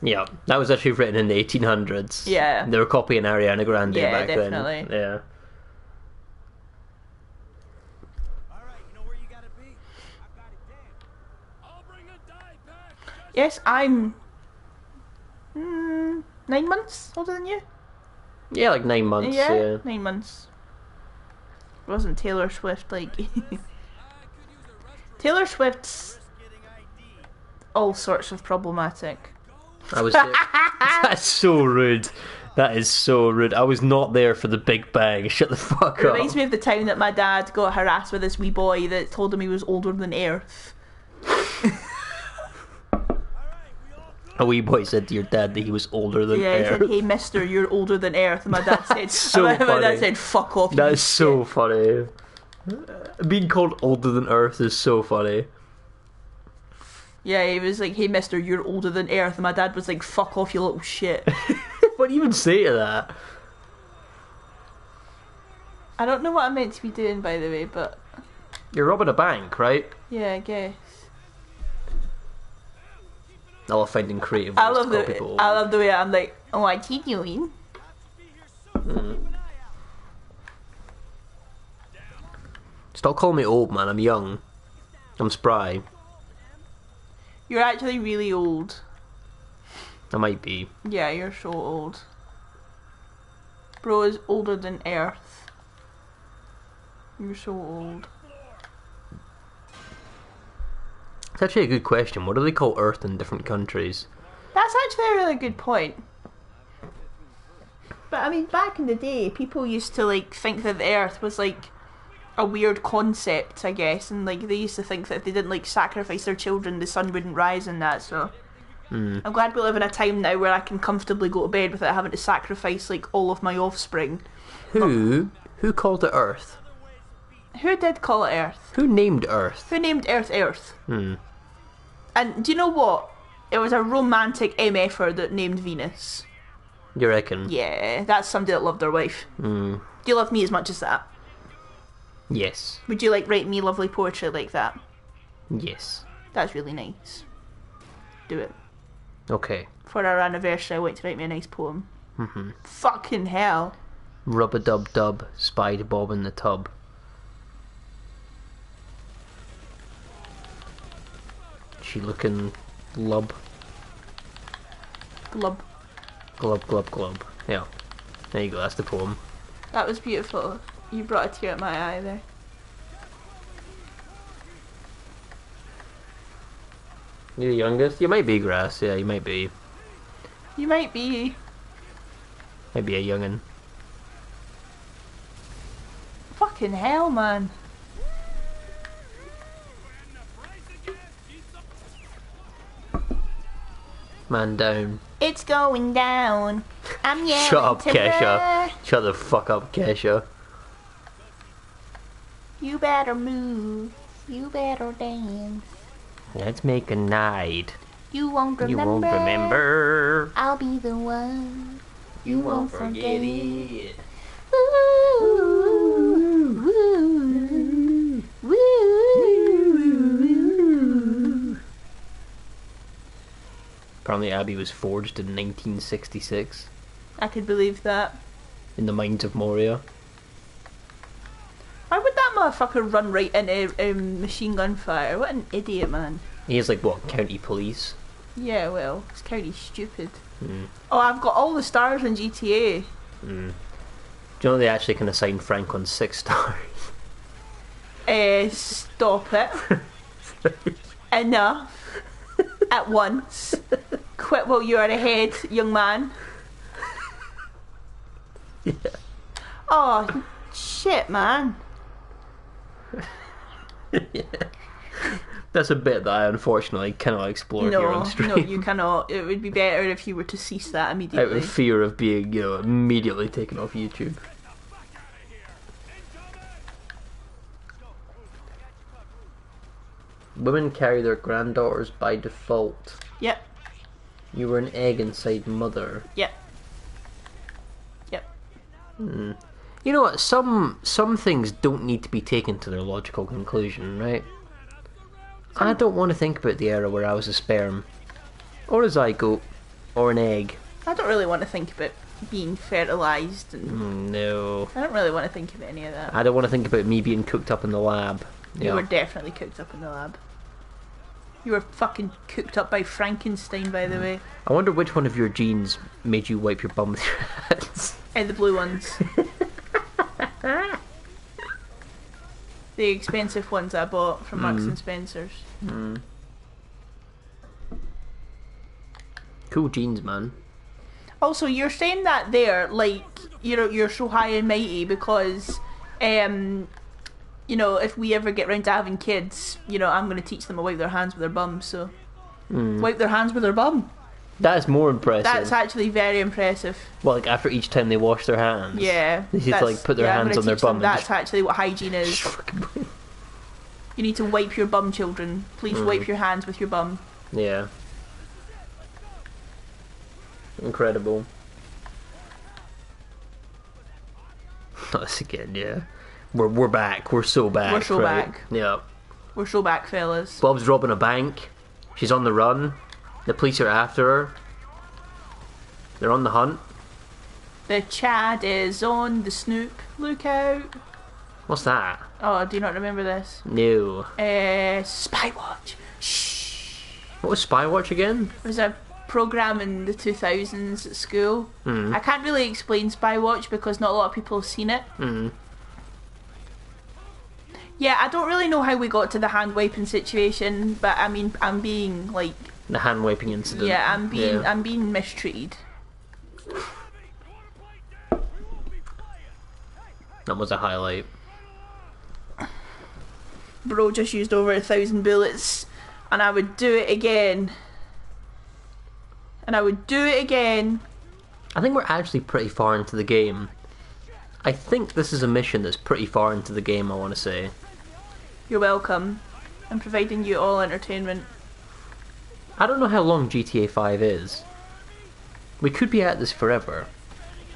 Yeah, that was actually written in the 1800s. Yeah. They were copying Ariana Grande back definitely. then. Yeah. Yes, I'm 9 months older than you. Yeah, like 9 months. Yeah. 9 months. Wasn't Taylor Swift like... Taylor Swift's all sorts of problematic. I was there. That's so rude. That is so rude. I was not there for the Big Bang. Shut the fuck It up. reminds me of the time that my dad got harassed with this wee boy that told him he was older than Earth. A wee boy said to your dad that he was older than Yeah, he Earth. said, "Hey, mister, you're older than Earth." And my dad said, So my funny. dad said, "Fuck off." That you is so shit." funny. Being called older than Earth is so funny. Yeah, he was like, "Hey, mister, you're older than Earth." And my dad was like, "Fuck off, you little shit." What do you even say to that? I don't know what I'm meant to be doing, by the way, but You're robbing a bank, right? yeah, I guess. I love finding creative I ways love to call people I old. love the way I'm like, "Oh, what's he doing?" Stop calling me old, man. I'm young. I'm spry. You're actually really old. I might be. Yeah, you're so old. Bro is older than Earth. You're so old. It's actually a good question. What do they call Earth in different countries? That's actually a really good point. But I mean, back in the day, people used to like think that the Earth was like a weird concept, I guess, and like they used to think that if they didn't like sacrifice their children, the sun wouldn't rise and that. So I'm glad we live in a time now where I can comfortably go to bed without having to sacrifice like all of my offspring. Who called it Earth? Who did call it Earth? Who named Earth? Who named Earth Earth? And do you know what? It was a romantic MFer that named Venus. You reckon? Yeah, that's somebody that loved their wife. Do you love me as much as that? Yes. Would you like write me lovely poetry like that? Yes. That's really nice. Do it. Okay. For our anniversary, I want you to write me a nice poem. Fucking hell. Rub-a-dub-dub, spied Bob in the tub. She looking lub. Glub. Glub, glub, glub. Yeah. There you go, that's the poem. That was beautiful. You brought a tear at my eye there. You're the youngest? You might be, Grass. Yeah, you might be. You might be. Might be a youngin'. Fucking hell, man. Man down. It's going down. I'm yelling Shut up, timber. Kesha. Shut the fuck up, Kesha. You better move. You better dance. Let's make a night. You won't remember. You won't remember. I'll be the one. You won't forget it. Apparently Abby was forged in 1966 I could believe that. in the mines of Moria. Why would that motherfucker run right into machine gun fire? What an idiot, man. He is like, what, county police? Yeah, well, it's kind of stupid. Mm. Oh, I've got all the stars in GTA. Mm. Do you know they actually can assign Franklin 6 stars? Stop it. Enough. At once. Quit while you are ahead, young man. Yeah. Oh, shit, man. Yeah. That's a bit that I unfortunately cannot explore here on stream. No, you cannot. It would be better if you were to cease that immediately. Out of fear of being, immediately taken off YouTube. Women carry their granddaughters by default. Yep. You were an egg inside mother. Yep. Yep. You know what? Some things don't need to be taken to their logical conclusion, right? I don't want to think about the era where I was a sperm, or a zygote, or an egg. I don't really want to think about being fertilised and... No. I don't really want to think about any of that. I don't want to think about me being cooked up in the lab. You were definitely cooked up in the lab. You were fucking cooked up by Frankenstein, by the way. I wonder which one of your genes made you wipe your bum with your hands. And the blue ones. The expensive ones I bought from Marks and Spencer's. Cool genes, man. Also, you're saying that there, like, you're so high and mighty because, if we ever get round to having kids, I'm going to teach them to wipe their hands with their bum, so... Wipe their hands with their bum. That is more impressive. That's actually very impressive. Well, like after each time they wash their hands. Yeah. They just like put their hands on their bum. That's actually what hygiene is. You need to wipe your bum, children. Please wipe your hands with your bum. Yeah. Incredible. Us again, yeah. We're back. We're so back. We're so back. Yeah. We're so back, fellas. Bob's robbing a bank. She's on the run. The police are after her. They're on the hunt. The Chad is on the snoop. Look out. What's that? Oh, do you not remember this? No. Spywatch. Shh. What was Spywatch again? It was a program in the 2000s at school. I can't really explain Spywatch because not a lot of people have seen it. Yeah, I don't really know how we got to the hand wiping situation, but I mean, I'm being like... The hand wiping incident. Yeah, I'm being mistreated. That was a highlight. Bro just used over 1,000 bullets, and I would do it again. And I would do it again. I think we're actually pretty far into the game. I think this is a mission that's pretty far into the game, I want to say. You're welcome. I'm providing you all entertainment. I don't know how long GTA 5 is. We could be at this forever.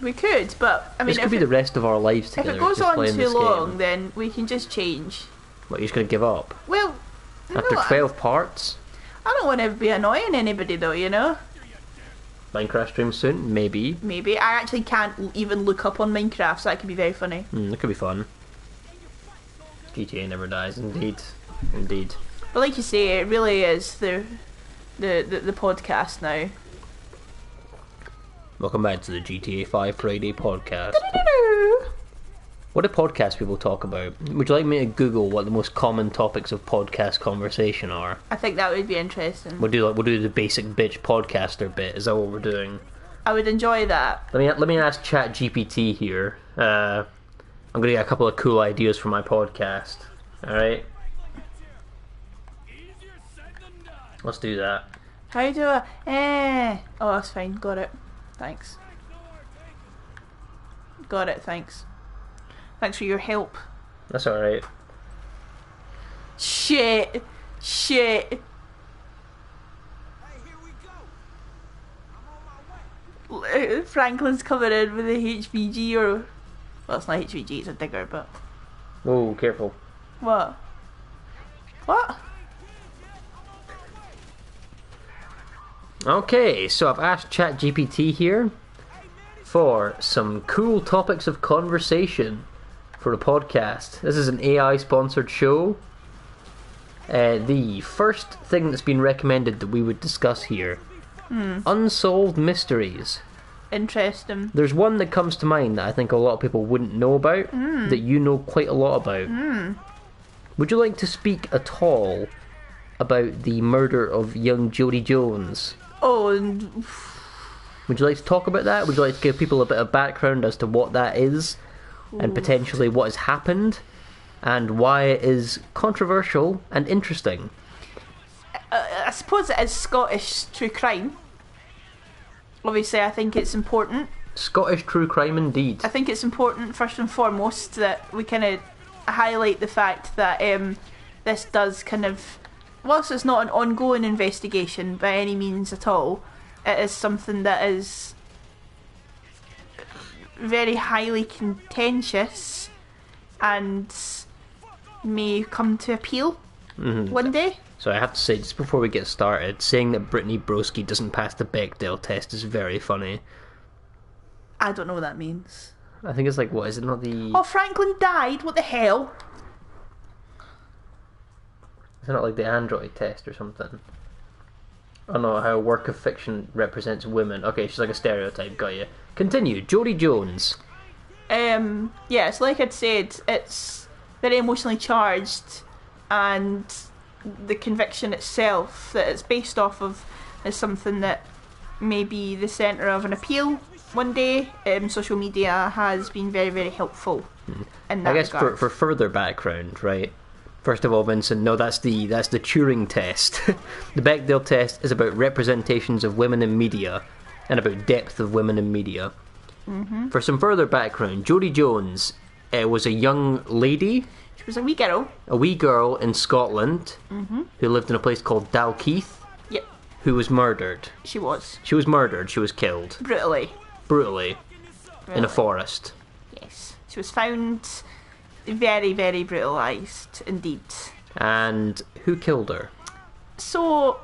We could, but I mean, this could be the rest of our lives together. If it goes just on playing too this long, game. then we can just change. What, you're just going to give up? Well, After no, 12 parts? I don't want to be annoying anybody though, Minecraft stream soon? Maybe. Maybe. I actually can't even look up on Minecraft, so that could be very funny. That could be fun. GTA never dies, indeed. Indeed. But like you say, it really is the podcast now. Welcome back to the GTA 5 Friday podcast. What do podcast people talk about? Would you like me to Google what the most common topics of podcast conversation are? I think that would be interesting. We'll do the basic bitch podcaster bit. Is that what we're doing? I would enjoy that. Let me ask ChatGPT here. I'm gonna get a couple of cool ideas for my podcast. All right. Let's do that. How do I? Oh, that's fine. Got it. Thanks. Got it. Thanks. Thanks for your help. That's all right. Shit. Franklin's coming in with a HVG, or well, it's not HVG, it's a digger, but Oh, careful. what? Okay, so I've asked ChatGPT here for some cool topics of conversation for a podcast. This is an AI sponsored show. The first thing that's been recommended that we would discuss here: unsolved mysteries. Interesting. There's one that comes to mind that I think a lot of people wouldn't know about, that you know quite a lot about. Would you like to speak at all about the murder of young Jodie Jones? Oh, and Would you like to talk about that? Would you like to give people a bit of background as to what that is, and potentially what has happened, and why it is controversial and interesting? I suppose it is Scottish true crime. Obviously, I think it's important. Scottish true crime indeed. I think it's important, first and foremost, that we kind of highlight the fact that this does kind of, whilst it's not an ongoing investigation by any means at all, it is something that is very highly contentious and may come to appeal one day. So I have to say, just before we get started, saying that Brittany Broski doesn't pass the Bechdel test is very funny. I don't know what that means. I think it's like, what, is it not the... Oh, Franklin died? What the hell? Is it not like the android test or something? Oh no, how a work of fiction represents women. Okay, she's like a stereotype, got you. Continue, Jodie Jones. Yeah, so like I'd said, it's very emotionally charged, and the conviction itself that it's based off of is something that may be the centre of an appeal one day. Social media has been very, very helpful in that I guess regard. for further background, right? First of all, Vincent, no, that's the Turing test. The Bechdel test is about representations of women in media and about depth of women in media. For some further background, Jodie Jones was a young lady. She was a wee girl. A wee girl in Scotland who lived in a place called Dalkeith, Yep, who was murdered. she was. She was murdered, she was killed. Brutally. Brutally. In a forest. Yes. She was found very, very brutalised indeed. And who killed her? So,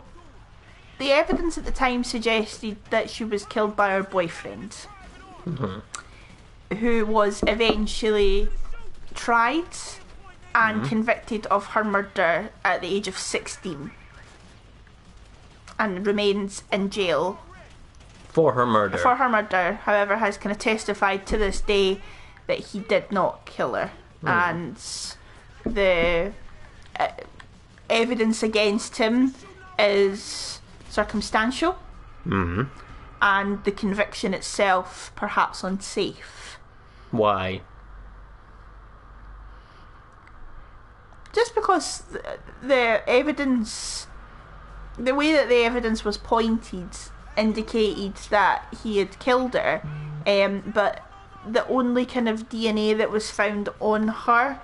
the evidence at the time suggested that she was killed by her boyfriend, who was eventually tried and convicted of her murder at the age of 16 and remains in jail For her murder. for her murder. However, has kind of testified to this day that he did not kill her, and the evidence against him is circumstantial, and the conviction itself perhaps unsafe. Why? Just because the evidence, the way that the evidence was pointed, indicated that he had killed her, but the only kind of DNA that was found on her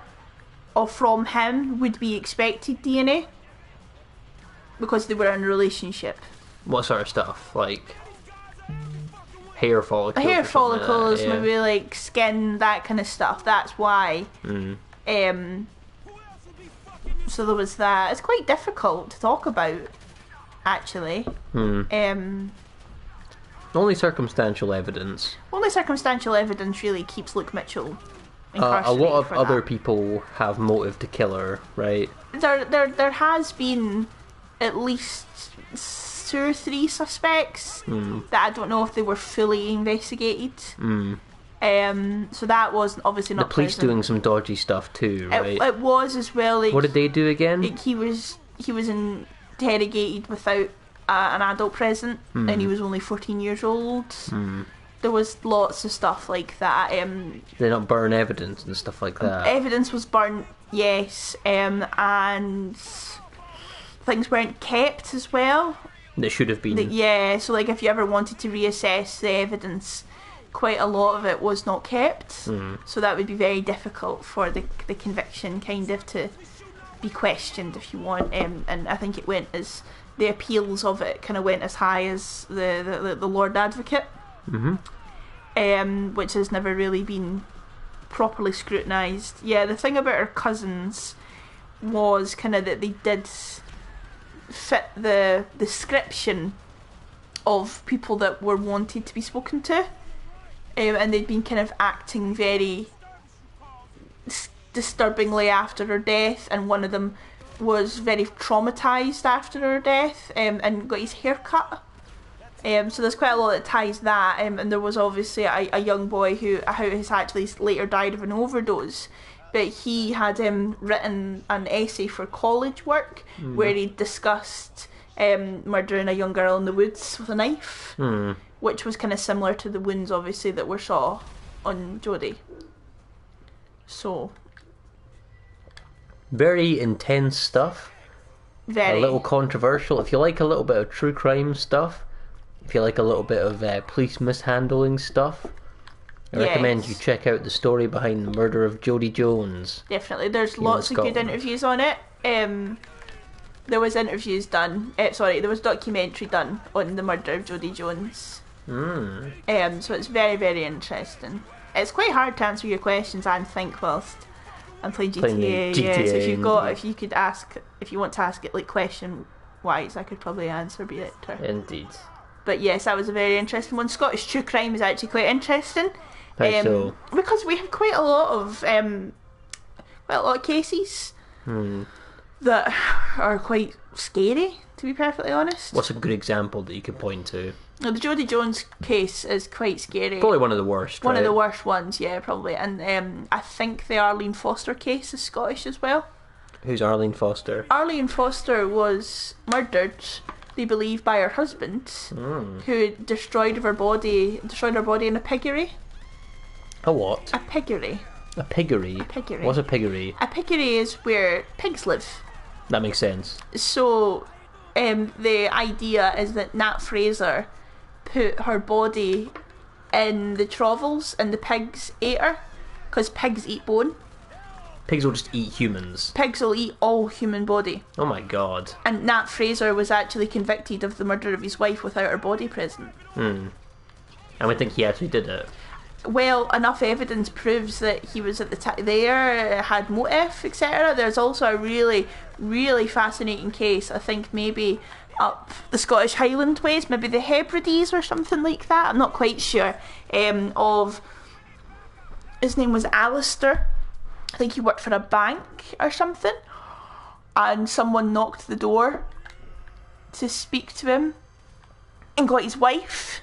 or from him would be expected DNA because they were in a relationship. What sort of stuff? Like hair follicles? Hair or something like that, follicles, yeah. maybe like skin, that kind of stuff. That's why. So there was that. It's quite difficult to talk about, actually. Only circumstantial evidence. Only circumstantial evidence really keeps Luke Mitchell A incarcerated lot of for other that. people have motive to kill her, right? There has been at least 2 or 3 suspects that I don't know if they were fully investigated. So that was obviously not The police present. doing some dodgy stuff too, right? It was as well. Like, What did they do again? like he was interrogated without an adult present, and he was only 14 years old. There was lots of stuff like that. They not burn evidence and stuff like that. Evidence was burnt, yes, and things weren't kept as well. That should have been. Yeah, so like if you ever wanted to reassess the evidence, quite a lot of it was not kept. So that would be very difficult for the conviction kind of to be questioned, if you want. And I think it went as the appeals of it kind of went as high as the Lord Advocate. which has never really been properly scrutinised. Yeah, the thing about her cousins was kind of that they did fit the description of people that were wanted to be spoken to, and they'd been kind of acting very disturbingly after her death, and one of them was very traumatised after her death, and got his hair cut. So there's quite a lot that ties that, and there was obviously a young boy who has actually later died of an overdose, but he had written an essay for college work where he discussed murdering a young girl in the woods with a knife, which was kind of similar to the wounds obviously that were saw on Jodie. So very intense stuff. Very. A little controversial. If you like a little bit of true crime stuff, if you like a little bit of police mishandling stuff, I recommend you check out the story behind the murder of Jodie Jones. Definitely. There's lots of good interviews on it. There was interviews done. There was documentary done on the murder of Jodie Jones. So it's very, very interesting. It's quite hard to answer your questions and think whilst I'm playing GTA. Yeah, so if you want to ask it like question wise, I could probably answer better. Indeed. But yes, that was a very interesting one. Scottish true crime is actually quite interesting. So? Because we have quite a lot of cases that are quite scary, to be perfectly honest. What's a good example that you could point to? The Jodie Jones case is quite scary. Probably one of the worst. One of the worst ones, yeah, probably. And I think the Arlene Foster case is Scottish as well. Who's Arlene Foster? Arlene Foster was murdered, they believe, by her husband, who destroyed her body in a piggery. A what? A piggery. A piggery? A piggery. What's a piggery? A piggery is where pigs live. That makes sense. So, the idea is that Nat Fraser put her body in the troughs and the pigs ate her, because pigs eat bone. Pigs will just eat humans. Pigs will eat all human body. Oh my god. And Nat Fraser was actually convicted of the murder of his wife without her body present. And we think he actually did it. Well, enough evidence proves that he was at the time there, had motive, etc. There's also a really, really fascinating case, I think maybe up the Scottish Highland ways, maybe the Hebrides or something like that, I'm not quite sure, of, his name was Alistair. I think he worked for a bank or something, and someone knocked the door to speak to him and got his wife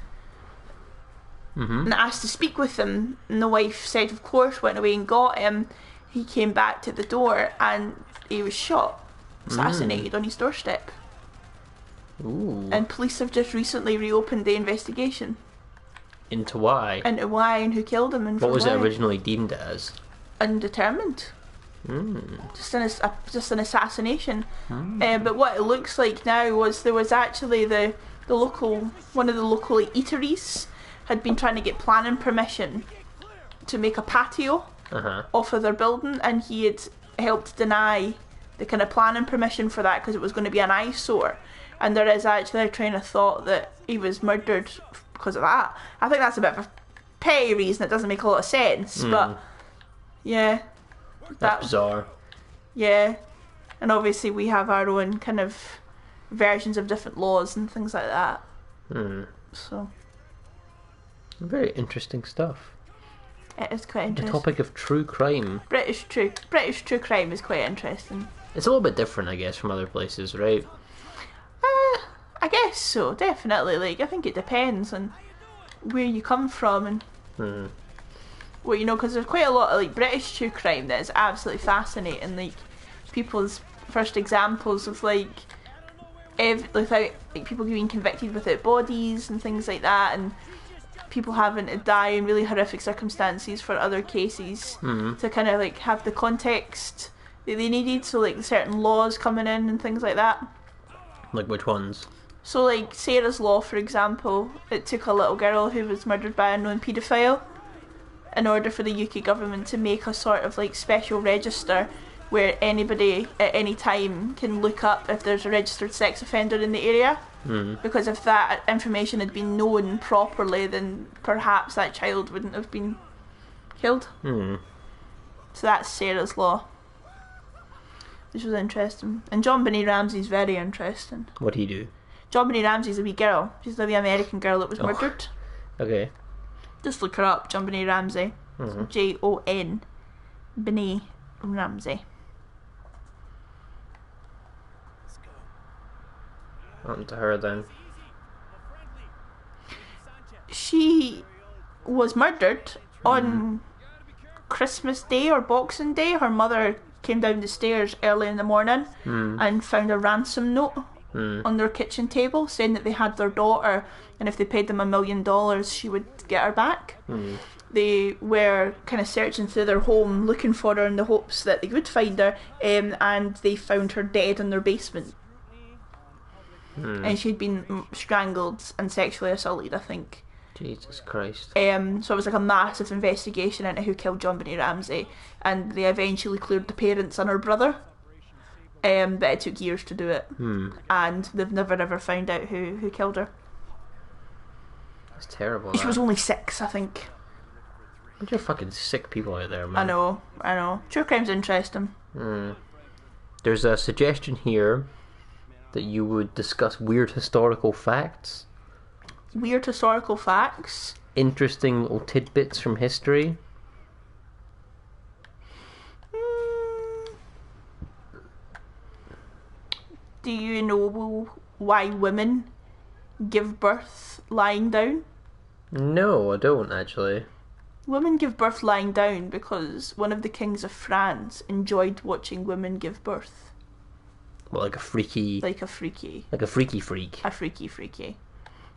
and asked to speak with him, and the wife said of course, went away and got him. He came back to the door and he was shot, assassinated on his doorstep. Ooh. And police have just recently reopened the investigation into why and who killed him and what was why. it originally deemed as? Undetermined. Just an assassination. But what it looks like now was there was actually one of the local eateries had been trying to get planning permission to make a patio off of their building, and he had helped deny the kind of planning permission for that because it was going to be an eyesore. And there is actually a train of thought that he was murdered because of that. I think that's a bit of a petty reason. It doesn't make a lot of sense, but yeah, that's bizarre. Yeah, and obviously we have our own kind of versions of different laws and things like that. So very interesting stuff. It is quite interesting. The topic of true crime. British true crime is quite interesting. It's a little bit different, I guess, from other places, right? I guess so, definitely. Like, I think it depends on where you come from and well, you know, because there's quite a lot of like British true crime that is absolutely fascinating. Like people's first examples of like without like people being convicted without bodies and things like that, and people having to die in really horrific circumstances for other cases to kind of like have the context that they needed. So like certain laws coming in and things like that. Like which ones? So like Sarah's Law, for example, it took a little girl who was murdered by a known paedophile in order for the UK government to make a sort of like special register where anybody at any time can look up if there's a registered sex offender in the area. Because if that information had been known properly, then perhaps that child wouldn't have been killed. So that's Sarah's Law, which was interesting. And John Benet Ramsey's very interesting. What'd he do? John Benet Ramsey's a wee girl. She's the wee American girl that was murdered. Okay. Just look her up, John Benet Ramsey. Jon Benet Ramsey. On to her then. She was murdered on Christmas Day or Boxing Day. Her mother came down the stairs early in the morning and found a ransom note on their kitchen table saying that they had their daughter, and if they paid them $1 million she would get her back. They were kind of searching through their home looking for her in the hopes that they would find her, and they found her dead in their basement. And she'd been strangled and sexually assaulted, I think. Jesus Christ. So it was like a massive investigation into who killed John Benet Ramsey, and they eventually cleared the parents and her brother. But it took years to do it. And they've never ever found out who killed her. That's terrible. She was only 6, I think. Bunch of fucking sick people out there, man. I know. True crime's interesting. There's a suggestion here that you would discuss weird historical facts. Weird historical facts? Interesting little tidbits from history. Do you know why women give birth lying down? No, I don't actually. Women give birth lying down because one of the kings of France enjoyed watching women give birth. Well, like a freaky... Like a freaky. Like a freaky freak. A freaky.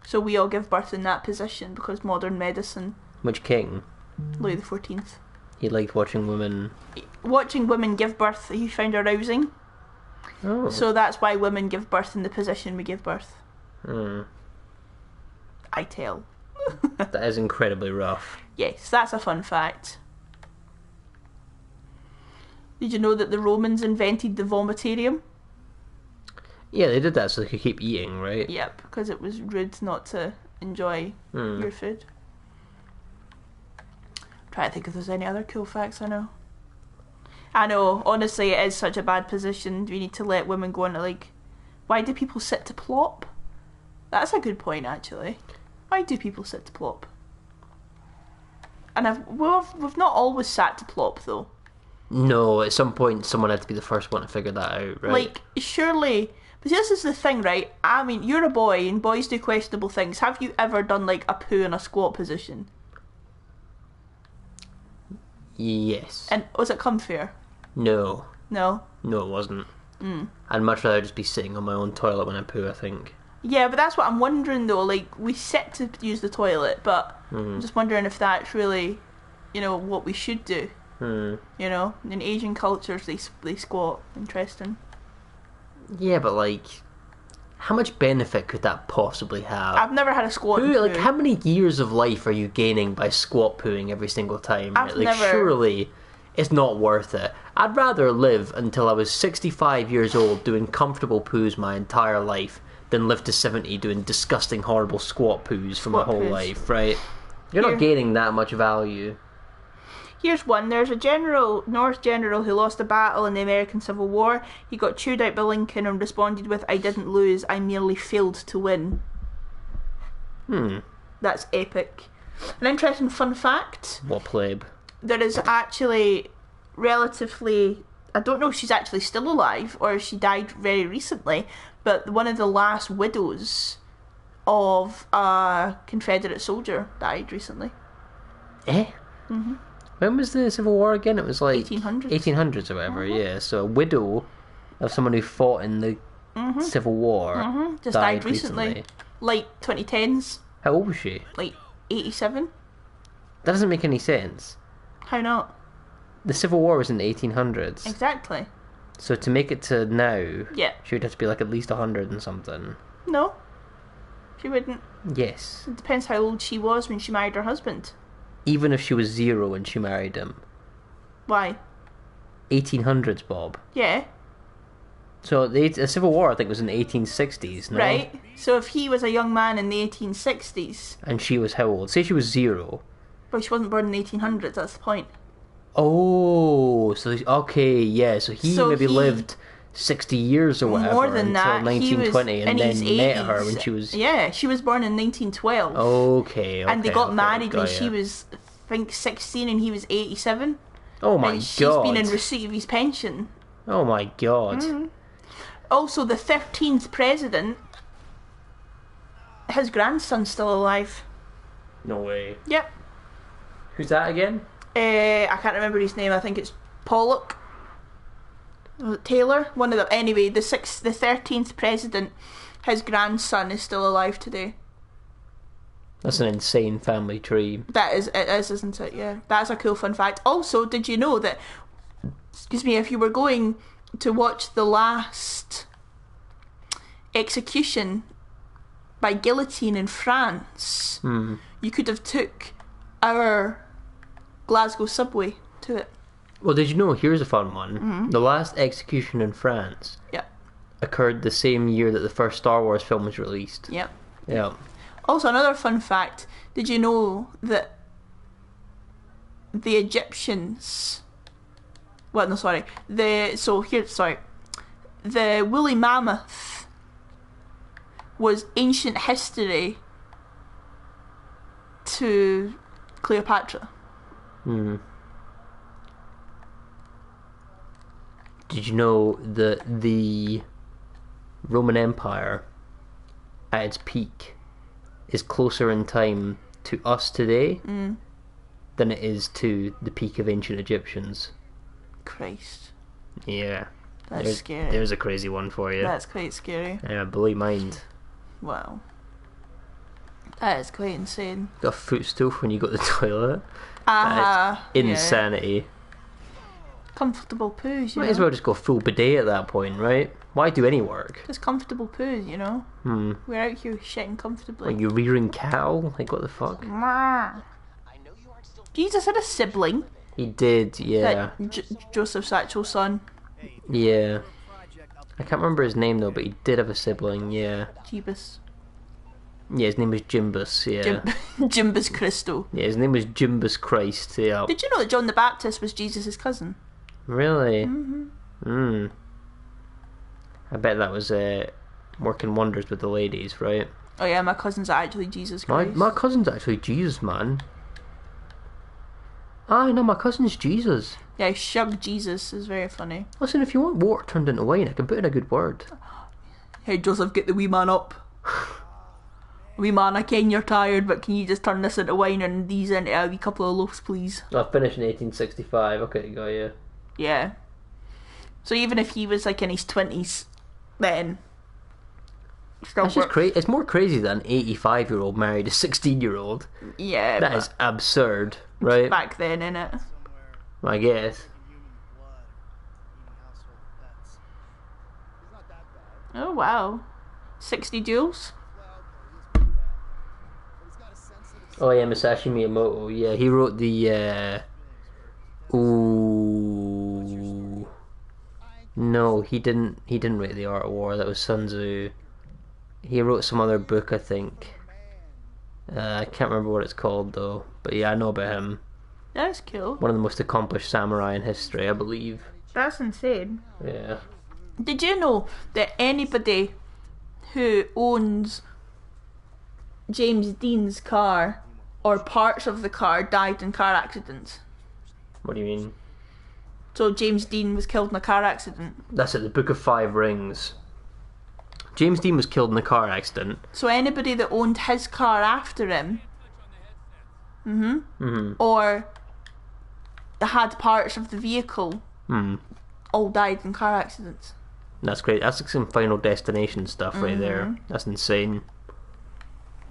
So we all give birth in that position because modern medicine... Which king? Louis XIV. He liked watching women... Watching women give birth, he found arousing. Oh. So that's why women give birth in the position we give birth. I tell. That is incredibly rough. Yes, that's a fun fact. Did you know that the Romans invented the vomitarium? Yeah, they did that so they could keep eating, right? Yep, because it was rude not to enjoy your food. Try to think if there's any other cool facts I know. I know, honestly, it is such a bad position. We need to let women go into, like... Why do people sit to plop? That's a good point, actually. Why do people sit to plop? And we've not always sat to plop, though. No, at some point someone had to be the first one to figure that out, right? Like, surely... But this is the thing, right? I mean, you're a boy, and boys do questionable things. Have you ever done, like, a poo in a squat position? Yes. And was it comfier? No. No? No, it wasn't. I'd much rather just be sitting on my own toilet when I poo, I think. Yeah, but that's what I'm wondering, though. Like, we sit to use the toilet, but I'm just wondering if that's really, what we should do. You know? In Asian cultures, they squat. Interesting. Yeah, but, like, how much benefit could that possibly have? I've never had a squat poo. Like, how many years of life are you gaining by squat pooing every single time? I've Like, never... surely it's not worth it. I'd rather live until I was 65 years old doing comfortable poos my entire life than live to 70 doing disgusting, horrible squat poos for my whole life, right? You're not gaining that much value. Here's one. There's a North general who lost a battle in the American Civil War. He got chewed out by Lincoln and responded with, "I didn't lose, I merely failed to win." That's epic. An interesting fun fact. What plebe? There is actually relatively... I don't know if she's actually still alive or if she died very recently, but one of the last widows of a Confederate soldier died recently. When was the Civil War again? It was like 1800s. 1800s or whatever, yeah. So a widow of someone who fought in the Civil War Just died recently. Like 2010s. How old was she? Like 87. That doesn't make any sense. How not? The Civil War was in the 1800s. Exactly. So to make it to now, Yeah. she would have to be like at least 100 and something. No. She wouldn't. Yes. It depends how old she was when she married her husband. Even if she was 0 when she married him. Why? 1800s, Bob. Yeah. So the Civil War, I think, was in the 1860s, no? Right? So if he was a young man in the 1860s, And she was how old? Say she was 0. but she wasn't born in the 1800s, that's the point. Oh, so okay, yeah. So he So maybe he- lived 60 years or whatever More than until that, 1920, he was and in then his met 80s. her when she was. Yeah, she was born in 1912. Okay. And they got okay, married when got she ya. was, I think, 16 and he was 87. Oh my And she's god. been in receipt of his pension. Oh my god. Also, the 13th president, his grandson's still alive. No way. Yep. Who's that again? I can't remember his name. I think it's Pollock. Was it Taylor? One of them. Anyway, the 13th president, his grandson is still alive today. That's an insane family tree. It is, isn't it? Yeah. That's a cool fun fact. Also, did you know that, excuse me, if you were going to watch the last execution by guillotine in France, you could have took our Glasgow subway to it. Well, did you know? Here's a fun one. The last execution in France Yep. occurred the same year that the first Star Wars film was released. Yep. Yeah. Also, another fun fact, did you know that the Egyptians... Well, no, sorry. The woolly mammoth was ancient history to Cleopatra. Did you know that the Roman Empire, at its peak, is closer in time to us today than it is to the peak of ancient Egyptians? Christ. Yeah. That's scary. There's a crazy one for you. That's quite scary. Yeah, believe mind. Wow. That is quite insane. Got a footstool when you go to the toilet. That is insanity. Comfortable poos, you Might know. as well just go full bidet at that point, right? Why do any work? Just comfortable poos, you know. We're out here shitting comfortably. Like you're rearing cattle? Like what the fuck? Jesus had a sibling. He did, yeah. Joseph Satchel's son. Yeah. I can't remember his name though, but he did have a sibling, yeah. Jeebus. Yeah, his name was Jimbus, yeah. Jimbus Christo. Yeah, his name was Jimbus Christ, yeah. Did you know that John the Baptist was Jesus' cousin? Really? I bet that was working wonders with the ladies, right? Oh yeah, my cousin's actually Jesus My Christ. cousin's actually Jesus, man. I know my cousin's Jesus. Yeah, Shug Jesus is very funny. Listen, if you want water turned into wine, I can put in a good word. Hey Joseph, get the wee man up. Wee man, I ken you're tired, but can you just turn this into wine and these into a wee couple of loaves, please? I finished in 1865. Okay, got you. Yeah. So even if he was like in his 20s, then still That's just crazy. It's more crazy than an 85-year-old married a 16-year-old. Yeah, That but is absurd, right? back then, innit? I guess. Oh wow, 60 joules. Oh yeah, Masashi Miyamoto. Yeah, he wrote the. Ooh. No, he didn't. He didn't write The Art of War. That was Sun Tzu. He wrote some other book, I think. I can't remember what it's called though. But yeah, I know about him. That's cool. One of the most accomplished samurai in history, I believe. That's insane. Yeah. Did you know that anybody who owns James Dean's car or parts of the car died in car accidents? What do you mean? So James Dean was killed in a car accident. That's it. The Book of Five Rings. James Dean was killed in a car accident. So anybody that owned his car after him, or had parts of the vehicle, all died in car accidents. That's great. That's like some Final Destination stuff right there. That's insane.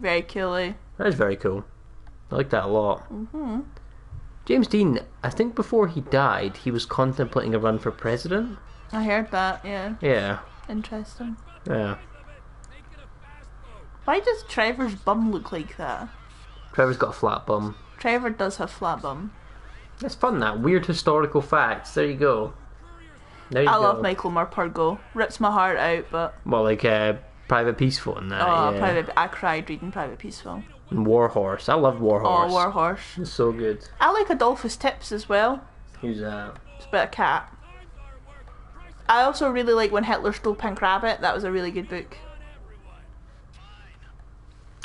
Very cool, eh? That is very cool. I like that a lot. James Dean, I think before he died, he was contemplating a run for president. I heard that, yeah. Yeah, Interesting. yeah. Why does Trevor's bum look like that? Trevor's got a flat bum. Trevor does have flat bum. It's fun, that. Weird historical facts. There you go. There you I go. love Michael Morpurgo. Rips my heart out, but Well, like Private Peaceful and that. oh, yeah. I cried reading Private Peaceful. And Warhorse. I love Warhorse. Oh, Warhorse. It's so good. I like Adolphus Tips as well. Who's that? It's about a cat. I also really like When Hitler Stole Pink Rabbit. That was a really good book.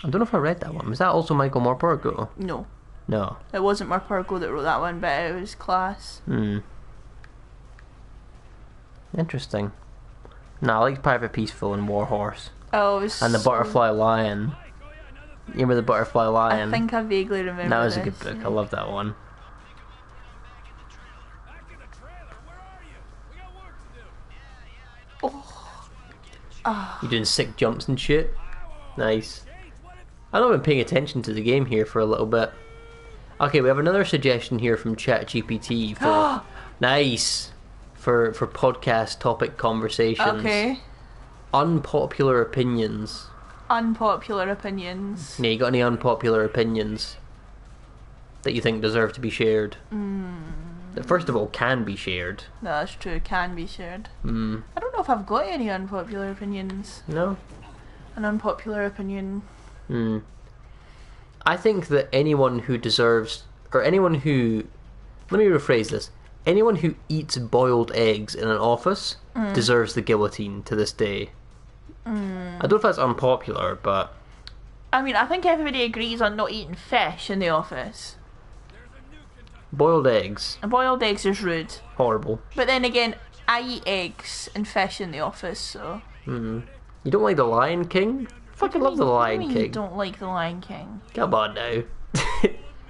I don't know if I read that one. Was that also Michael Morpurgo? No, No. it wasn't Morpurgo that wrote that one, but it was class. Interesting. No, I like Private Peaceful and Warhorse. Oh, it was And the so- Butterfly Lion. You remember the Butterfly Lion? I think I vaguely remember. That was a this. good book. I love that one. You doing sick jumps and shit? Nice. I know I've been paying attention to the game here for a little bit. Okay, we have another suggestion here from ChatGPT for nice for podcast topic conversations. Okay. Unpopular opinions. Unpopular opinions. Yeah, you got any unpopular opinions that you think deserve to be shared? That first of all can be shared. No, that's true. Can be shared. I don't know if I've got any unpopular opinions. No? An unpopular opinion. I think that anyone who deserves, or anyone who, let me rephrase this, anyone who eats boiled eggs in an office deserves the guillotine to this day. I don't know if that's unpopular, but I mean, I think everybody agrees on not eating fish in the office. boiled eggs, And boiled eggs is rude. horrible. But then again, I eat eggs and fish in the office, so... You don't like the Lion King? Fucking love the What do you Lion mean you King. don't like the Lion King? Come on now.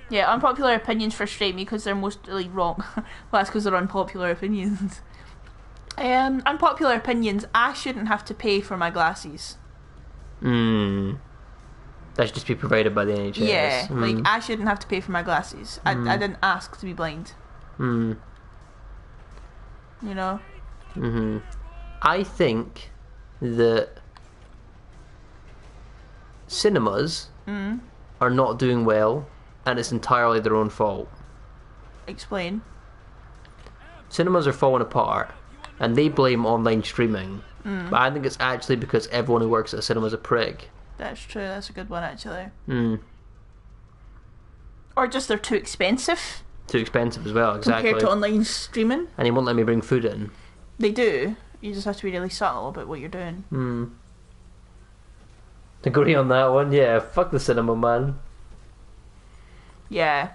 Yeah, unpopular opinions frustrate me because they're mostly wrong. Well, that's because they're unpopular opinions. Unpopular opinions, I shouldn't have to pay for my glasses. That should just be provided by the NHS. Yeah, like, I shouldn't have to pay for my glasses. I didn't ask to be blind. You know? I think that cinemas are not doing well, and it's entirely their own fault. Explain. Cinemas are falling apart, and they blame online streaming. But I think it's actually because everyone who works at a cinema is a prick. That's true, that's a good one, actually. Or just they're too expensive Too expensive as well, exactly. compared to online streaming. And he won't let me bring food in. They do. You just have to be really subtle about what you're doing. Agree on that one, yeah. Fuck the cinema, man. Yeah.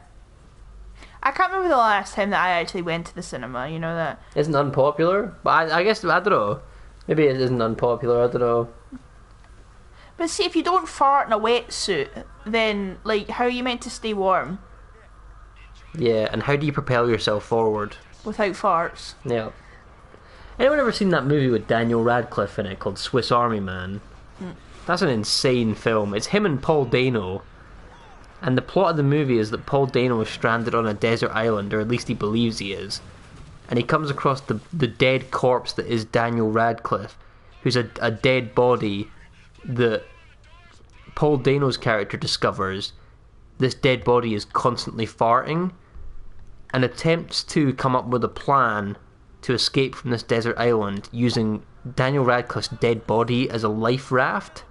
I can't remember the last time that I actually went to the cinema, you know that? Isn't unpopular, but I guess, I don't know. Maybe it isn't unpopular, I don't know. But see, if you don't fart in a wetsuit, then, like, how are you meant to stay warm Yeah, and how do you propel yourself forward? without farts? Yeah. Anyone ever seen that movie with Daniel Radcliffe in it called Swiss Army Man? That's an insane film. It's him and Paul Dano. And the plot of the movie is that Paul Dano is stranded on a desert island, or at least he believes he is. And he comes across the dead corpse that is Daniel Radcliffe, who's a dead body that Paul Dano's character discovers. This dead body is constantly farting and attempts to come up with a plan to escape from this desert island using Daniel Radcliffe's dead body as a life raft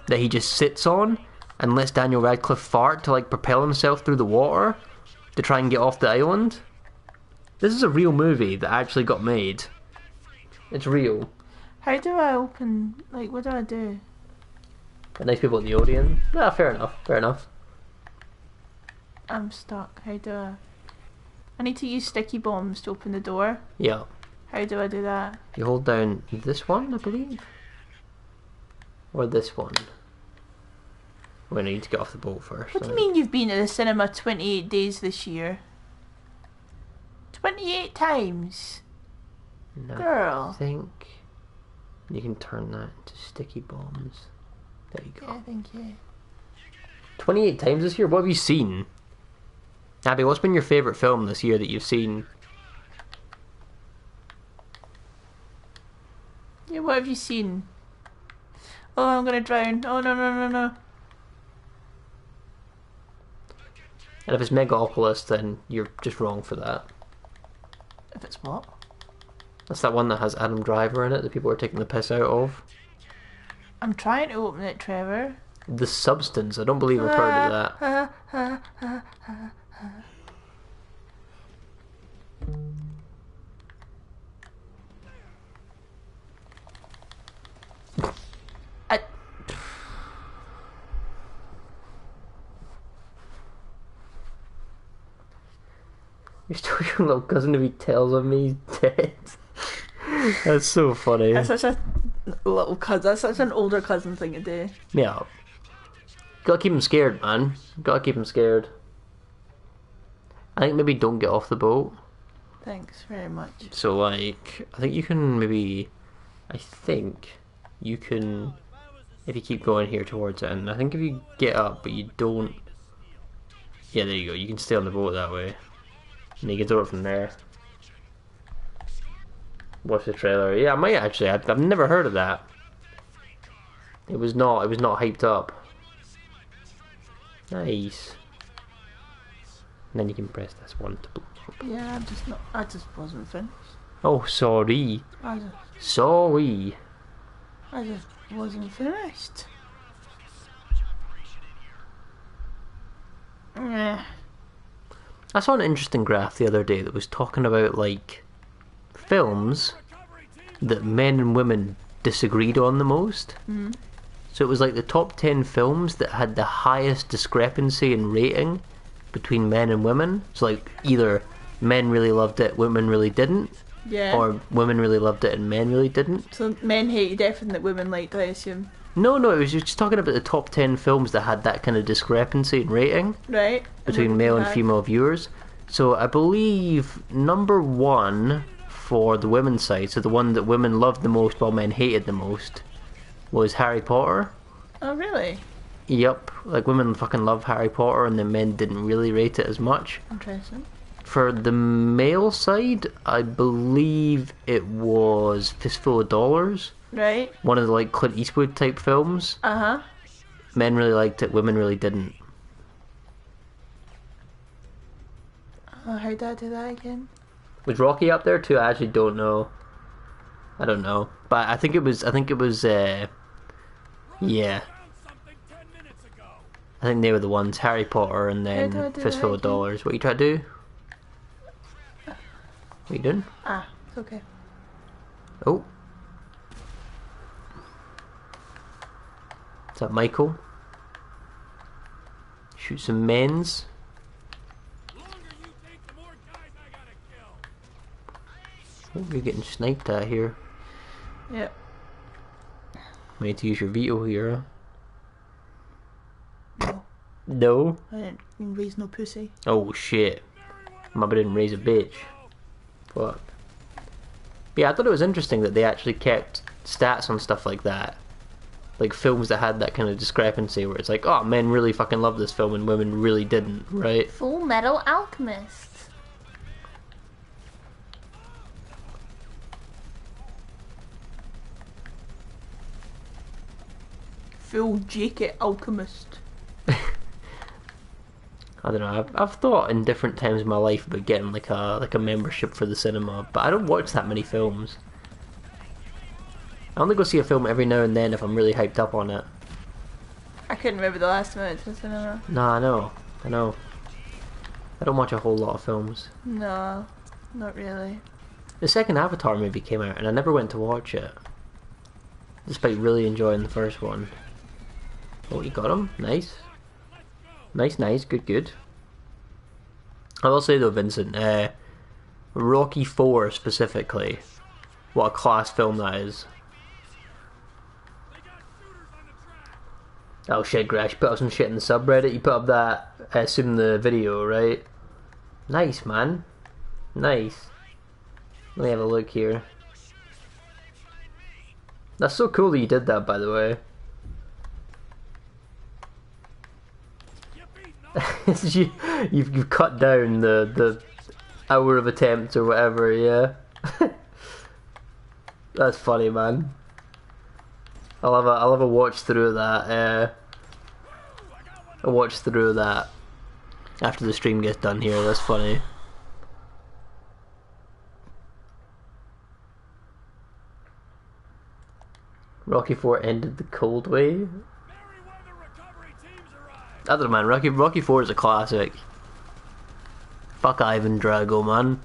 that he just sits on and lets Daniel Radcliffe fart to like propel himself through the water to try and get off the island. This is a real movie that actually got made. It's real. How do I open, like, what do I do? Got nice people in the audience. Yeah, fair enough, fair enough. I'm stuck. How do I need to use sticky bombs to open the door. Yeah. How do I do that? You hold down this one, I believe. Or this one. We need to get off the boat first. What do you mean you've been to the cinema 28 days this year? 28 times? No, I Girl. think you can turn that into sticky bombs. There you go. Yeah, thank you. 28 times this year? What have you seen? Abby, what's been your favourite film this year that you've seen? Yeah, what have you seen? Oh, I'm gonna drown. Oh, no. And if it's Megalopolis, then you're just wrong for that. If it's what? That's that one that has Adam Driver in it that people are taking the piss out of. I'm trying to open it, Trevor. The Substance. I don't believe I've heard of that. I, You're still your little cousin if he tells on me he's dead. That's so funny. that's such a little cousin. That's such an older cousin thing to do. Yeah. Gotta keep him scared, man. Gotta keep him scared. I think maybe don't get off the boat. Thanks very much. So, like, I think you can maybe... I think you can... If you keep going here towards it, and I think if you get up but you don't... Yeah, there you go. You can stay on the boat that way. And you can throw it from there. Watch the trailer. Yeah, I might actually. I've never heard of that. It was not hyped up. Nice. And then you can press this one to blow up. Yeah, I just wasn't finished. Oh, sorry. I just Sorry. wasn't finished. Yeah. I saw an interesting graph the other day that was talking about, like, films that men and women disagreed on the most. Mm. So it was like the top 10 films that had the highest discrepancy in rating between men and women. So, like, either men really loved it, women really didn't. Yeah. Or women really loved it and men really didn't. So men hated everything that women liked, I assume. No, it was just talking about the top 10 films that had that kind of discrepancy in rating Right. between male and female viewers. So I believe number one for the women's side, so the one that women loved the most while men hated the most, was Harry Potter. Oh, really? Yep, like women fucking love Harry Potter and the men didn't really rate it as much. Interesting. For the male side, I believe it was Fistful of Dollars. Right. One of the like Clint Eastwood type films. Uh-huh. Men really liked it, women really didn't. Oh, how did I do that again? Was Rocky up there too? I actually don't know. I don't know. But I think it was yeah. I think they were the ones, Harry Potter and How do I then do Fistful that of again? Dollars. What you trying to do? What you doing? Ah, it's okay. Oh. Is that Michael? Shoot some men's. Oh, you're getting sniped at here. Yep. We need to use your veto here. No, No? I didn't raise no pussy. Oh shit. Mama didn't raise a bitch. Fuck. Yeah, I thought it was interesting that they actually kept stats on stuff like that. Like films that had that kind of discrepancy where it's like, oh, men really fucking love this film and women really didn't, right? Full Metal Alchemist. Full Jacket Alchemist. I don't know. I've thought in different times in my life about getting like a membership for the cinema, but I don't watch that many films. I only go see a film every now and then if I'm really hyped up on it. I couldn't remember the last time I went to the cinema. Nah, I know. I don't watch a whole lot of films. No, not really. The second Avatar movie came out and I never went to watch it. Despite really enjoying the first one. Oh, you got him? Nice. Nice, good. I will say though, Vincent, Rocky 4 specifically, what a class film that is. Oh shit, Grash, you put up some shit in the subreddit, you put up that, I assume the video, right? Nice, man. Nice. Let me have a look here. That's so cool that you did that, by the way. You've cut down the hour of attempt or whatever, yeah. That's funny, man. I'll have a watch through of that. A watch through of that after the stream gets done here. That's funny. Rocky 4 ended the cold wave. I don't know, man. Rocky 4 is a classic. Fuck Ivan Drago, man.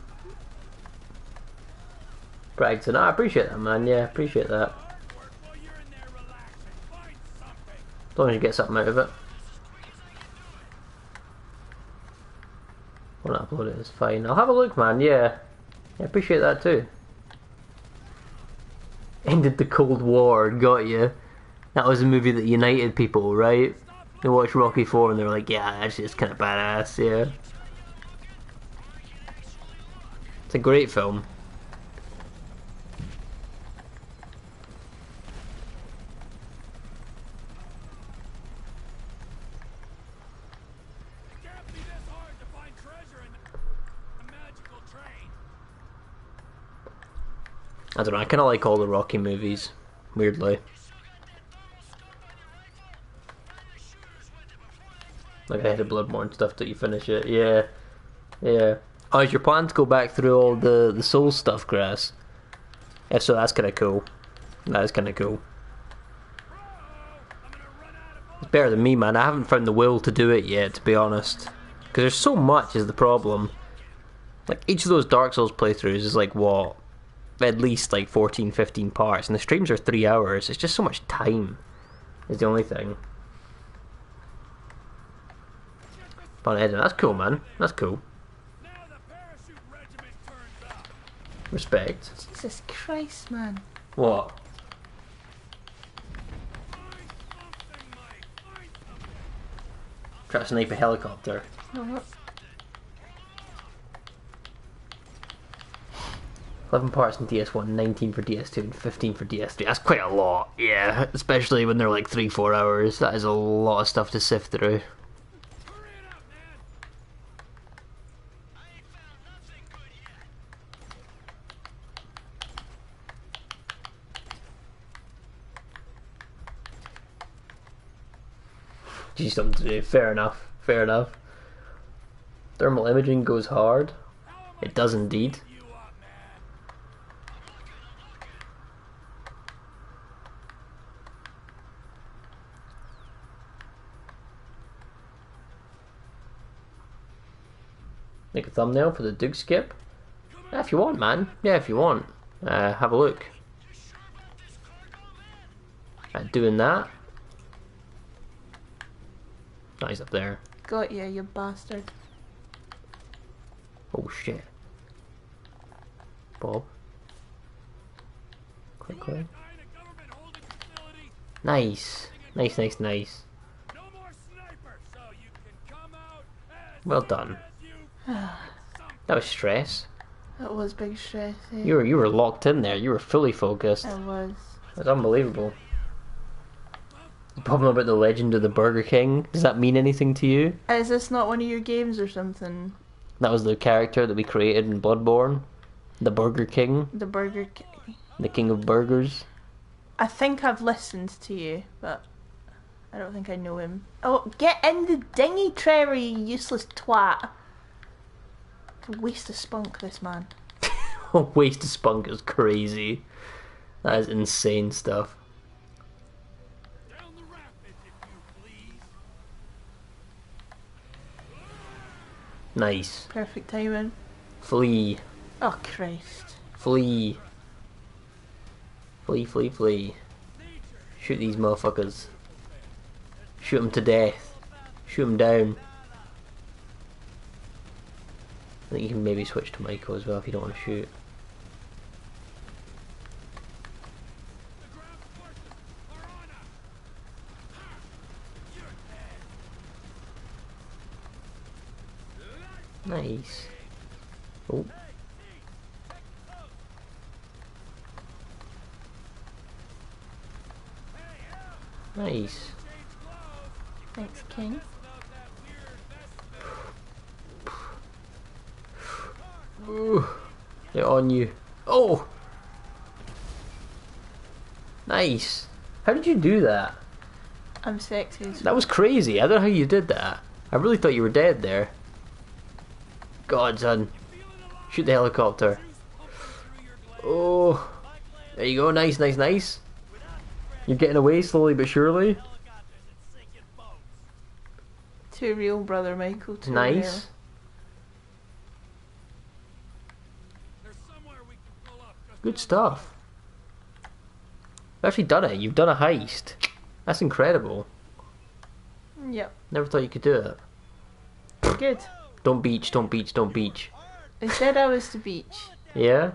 Bragton, I appreciate that, man. Yeah, appreciate that. As long as you get something out of it. Want to upload it, it's fine. I'll have a look, man. Yeah, I appreciate that too. Ended the Cold War, got you. That was a movie that united people, right? They watched Rocky 4 and they were like, yeah, actually it's kind of badass, yeah. It's a great film. I don't know, I kind of like all the Rocky movies, weirdly. Like I had a Bloodborne stuff till you finish it, yeah. Yeah. Oh, is your plan to go back through all the Soul stuff, Grass? If so, that's kind of cool. That is kind of cool. It's better than me, man. I haven't found the will to do it yet, to be honest. Because there's so much is the problem. Like, each of those Dark Souls playthroughs is like, what? At least like 14, 15 parts. And the streams are 3 hours. It's just so much time. Is the only thing. Fun editing. That's cool, man. That's cool. Respect. Jesus Christ, man. What? Try to snipe a helicopter. Oh, 11 parts in DS1, 19 for DS2, and 15 for DS3. That's quite a lot, yeah. Especially when they're like 3-4 hours. That is a lot of stuff to sift through. Geez, something to do. Fair enough. Fair enough. Thermal imaging goes hard. It does indeed. Make a thumbnail for the Duke skip? Yeah, if you want, man. Yeah, if you want. Have a look. At doing that. Oh, he's up there. got you, you bastard. Oh shit. Bob. Quickly. Nice. Nice, nice, nice. Well done. That was stress. That was big stress. Yeah. You were locked in there. You were fully focused. It was. That's unbelievable. The problem about the legend of the Burger King, does that mean anything to you? Is this not one of your games or something? That was the character that we created in Bloodborne. The Burger King. The Burger King. The King of Burgers. I think I've listened to you, but I don't think I know him. Oh, get in the dinghy, Trevor, you useless twat. It's a waste of spunk, this man. Waste of spunk is crazy. That is insane stuff. Nice. Perfect timing. Flee. Oh, Christ. Flee. Flee, flee, flee. Shoot these motherfuckers. Shoot them to death. Shoot them down. I think you can maybe switch to Michael as well if you don't want to shoot. Nice. Oh. Nice. Thanks, King. Ooh. They're on you. Oh! Nice. How did you do that? I'm sexy. That was crazy. I don't know how you did that. I really thought you were dead there. God, son. Shoot the helicopter. Oh. There you go. Nice, nice, nice. You're getting away slowly but surely. Too real, brother Michael. Too Nice. Good stuff. You've actually done it. You've done a heist. That's incredible. Real. Yep. Never thought you could do it. Good. Don't beach, don't beach, don't beach. They said I was the beach. Yeah?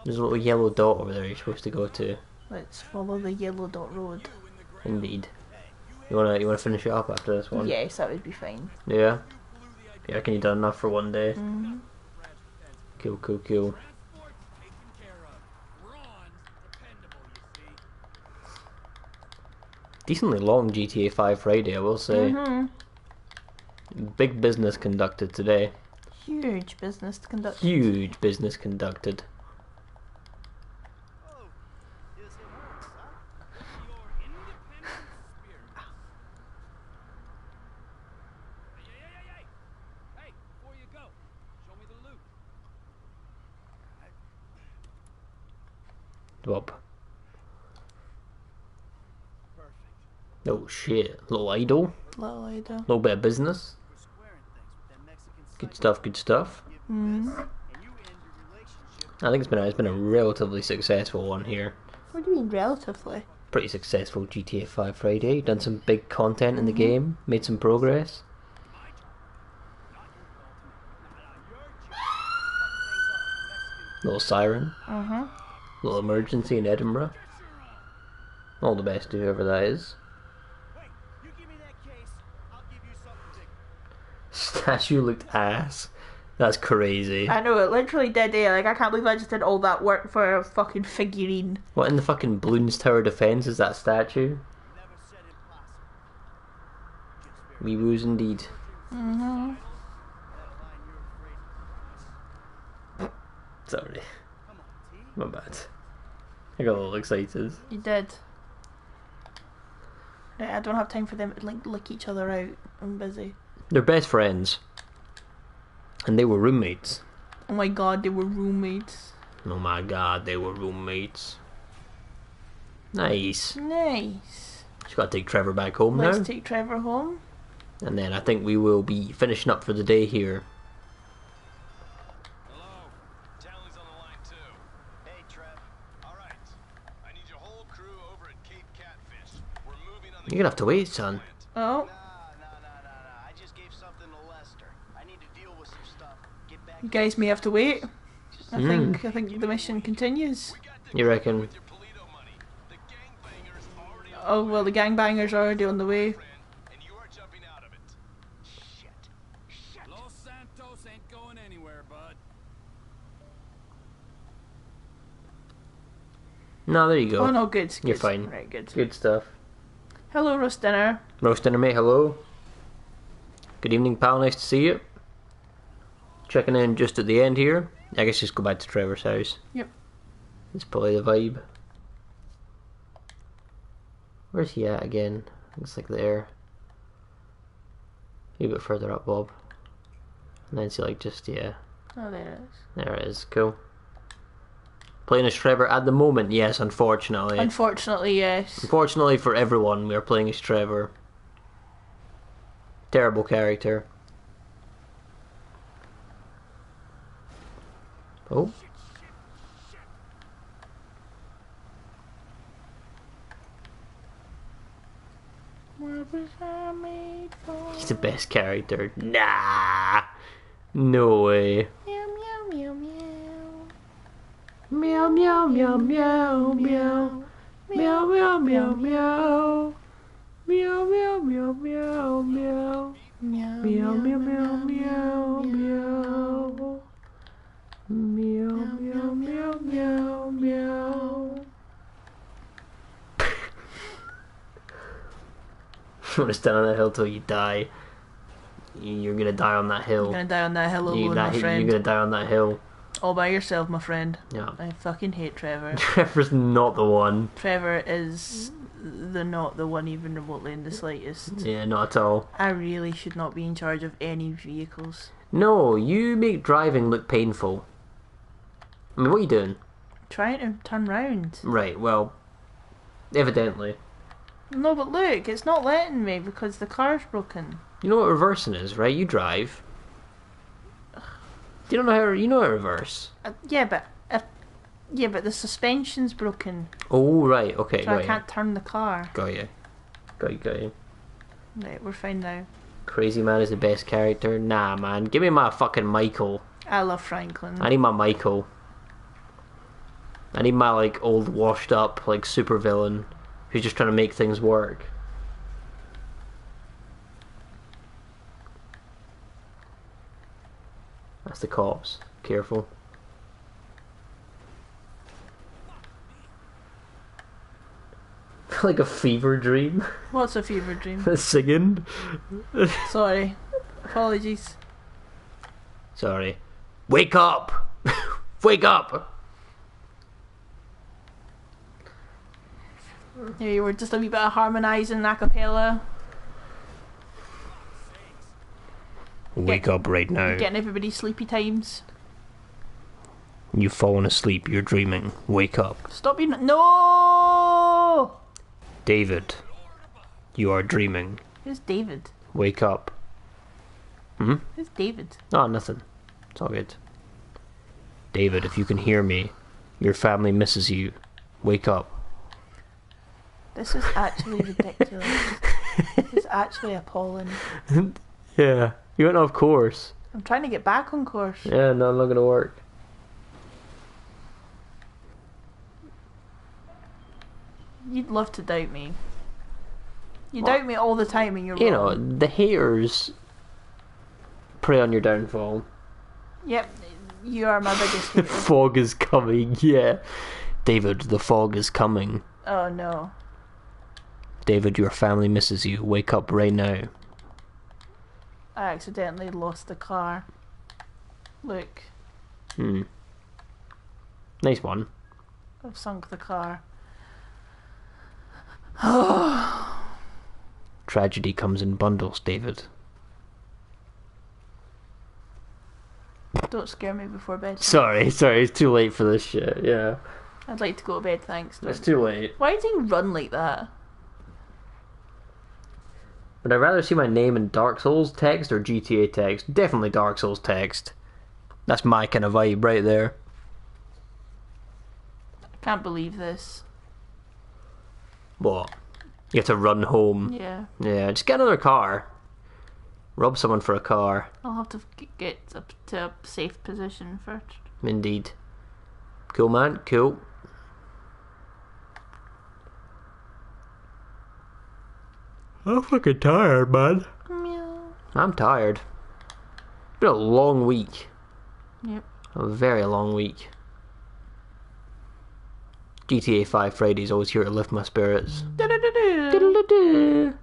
There's a little yellow dot over there you're supposed to go to. Let's follow the yellow dot road. Indeed. You wanna finish it up after this one? Yes, that would be fine. Yeah? Yeah, I reckon you've done enough for one day. Mm-hmm. Cool, cool, cool. Decently long GTA 5 Friday, I will say. Big business conducted today. Huge business to conduct. Huge business conducted. Bob. Oh shit, little idol. Little idol. Little bit of business. Good stuff, good stuff. I think it's been a relatively successful one here. What do you mean relatively? Pretty successful GTA 5 Friday. Done some big content in the game, made some progress. Little siren. Little emergency in Edinburgh. All the best to whoever that is. Statue looked ass. That's crazy. I know, it literally did, Like, I can't believe I just did all that work for a fucking figurine. What in the fucking Bloons Tower Defence is that statue? Wee woos indeed. Sorry. My bad. I got a little excited. You did. Right, I don't have time for them to like lick each other out. I'm busy. They're best friends. And they were roommates. Oh my god, they were roommates. Oh my god, they were roommates. Nice. Nice. Just gotta take Trevor back home Let's now. take Trevor home. And then I think we will be finishing up for the day here. Hello, Talon's on the line too. Hey, Trev. All right, I need your whole crew over at Cape Catfish. We're moving on the. You're gonna have to wait, son. Oh. Nah. I just gave something to Lester. I need to deal with some stuff. Get back. You guys may have to wait. I think the mission continues. You reckon? With your Polito money. The gangbangers already on Oh well, the gangbangers are already on the way. and you are jumping out of it. Shit. Los Santos ain't going anywhere, bud. No, there you go. Oh no, good. You're Good. fine. Right, good. Good stuff. Hello, roast dinner. Roast dinner, mate. Hello. Good evening, pal. Nice to see you. Checking in just at the end here. I guess just go back to Trevor's house. Yep. It's probably the vibe. Where's he at again? Looks like there. A bit further up, Bob. And then see, like, just, yeah. Oh, there it is. There it is. Cool. Playing as Trevor at the moment, yes, unfortunately. Unfortunately, yes. Unfortunately for everyone, we are playing as Trevor. Terrible character. Oh. What was I made for? He's the best character. Nah. No way. Meow meow meow meow. Meow meow meow meow meow. Meow meow meow meow. Meow meow meow meow meow. Meow Meow meow meow meow meow. Meow meow meow meow meow. You want to stand on that hill till you die. You're gonna die on that hill. You're gonna die on that hill alone, You're my friend. gonna die on that hill. All by yourself, my friend. Yeah. I fucking hate Trevor. Trevor's not the one. Trevor is not the one even remotely in the slightest. Yeah, not at all. I really should not be in charge of any vehicles. No, you make driving look painful. I mean, what are you doing? trying to turn round. Right, well, evidently. No, but look, it's not letting me because the car's broken. You know what reversing is, right? You drive. You don't know how you know how to reverse. Yeah, but the suspension's broken, Oh, right, okay, so I got you. can't turn the car. Got you. Got you. Right, we're fine now. Crazy Man is the best character. Nah, man. Give me my fucking Michael. I love Franklin. I need my Michael. I need my, like, old washed up, like, super villain who's just trying to make things work. That's the cops. Careful. Like a fever dream. What's a fever dream? Singing. Sorry. Apologies. Sorry. Wake up! Wake up! Yeah, you were just a wee bit of harmonising a cappella. Wake up right now. Getting everybody sleepy times. You've fallen asleep. You're dreaming. Wake up. Stop being... No! David, you are dreaming. Who's David? Wake up. Hmm? Who's David? Oh, nothing. It's all good. David, if you can hear me, your family misses you. Wake up. This is actually ridiculous. It's actually appalling. Yeah. You went off course. I'm trying to get back on course. Yeah, no, not gonna work. You'd love to doubt me. You Well, doubt me all the time and you're You wrong. know, the haters prey on your downfall. Yep, you are my biggest hater. Fog is coming, yeah. David, the fog is coming. Oh no. David, your family misses you. Wake up right now. I accidentally lost the car. Look, Nice one. I've sunk the car. Tragedy comes in bundles, David. Don't scare me before bed. Sorry, it's too late for this shit, yeah. I'd like to go to bed, thanks. It's too late. Why do you run like that? Would I rather see my name in Dark Souls text or GTA text? Definitely Dark Souls text. That's my kind of vibe right there. I can't believe this. What? You have to run home. Yeah, Yeah, just get another car. Rob someone for a car. I'll have to get up to a safe position first. Indeed. Cool, man. Cool. I'm fucking tired, man. Meow. I'm tired. It's been a long week. Yep. A very long week. GTA 5 Friday's always here to lift my spirits. Du-du-du-du. Diddle-a-doo.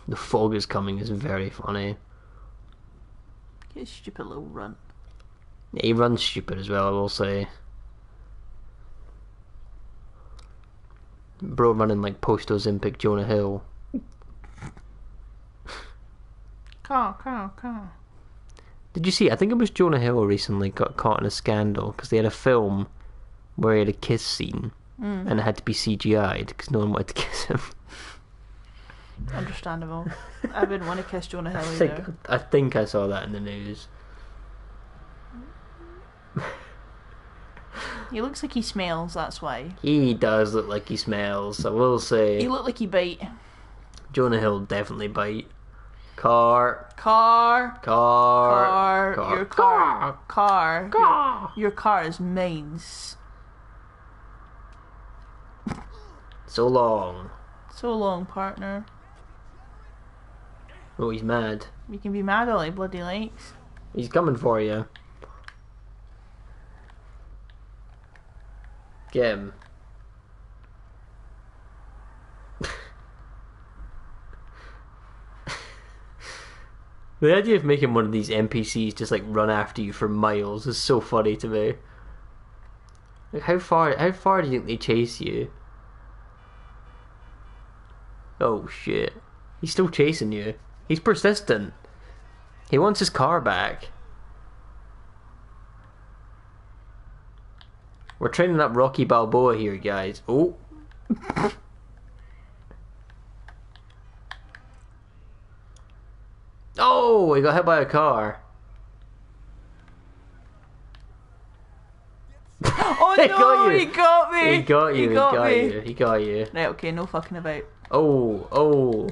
The fog is coming is very funny. You stupid little runt. Yeah, he runs stupid as well, I will say. Bro running like post-Ozempic Jonah Hill. Car. Did you see? I think it was Jonah Hill recently got caught in a scandal because they had a film where he had a kiss scene and it had to be CGI'd because no one wanted to kiss him. Understandable. I wouldn't want to kiss Jonah Hill either. I think I saw that in the news. He looks like he smells, that's why. He does look like he smells, I will say. He looked like he bite. Jonah Hill definitely bite. Car. Car. Car. Your car. Your car is mine's. So long. So long, partner. Oh, he's mad. You can be mad all he bloody likes. He's coming for you. Get him. The idea of making one of these NPCs just like run after you for miles is so funny to me. Like how far do you think they chase you? Oh shit. He's still chasing you. He's persistent. He wants his car back. We're training up Rocky Balboa here, guys. Oh. Oh, he got hit by a car. Oh He no, got you. he got me. He got you. He got me. you. He got you. Right, okay, no fucking about. Oh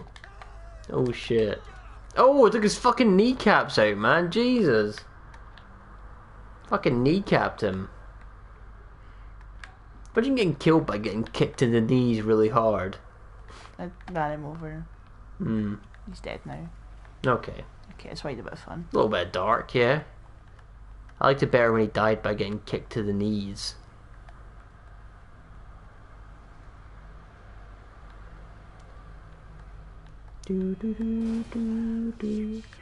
shit. Oh, it took his fucking kneecaps out, man. Jesus. Fucking kneecapped him. Imagine getting killed by getting kicked in the knees really hard. I ran him over. He's dead now. Okay. Okay, it's quite a bit of fun. A little bit dark, yeah. I liked it better when he died by getting kicked to the knees.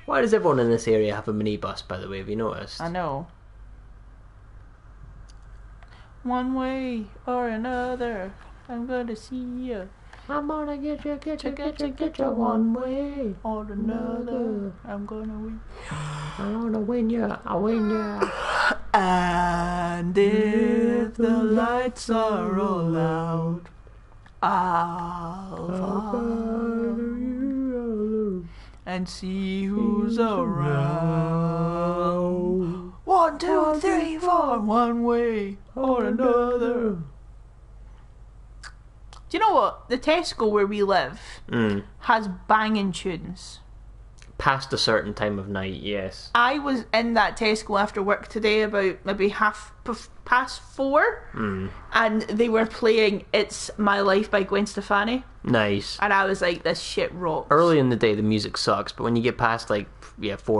Why does everyone in this area have a minibus, by the way? Have you noticed? I know. One way or another, I'm gonna see you. I'm gonna get you one way Or another, I'm gonna win. I'm gonna win ya, I'll win ya. And if the lights are all out, I'll follow and see who's around. 1, 2, 3, 4, one way or another. Do you know what? The Tesco where we live has banging tunes. Past a certain time of night, yes. I was in that Tesco after work today about maybe past 4, and they were playing It's My Life by Gwen Stefani, Nice. and I was like, this shit rocks. Early in the day, the music sucks, but when you get past 4,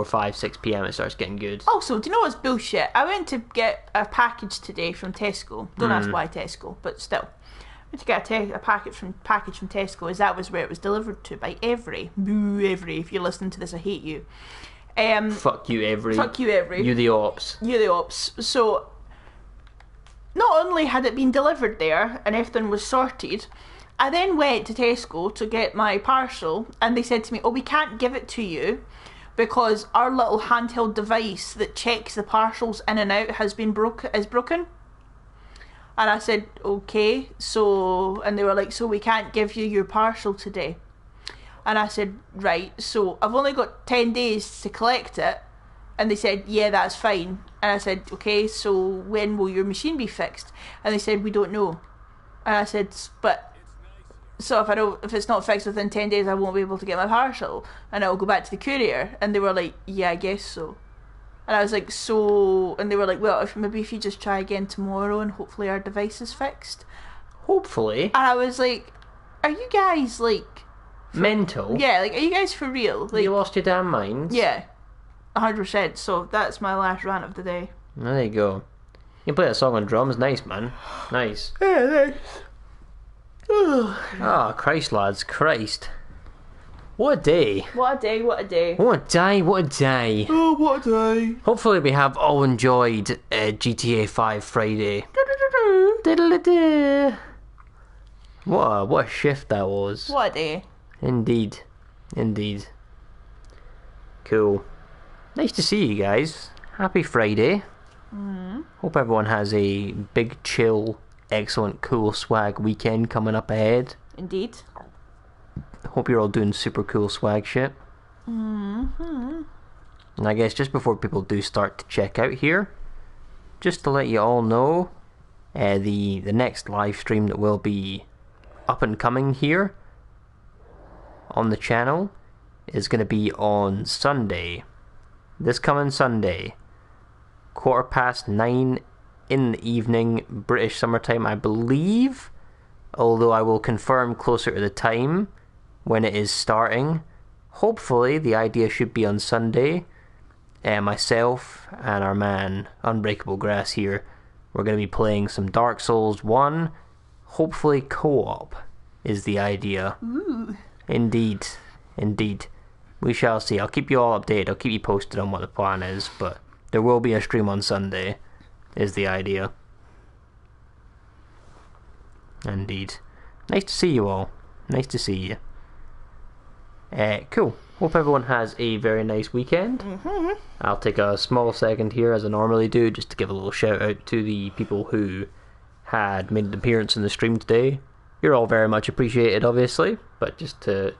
5, 6 p.m., it starts getting good. Also, do you know what's bullshit? I went to get a package today from Tesco. Don't ask why Tesco, but still. I went to get a package from Tesco, as that was where it was delivered to by Every. Boo, Every. If you're listening to this, I hate you. Fuck you, Every. Fuck you, Every. You the ops. You the ops. So, not only had it been delivered there and everything was sorted, I then went to Tesco to get my parcel, and they said to me, oh, we can't give it to you because our little handheld device that checks the parcels in and out is broken. And I said, okay, so, and they were like, so we can't give you your parcel today. And I said, right, so I've only got 10 days to collect it. And they said, yeah, that's fine. And I said, okay, so when will your machine be fixed? And they said, we don't know. And I said, but, so if it's not fixed within 10 days, I won't be able to get my parcel. And I'll go back to the courier. And they were like, yeah, I guess so. And I was like, so... And they were like, well, if you just try again tomorrow and hopefully our device is fixed. Hopefully. And I was like, are you guys, like... Mental? Yeah, like, are you guys for real? Like, You lost your damn minds? yeah. 100%. So that's my last rant of the day. There you go. You can play that song on drums. Nice, man. Nice. Yeah, nice. Ah, Christ, lads. Christ. What a day. What a day, what a day. What a day, what a day. Oh, what a day. Hopefully we have all enjoyed GTA 5 Friday. What a shift that was. What a day. Indeed. Indeed. Cool. Nice to see you guys. Happy Friday. Hope everyone has a big, chill, excellent, cool swag weekend coming up ahead. Indeed. Hope you're all doing super cool swag shit. And I guess just before people do start to check out here, just to let you all know, the next live stream that will be up and coming here on the channel is going to be on Sunday. This coming Sunday, 9:15 in the evening, British summertime, I believe. Although I will confirm closer to the time when it is starting. Hopefully, the idea should be on Sunday. Myself and our man, Unbreakable Grass here, we're going to be playing some Dark Souls 1. Hopefully co-op is the idea. Ooh. Indeed. Indeed. We shall see. I'll keep you all updated. I'll keep you posted on what the plan is, but there will be a stream on Sunday, is the idea. Indeed. Nice to see you all. Nice to see you. Cool. Hope everyone has a very nice weekend. I'll take a small second here, as I normally do, just to give a little shout out to the people who had made an appearance in the stream today. You're all very much appreciated, obviously, but just to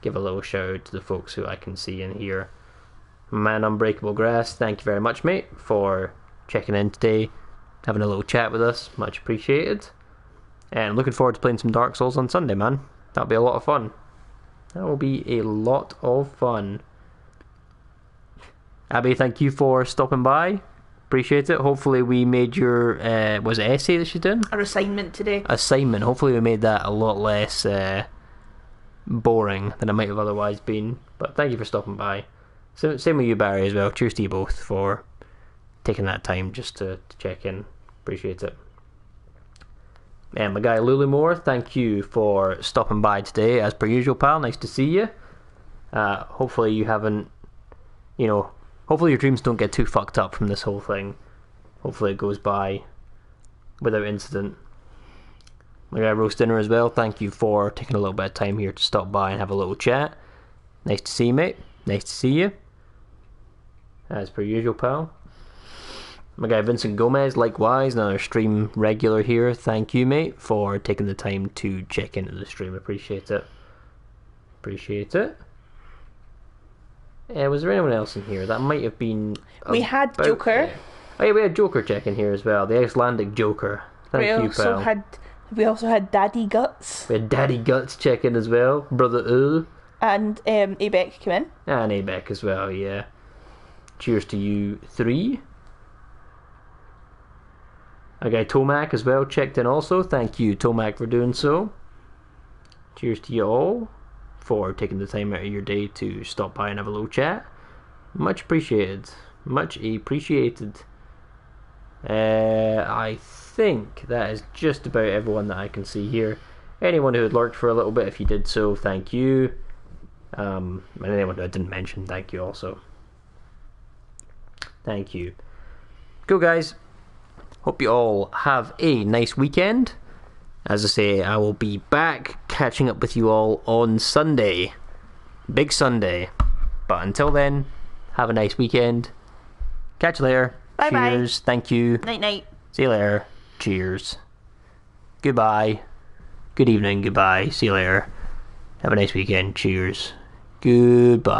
give a little shout out to the folks who I can see and hear. Man Unbreakable Grass, thank you very much, mate, for checking in today, having a little chat with us. Much appreciated. And looking forward to playing some Dark Souls on Sunday, man. That'll be a lot of fun. That will be a lot of fun. Abby, thank you for stopping by. Appreciate it. Hopefully we made your was it essay that she's doing? Our assignment today. Assignment. Hopefully we made that a lot less boring than it might have otherwise been. But thank you for stopping by. Same with you, Barry, as well. Cheers to you both for taking that time just to check in. Appreciate it. And my guy Lulymore, thank you for stopping by today, as per usual, pal. Nice to see you. Hopefully you haven't, hopefully your dreams don't get too fucked up from this whole thing. Hopefully it goes by without incident. My guy Roast Dinner as well, thank you for taking a little bit of time here to stop by and have a little chat. Nice to see you, mate. Nice to see you. As per usual, pal. My guy Vincent Gomez, likewise, another stream regular here. Thank you, mate, for taking the time to check into the stream. Appreciate it. Appreciate it. Was there anyone else in here? That might have been... We had Joker. There. Oh yeah, we had Joker check in here as well. The Icelandic Joker. Thank you, pal. We also had Daddy Guts. We had Daddy Guts check in as well. Brother Ul. And Abeck came in. And Abeck as well, yeah. Cheers to you three. Our guy Tomac as well checked in also. Thank you, Tomac, for doing so. Cheers to you all for taking the time out of your day to stop by and have a little chat. Much appreciated. Much appreciated. I think that is just about everyone that I can see here. Anyone who had lurked for a little bit, if you did so, thank you. And anyone who I didn't mention, thank you also. Thank you. Cool, guys. Hope you all have a nice weekend. As I say, I will be back catching up with you all on Sunday. Big Sunday. But until then, have a nice weekend. Catch you later. Bye bye. Cheers. Thank you. Night night. See you later. Cheers. Goodbye. Good evening. Goodbye. See you later. Have a nice weekend. Cheers. Goodbye.